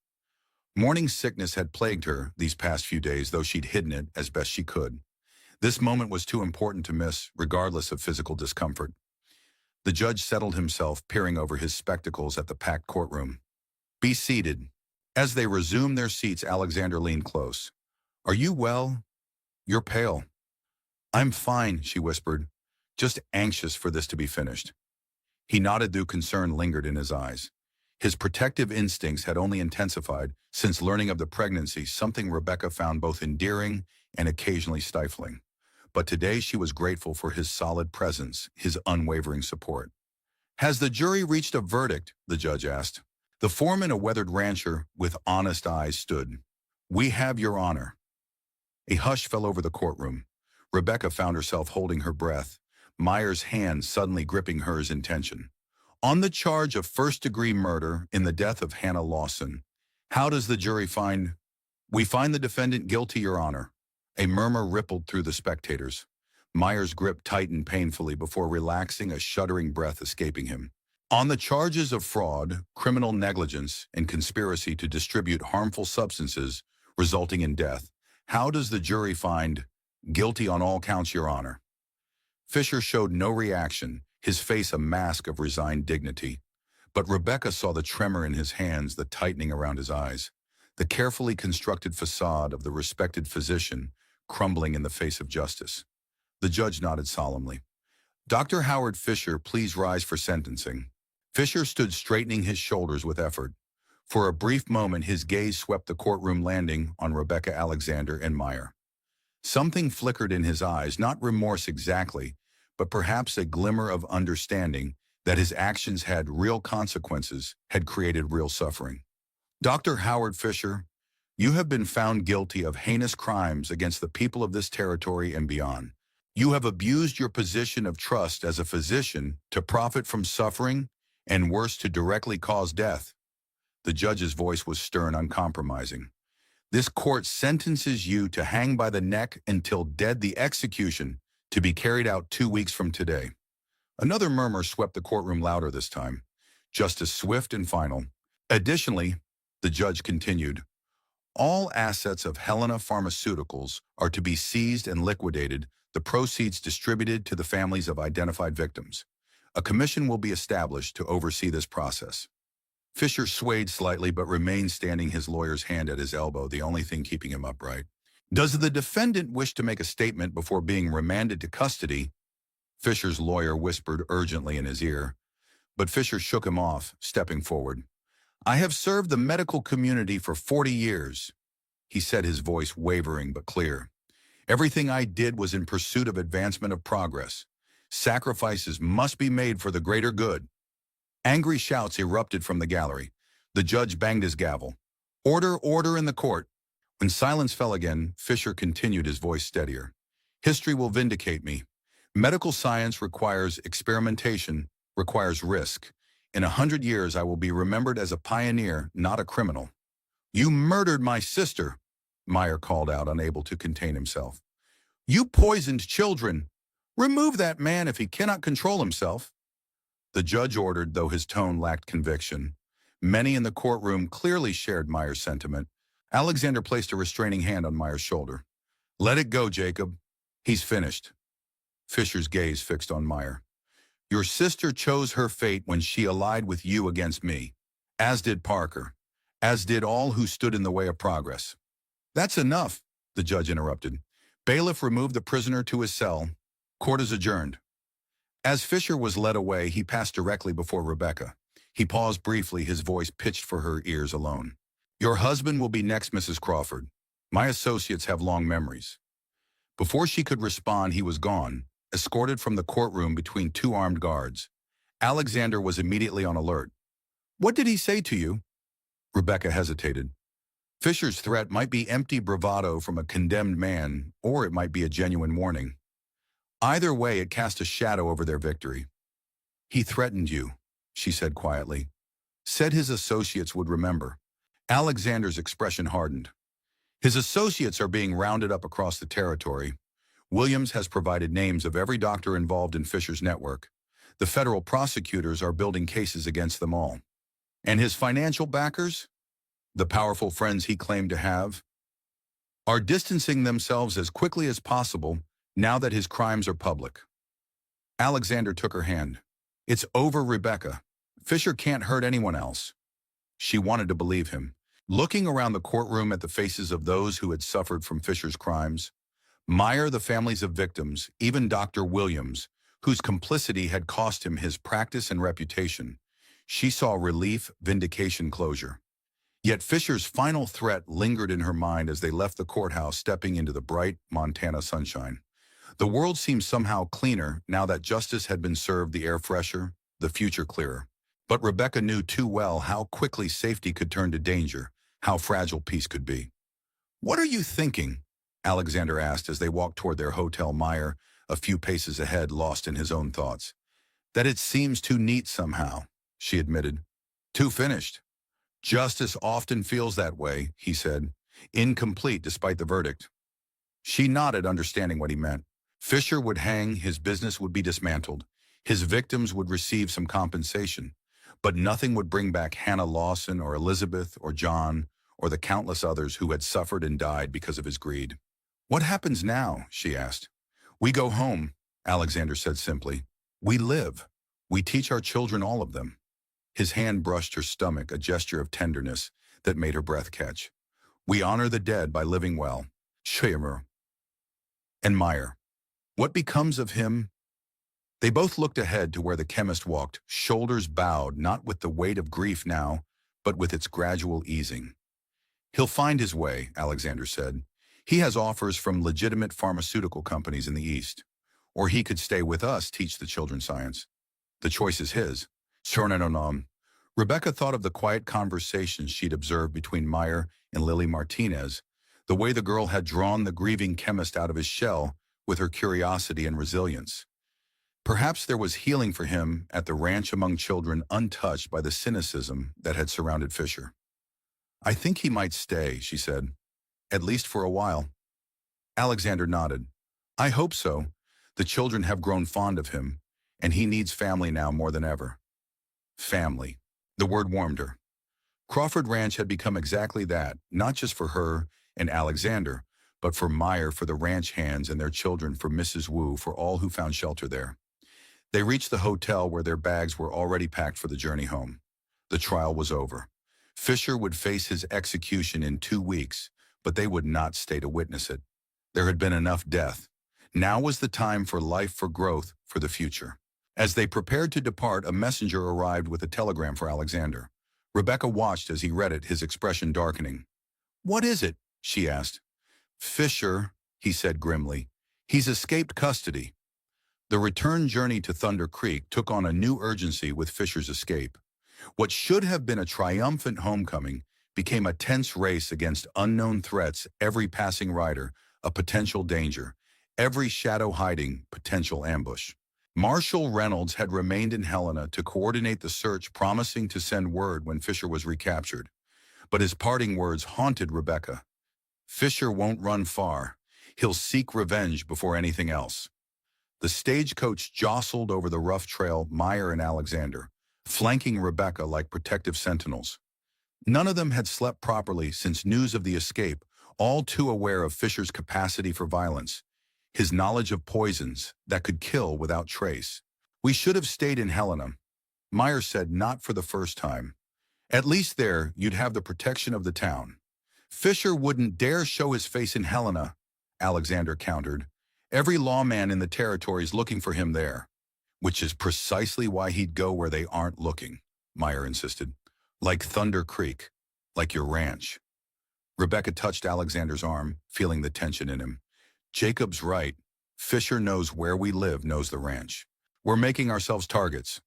Morning sickness had plagued her these past few days, though she'd hidden it as best she could. This moment was too important to miss, regardless of physical discomfort. The judge settled himself, peering over his spectacles at the packed courtroom. "Be seated." As they resumed their seats, Alexander leaned close. "Are you well? You're pale." "I'm fine," she whispered, "just anxious for this to be finished." He nodded, though concern lingered in his eyes. His protective instincts had only intensified since learning of the pregnancy, something Rebecca found both endearing and occasionally stifling. But today she was grateful for his solid presence, his unwavering support. "Has the jury reached a verdict?" the judge asked. The foreman, a weathered rancher with honest eyes, stood. "We have, Your Honor." A hush fell over the courtroom. Rebecca found herself holding her breath, Meyer's hand suddenly gripping hers in tension. On the charge of first-degree murder in the death of Hannah Lawson, how does the jury find? We find the defendant guilty, Your Honor. A murmur rippled through the spectators. Meyer's grip tightened painfully before relaxing, a shuddering breath escaping him. On the charges of fraud, criminal negligence, and conspiracy to distribute harmful substances resulting in death, how does the jury find guilty on all counts, Your Honor? Fisher showed no reaction, his face a mask of resigned dignity. But Rebecca saw the tremor in his hands, the tightening around his eyes, the carefully constructed facade of the respected physician crumbling in the face of justice. The judge nodded solemnly. Dr. Howard Fisher, please rise for sentencing. Fisher stood straightening his shoulders with effort. For a brief moment, his gaze swept the courtroom, landing on Rebecca, Alexander, and Meyer. Something flickered in his eyes, not remorse exactly, but perhaps a glimmer of understanding that his actions had real consequences, had created real suffering. Dr. Howard Fisher, you have been found guilty of heinous crimes against the people of this territory and beyond. You have abused your position of trust as a physician to profit from suffering, and worse, to directly cause death. The judge's voice was stern, uncompromising. This court sentences you to hang by the neck until dead, the execution to be carried out 2 weeks from today. Another murmur swept the courtroom, louder this time, just as swift and final. Additionally, the judge continued, all assets of Helena Pharmaceuticals are to be seized and liquidated, the proceeds distributed to the families of identified victims. A commission will be established to oversee this process. Fisher swayed slightly but remained standing, his lawyer's hand at his elbow, the only thing keeping him upright. Does the defendant wish to make a statement before being remanded to custody? Fisher's lawyer whispered urgently in his ear, but Fisher shook him off, stepping forward. I have served the medical community for 40 years, he said, his voice wavering but clear. Everything I did was in pursuit of advancement of progress. Sacrifices must be made for the greater good. Angry shouts erupted from the gallery. The judge banged his gavel. Order, order in the court. When silence fell again, Fisher continued, his voice steadier. History will vindicate me. Medical science requires experimentation, requires risk. In 100 years, I will be remembered as a pioneer, not a criminal. You murdered my sister, Meyer called out, unable to contain himself. You poisoned children. Remove that man if he cannot control himself. The judge ordered, though his tone lacked conviction. Many in the courtroom clearly shared Meyer's sentiment. Alexander placed a restraining hand on Meyer's shoulder. Let it go, Jacob. He's finished. Fisher's gaze fixed on Meyer. Your sister chose her fate when she allied with you against me, as did Parker, as did all who stood in the way of progress. That's enough, the judge interrupted. Bailiff removed the prisoner to his cell. Court is adjourned. As Fisher was led away, he passed directly before Rebecca. He paused briefly, his voice pitched for her ears alone. Your husband will be next, Mrs. Crawford. My associates have long memories. Before she could respond, he was gone, escorted from the courtroom between 2 armed guards. Alexander was immediately on alert. What did he say to you? Rebecca hesitated. Fisher's threat might be empty bravado from a condemned man, or it might be a genuine warning. Either way, it cast a shadow over their victory. He threatened you, she said quietly. Said his associates would remember. Alexander's expression hardened. His associates are being rounded up across the territory. Williams has provided names of every doctor involved in Fisher's network. The federal prosecutors are building cases against them all. And his financial backers, the powerful friends he claimed to have, are distancing themselves as quickly as possible now that his crimes are public. Alexander took her hand. It's over, Rebecca. Fisher can't hurt anyone else. She wanted to believe him. Looking around the courtroom at the faces of those who had suffered from Fisher's crimes, Meyer, the families of victims, even Dr. Williams, whose complicity had cost him his practice and reputation, she saw relief, vindication, closure. Yet Fisher's final threat lingered in her mind as they left the courthouse, stepping into the bright Montana sunshine. The world seemed somehow cleaner now that justice had been served, the air fresher, the future clearer. But Rebecca knew too well how quickly safety could turn to danger, how fragile peace could be. What are you thinking? Alexander asked as they walked toward their hotel, Meyer a few paces ahead, lost in his own thoughts. That it seems too neat somehow, she admitted. Too finished. Justice often feels that way, he said. Incomplete despite the verdict. She nodded, understanding what he meant. Fisher would hang, his business would be dismantled. His victims would receive some compensation. But nothing would bring back Hannah Lawson or Elizabeth or John or the countless others who had suffered and died because of his greed. What happens now? She asked. We go home, Alexander said simply. We live. We teach our children, all of them. His hand brushed her stomach, a gesture of tenderness that made her breath catch. We honor the dead by living well. Schirmer. And Meyer. What becomes of him? They both looked ahead to where the chemist walked, shoulders bowed, not with the weight of grief now, but with its gradual easing. He'll find his way, Alexander said. He has offers from legitimate pharmaceutical companies in the East. Or he could stay with us, teach the children science. The choice is his. Sornanon. Rebecca thought of the quiet conversations she'd observed between Meyer and Lily Martinez, the way the girl had drawn the grieving chemist out of his shell with her curiosity and resilience. Perhaps there was healing for him at the ranch among children untouched by the cynicism that had surrounded Fisher. I think he might stay, she said, at least for a while. Alexander nodded. I hope so. The children have grown fond of him, and he needs family now more than ever. Family. The word warmed her. Crawford Ranch had become exactly that, not just for her and Alexander, but for Meyer, for the ranch hands, and their children, for Mrs. Wu, for all who found shelter there. They reached the hotel where their bags were already packed for the journey home. The trial was over. Fisher would face his execution in 2 weeks, but they would not stay to witness it. There had been enough death. Now was the time for life, for growth, for the future. As they prepared to depart, a messenger arrived with a telegram for Alexander. Rebecca watched as he read it, his expression darkening. What is it? She asked. Fisher, he said grimly. He's escaped custody. The return journey to Thunder Creek took on a new urgency with Fisher's escape. What should have been a triumphant homecoming became a tense race against unknown threats, every passing rider, a potential danger, every shadow hiding, potential ambush. Marshal Reynolds had remained in Helena to coordinate the search, promising to send word when Fisher was recaptured. But his parting words haunted Rebecca. Fisher won't run far. He'll seek revenge before anything else. The stagecoach jostled over the rough trail, Meyer and Alexander, flanking Rebecca like protective sentinels. None of them had slept properly since news of the escape, all too aware of Fisher's capacity for violence, his knowledge of poisons that could kill without trace. We should have stayed in Helena, Meyer said, not for the first time. At least there, you'd have the protection of the town. Fisher wouldn't dare show his face in Helena, Alexander countered. Every lawman in the territory's looking for him there. Which is precisely why he'd go where they aren't looking, Meyer insisted. Like Thunder Creek, like your ranch. Rebecca touched Alexander's arm, feeling the tension in him. Jacob's right. Fisher knows where we live, knows the ranch. We're making ourselves targets.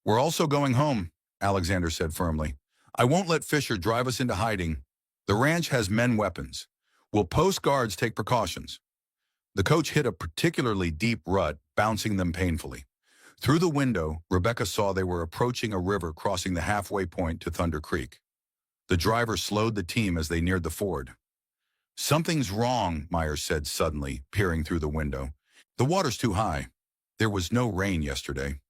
We're also going home, Alexander said firmly. I won't let Fisher drive us into hiding. The ranch has men weapons. We'll post guards, take precautions. The coach hit a particularly deep rut, bouncing them painfully. Through the window, Rebecca saw they were approaching a river crossing the halfway point to Thunder Creek. The driver slowed the team as they neared the ford. Something's wrong, Meyer said suddenly, peering through the window. The water's too high. There was no rain yesterday.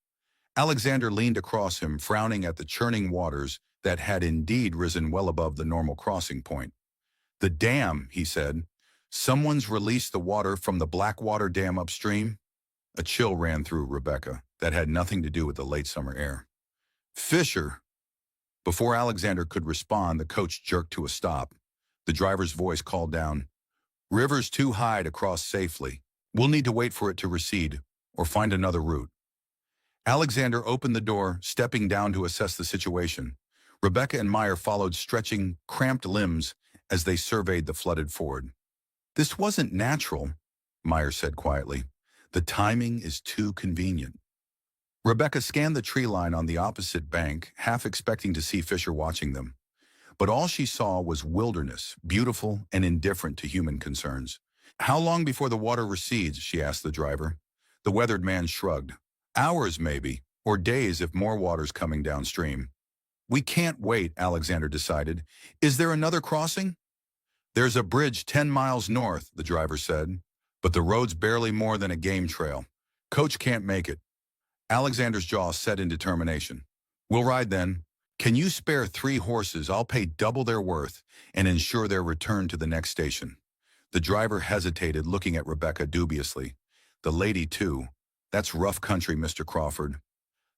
Alexander leaned across him, frowning at the churning waters that had indeed risen well above the normal crossing point. The dam, he said. Someone's released the water from the Blackwater Dam upstream? A chill ran through Rebecca that had nothing to do with the late summer air. Fisher! Before Alexander could respond, the coach jerked to a stop. The driver's voice called down, River's too high to cross safely. We'll need to wait for it to recede, or find another route. Alexander opened the door, stepping down to assess the situation. Rebecca and Meyer followed, stretching cramped limbs as they surveyed the flooded ford. This wasn't natural, Meyer said quietly. The timing is too convenient. Rebecca scanned the tree line on the opposite bank, half expecting to see Fisher watching them. But all she saw was wilderness, beautiful and indifferent to human concerns. How long before the water recedes, she asked the driver. The weathered man shrugged. Hours, maybe. or days if more water's coming downstream. We can't wait, Alexander decided. Is there another crossing? There's a bridge 10 miles north, the driver said, but the road's barely more than a game trail. Coach can't make it. Alexander's jaw set in determination. We'll ride then. Can you spare 3 horses? I'll pay double their worth and ensure their return to the next station. The driver hesitated, looking at Rebecca dubiously. The lady, too. That's rough country, Mr. Crawford.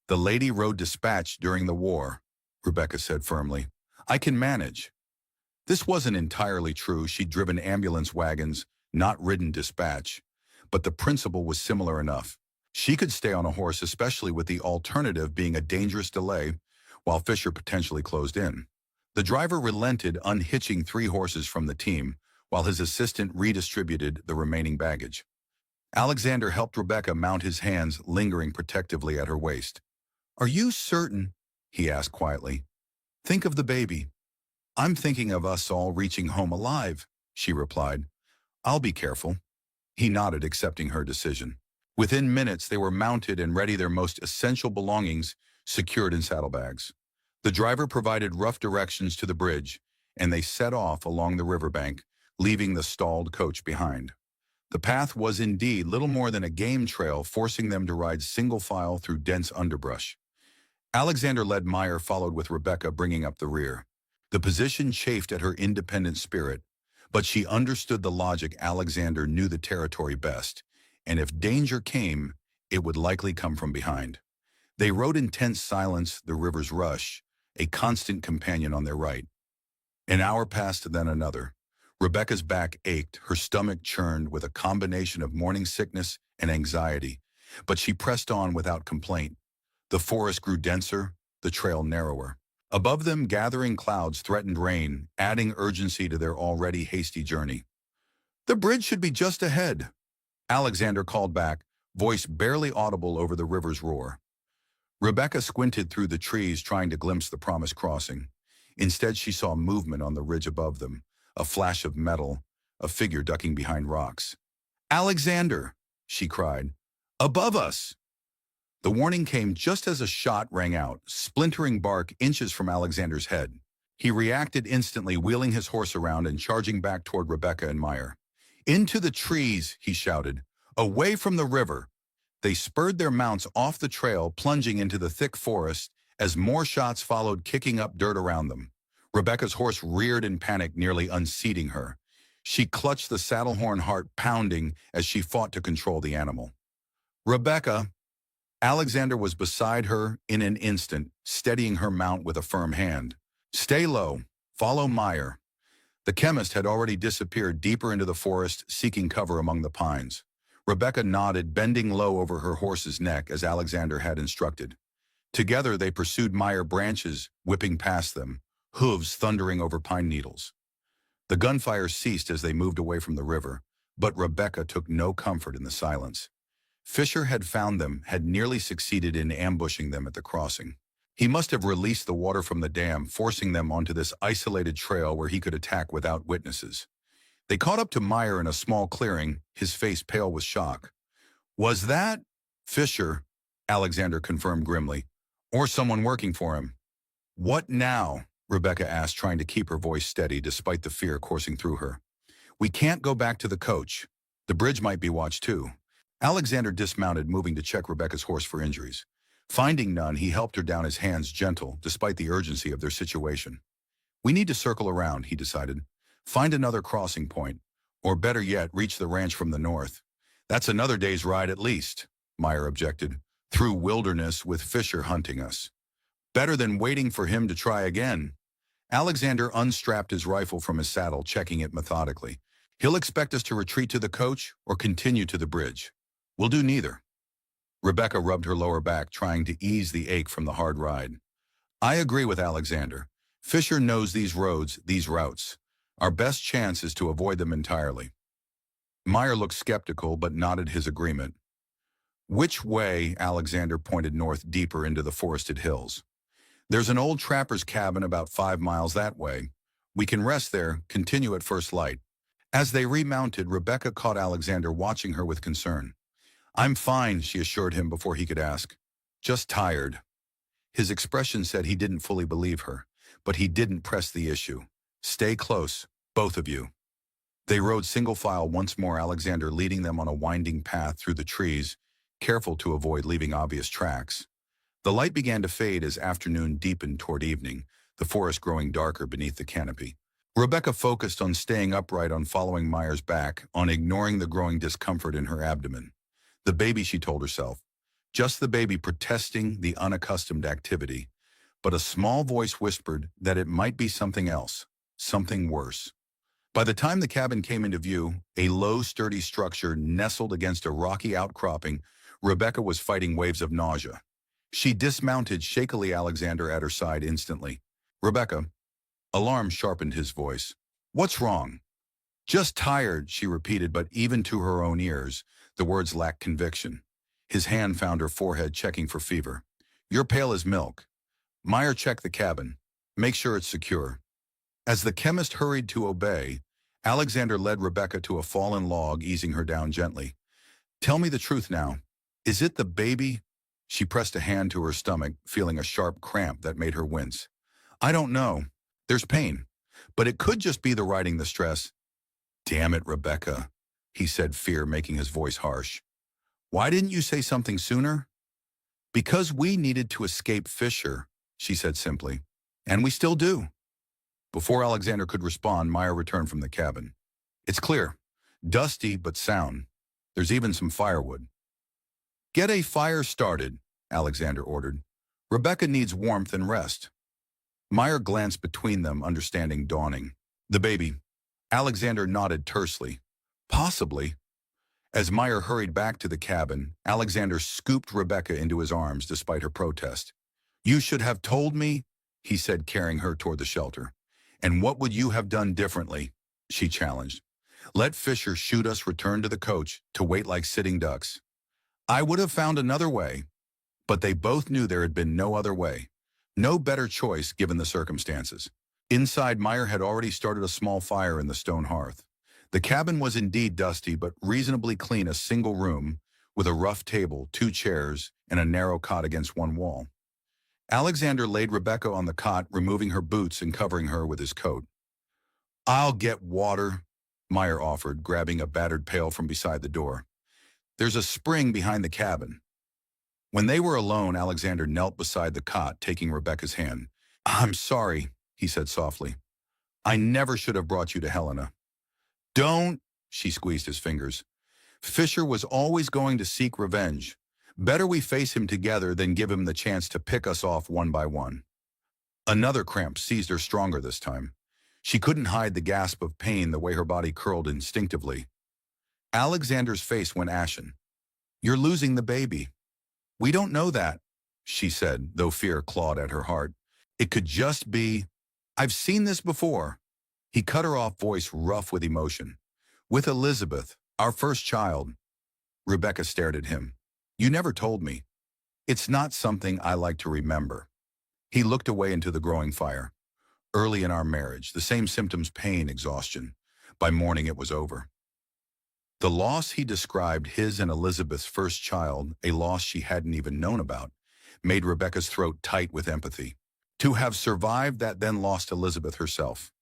The lady rode dispatch during the war, Rebecca said firmly. I can manage. This wasn't entirely true. She'd driven ambulance wagons, not ridden dispatch. But the principle was similar enough. She could stay on a horse, especially with the alternative being a dangerous delay, while Fisher potentially closed in. The driver relented, unhitching 3 horses from the team, while his assistant redistributed the remaining baggage. Alexander helped Rebecca mount his hands, lingering protectively at her waist. Are you certain? He asked quietly. Think of the baby. I'm thinking of us all reaching home alive, she replied. I'll be careful. He nodded, accepting her decision. Within minutes, they were mounted and ready, their most essential belongings secured in saddlebags. The driver provided rough directions to the bridge, and they set off along the riverbank, leaving the stalled coach behind. The path was indeed little more than a game trail, forcing them to ride single file through dense underbrush. Alexander led, Meyer followed with Rebecca, bringing up the rear. The position chafed at her independent spirit, but she understood the logic. Alexander knew the territory best, and if danger came, it would likely come from behind. They rode in tense silence, the river's rush, a constant companion on their right. An hour passed, then another. Rebecca's back ached, her stomach churned with a combination of morning sickness and anxiety, but she pressed on without complaint. The forest grew denser, the trail narrower. Above them, gathering clouds threatened rain, adding urgency to their already hasty journey. The bridge should be just ahead, Alexander called back, voice barely audible over the river's roar. Rebecca squinted through the trees, trying to glimpse the promised crossing. Instead, she saw movement on the ridge above them, a flash of metal, a figure ducking behind rocks. Alexander, she cried. Above us! The warning came just as a shot rang out, splintering bark inches from Alexander's head. He reacted instantly, wheeling his horse around and charging back toward Rebecca and Meyer. Into the trees, he shouted. Away from the river. They spurred their mounts off the trail, plunging into the thick forest as more shots followed, kicking up dirt around them. Rebecca's horse reared in panic, nearly unseating her. She clutched the saddle horn, heart pounding as she fought to control the animal. Rebecca! Alexander was beside her in an instant, steadying her mount with a firm hand. Stay low. Follow Meyer. The chemist had already disappeared deeper into the forest, seeking cover among the pines. Rebecca nodded, bending low over her horse's neck as Alexander had instructed. Together they pursued Meyer, branches whipping past them, hooves thundering over pine needles. The gunfire ceased as they moved away from the river, but Rebecca took no comfort in the silence. Fisher had found them, had nearly succeeded in ambushing them at the crossing. He must have released the water from the dam, forcing them onto this isolated trail where he could attack without witnesses. They caught up to Meyer in a small clearing, his face pale with shock. Was that Fisher? Alexander confirmed grimly. Or someone working for him. What now? Rebecca asked, trying to keep her voice steady despite the fear coursing through her. We can't go back to the coach. The bridge might be watched too. Alexander dismounted, moving to check Rebecca's horse for injuries. Finding none, he helped her down, his hands gentle, despite the urgency of their situation. We need to circle around, he decided. Find another crossing point, or better yet, reach the ranch from the north. That's another day's ride at least, Meyer objected, through wilderness with Fisher hunting us. Better than waiting for him to try again. Alexander unstrapped his rifle from his saddle, checking it methodically. He'll expect us to retreat to the coach or continue to the bridge. We'll do neither. Rebecca rubbed her lower back, trying to ease the ache from the hard ride. I agree with Alexander. Fisher knows these roads, these routes. Our best chance is to avoid them entirely. Meyer looked skeptical but nodded his agreement. Which way? Alexander pointed north, deeper into the forested hills. There's an old trapper's cabin about 5 miles that way. We can rest there, continue at first light. As they remounted, Rebecca caught Alexander watching her with concern. I'm fine, she assured him before he could ask. Just tired. His expression said he didn't fully believe her, but he didn't press the issue. Stay close, both of you. They rode single file once more, Alexander leading them on a winding path through the trees, careful to avoid leaving obvious tracks. The light began to fade as afternoon deepened toward evening, the forest growing darker beneath the canopy. Rebecca focused on staying upright, on following Meyer's back, on ignoring the growing discomfort in her abdomen. The baby, she told herself. Just the baby protesting the unaccustomed activity. But a small voice whispered that it might be something else, something worse. By the time the cabin came into view, a low, sturdy structure nestled against a rocky outcropping, Rebecca was fighting waves of nausea. She dismounted shakily, Alexander at her side instantly. Rebecca. Alarm sharpened his voice. What's wrong? Just tired, she repeated, but even to her own ears, the words lacked conviction. His hand found her forehead, checking for fever. You're pale as milk. Meyer checked the cabin. Make sure it's secure. As the chemist hurried to obey, Alexander led Rebecca to a fallen log, easing her down gently. Tell me the truth now. Is it the baby? She pressed a hand to her stomach, feeling a sharp cramp that made her wince. I don't know. There's pain. But it could just be the riding the stress. Damn it, Rebecca, he said, fear making his voice harsh. Why didn't you say something sooner? Because we needed to escape Fisher, she said simply. And we still do. Before Alexander could respond, Meyer returned from the cabin. It's clear. Dusty, but sound. There's even some firewood. Get a fire started, Alexander ordered. Rebecca needs warmth and rest. Meyer glanced between them, understanding dawning. The baby. Alexander nodded tersely. Possibly. As Meyer hurried back to the cabin, Alexander scooped Rebecca into his arms despite her protest. You should have told me, he said, carrying her toward the shelter. And what would you have done differently? She challenged. Let Fisher shoot us, return to the coach, to wait like sitting ducks. I would have found another way. But they both knew there had been no other way. No better choice given the circumstances. Inside, Meyer had already started a small fire in the stone hearth. The cabin was indeed dusty, but reasonably clean, a single room, with a rough table, 2 chairs, and a narrow cot against one wall. Alexander laid Rebecca on the cot, removing her boots and covering her with his coat. I'll get water, Meyer offered, grabbing a battered pail from beside the door. There's a spring behind the cabin. When they were alone, Alexander knelt beside the cot, taking Rebecca's hand. I'm sorry, he said softly. I never should have brought you to Helena. Don't, she squeezed his fingers. Fisher was always going to seek revenge. Better we face him together than give him the chance to pick us off one by one. Another cramp seized her, stronger this time. She couldn't hide the gasp of pain, the way her body curled instinctively. Alexander's face went ashen. You're losing the baby. We don't know that, she said, though fear clawed at her heart. It could just be, I've seen this before. He cut her off, voice rough with emotion. With Elizabeth, our first child. Rebecca stared at him. You never told me. It's not something I like to remember. He looked away into the growing fire. Early in our marriage, the same symptoms, pain, exhaustion. By morning it was over. The loss he described, his and Elizabeth's first child, a loss she hadn't even known about, made Rebecca's throat tight with empathy. To have survived that, then lost Elizabeth herself.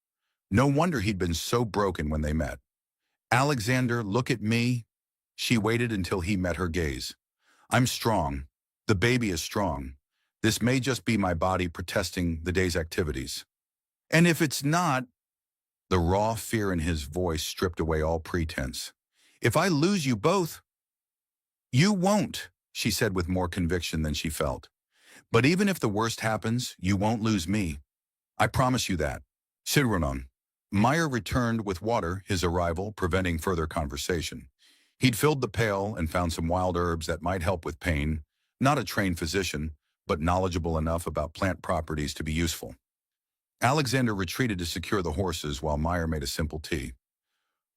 No wonder he'd been so broken when they met. Alexander, look at me. She waited until he met her gaze. I'm strong. The baby is strong. This may just be my body protesting the day's activities. And if it's not, the raw fear in his voice stripped away all pretense. If I lose you both, you won't, she said with more conviction than she felt. But even if the worst happens, you won't lose me. I promise you that. Sidronon. Meyer returned with water, his arrival preventing further conversation. He'd filled the pail and found some wild herbs that might help with pain, not a trained physician, but knowledgeable enough about plant properties to be useful. Alexander retreated to secure the horses while Meyer made a simple tea.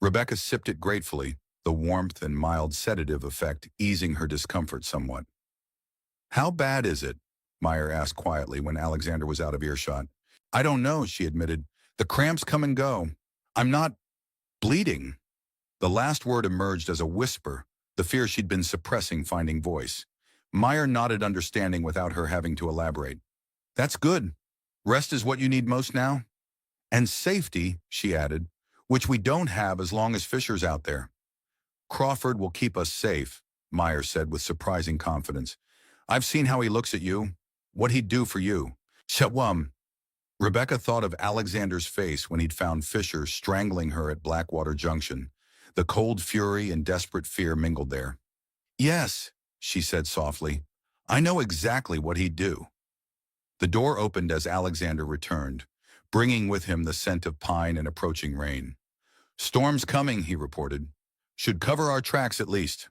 Rebecca sipped it gratefully, the warmth and mild sedative effect easing her discomfort somewhat. How bad is it? Meyer asked quietly when Alexander was out of earshot. I don't know, she admitted. The cramps come and go. I'm not bleeding. The last word emerged as a whisper, the fear she'd been suppressing finding voice. Meyer nodded understanding without her having to elaborate. That's good. Rest is what you need most now? And safety, she added, which we don't have as long as Fisher's out there. Crawford will keep us safe, Meyer said with surprising confidence. I've seen how he looks at you. What he'd do for you. Shawum. Rebecca thought of Alexander's face when he'd found Fisher strangling her at Blackwater Junction. The cold fury and desperate fear mingled there. Yes, she said softly. I know exactly what he'd do. The door opened as Alexander returned, bringing with him the scent of pine and approaching rain. Storm's coming, he reported. Should cover our tracks at least.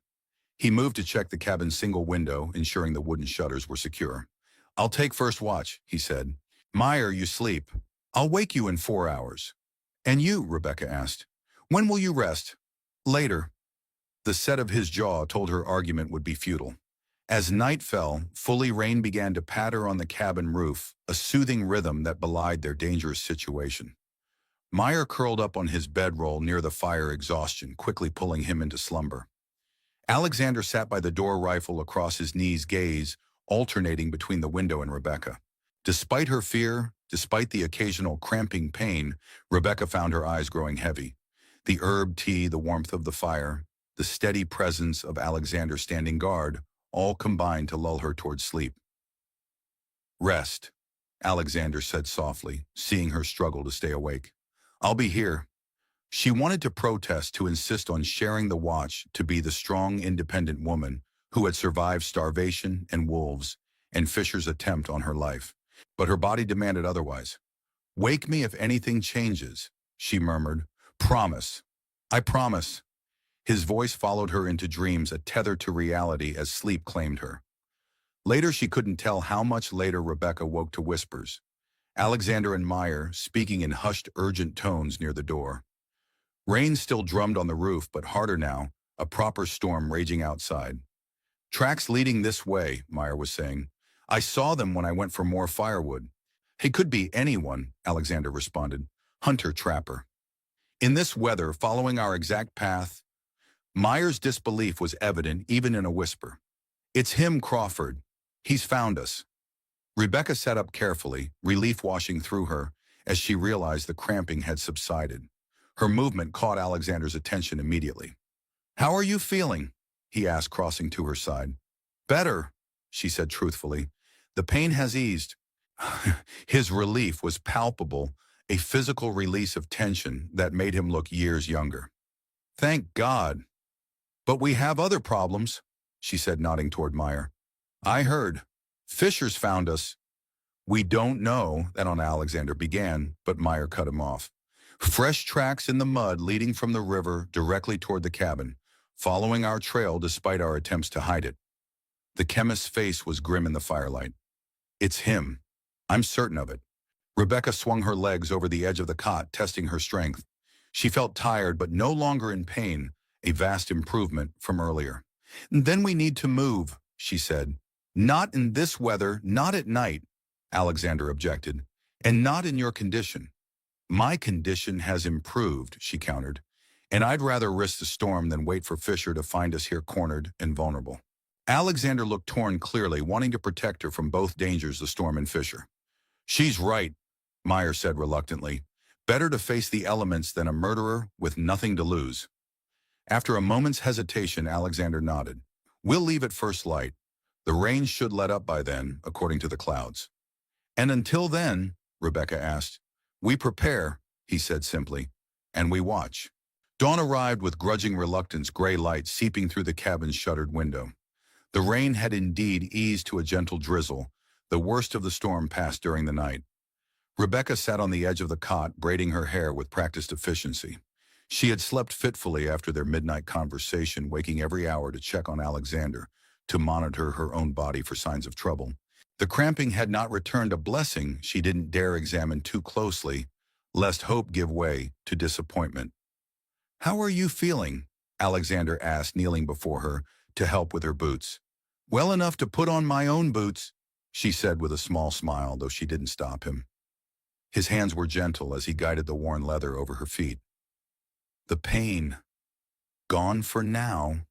He moved to check the cabin's single window, ensuring the wooden shutters were secure. I'll take first watch, he said. Meyer, you sleep. I'll wake you in 4 hours. And you, Rebecca asked. When will you rest? Later. The set of his jaw told her argument would be futile. As night fell, fully rain began to patter on the cabin roof, a soothing rhythm that belied their dangerous situation. Meyer curled up on his bedroll near the fire exhaustion, quickly pulling him into slumber. Alexander sat by the door, rifle across his knees, gaze alternating between the window and Rebecca. Despite her fear, despite the occasional cramping pain, Rebecca found her eyes growing heavy. The herb tea, the warmth of the fire, the steady presence of Alexander standing guard, all combined to lull her towards sleep. Rest, Alexander said softly, seeing her struggle to stay awake. I'll be here. She wanted to protest, to insist on sharing the watch, to be the strong, independent woman who had survived starvation and wolves and Fisher's attempt on her life. But her body demanded otherwise. Wake me if anything changes, she murmured. Promise. I promise. His voice followed her into dreams, a tether to reality as sleep claimed her. Later, she couldn't tell how much later, Rebecca woke to whispers. Alexander and Meyer speaking in hushed, urgent tones near the door. Rain still drummed on the roof, but harder now, a proper storm raging outside. Tracks leading this way, Meyer was saying. I saw them when I went for more firewood. He could be anyone, Alexander responded. Hunter-trapper. In this weather, following our exact path, Meyer's disbelief was evident even in a whisper. It's him, Crawford. He's found us. Rebecca sat up carefully, relief washing through her, as she realized the cramping had subsided. Her movement caught Alexander's attention immediately. How are you feeling? He asked, crossing to her side. Better, she said truthfully. The pain has eased. His relief was palpable, a physical release of tension that made him look years younger. Thank God. But we have other problems, she said, nodding toward Meyer. I heard. Fisher's found us. We don't know, that on Alexander began, but Meyer cut him off. Fresh tracks in the mud leading from the river directly toward the cabin, following our trail despite our attempts to hide it. The chemist's face was grim in the firelight. It's him. I'm certain of it. Rebecca swung her legs over the edge of the cot, testing her strength. She felt tired, but no longer in pain, a vast improvement from earlier. Then we need to move, she said. Not in this weather, not at night, Alexander objected, and not in your condition. My condition has improved, she countered, and I'd rather risk the storm than wait for Fisher to find us here cornered and vulnerable. Alexander looked torn clearly, wanting to protect her from both dangers, the storm and Fisher. She's right, Meyer said reluctantly. Better to face the elements than a murderer with nothing to lose. After a moment's hesitation, Alexander nodded. We'll leave at first light. The rain should let up by then, according to the clouds. And until then, Rebecca asked. We prepare, he said simply, and we watch. Dawn arrived with grudging reluctance, gray light seeping through the cabin's shuttered window. The rain had indeed eased to a gentle drizzle, the worst of the storm passed during the night. Rebecca sat on the edge of the cot, braiding her hair with practiced efficiency. She had slept fitfully after their midnight conversation, waking every hour to check on Alexander, to monitor her own body for signs of trouble. The cramping had not returned, a blessing she didn't dare examine too closely, lest hope give way to disappointment. How are you feeling? Alexander asked, kneeling before her to help with her boots. Well enough to put on my own boots, she said with a small smile, though she didn't stop him. His hands were gentle as he guided the worn leather over her feet. The pain. Gone for now.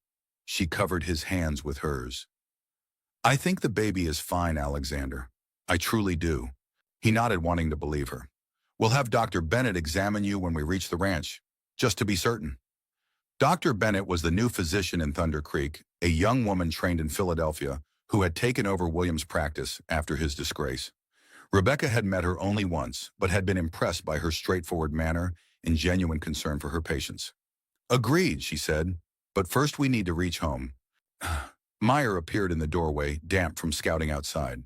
She covered his hands with hers. I think the baby is fine, Alexander. I truly do. He nodded, wanting to believe her. We'll have Dr. Bennett examine you when we reach the ranch, just to be certain. Dr. Bennett was the new physician in Thunder Creek, a young woman trained in Philadelphia who had taken over William's practice after his disgrace. Rebecca had met her only once, but had been impressed by her straightforward manner and genuine concern for her patients. Agreed, she said, but first we need to reach home. Meyer appeared in the doorway, damp from scouting outside.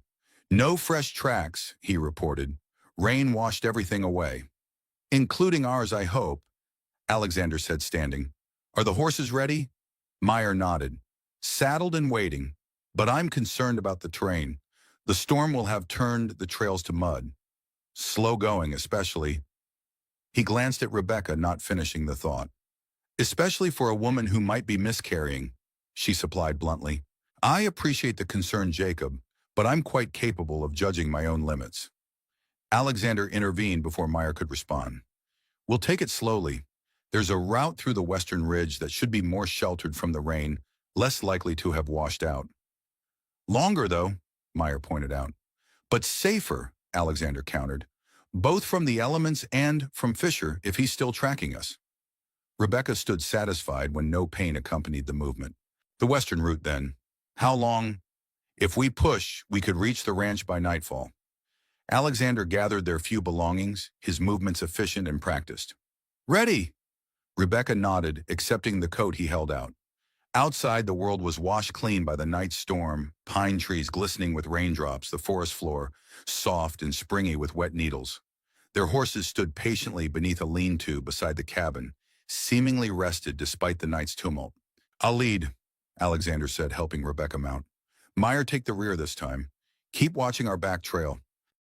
No fresh tracks, he reported. Rain washed everything away. Including ours, I hope, Alexander said, standing. Are the horses ready? Meyer nodded. Saddled and waiting, but I'm concerned about the terrain. The storm will have turned the trails to mud. Slow going, especially. He glanced at Rebecca, not finishing the thought. Especially for a woman who might be miscarrying, she supplied bluntly. I appreciate the concern, Jacob, but I'm quite capable of judging my own limits. Alexander intervened before Meyer could respond. We'll take it slowly. There's a route through the western ridge that should be more sheltered from the rain, less likely to have washed out. Longer, though, Meyer pointed out. But safer, Alexander countered, both from the elements and from Fisher if he's still tracking us. Rebecca stood satisfied when no pain accompanied the movement. The western route, then. How long? If we push, we could reach the ranch by nightfall. Alexander gathered their few belongings, his movements efficient and practiced. Ready! Rebecca nodded, accepting the coat he held out. Outside, the world was washed clean by the night's storm, pine trees glistening with raindrops, the forest floor soft and springy with wet needles. Their horses stood patiently beneath a lean-to beside the cabin, seemingly rested despite the night's tumult. I'll lead, Alexander said, helping Rebecca mount. Meyer, take the rear this time. Keep watching our back trail.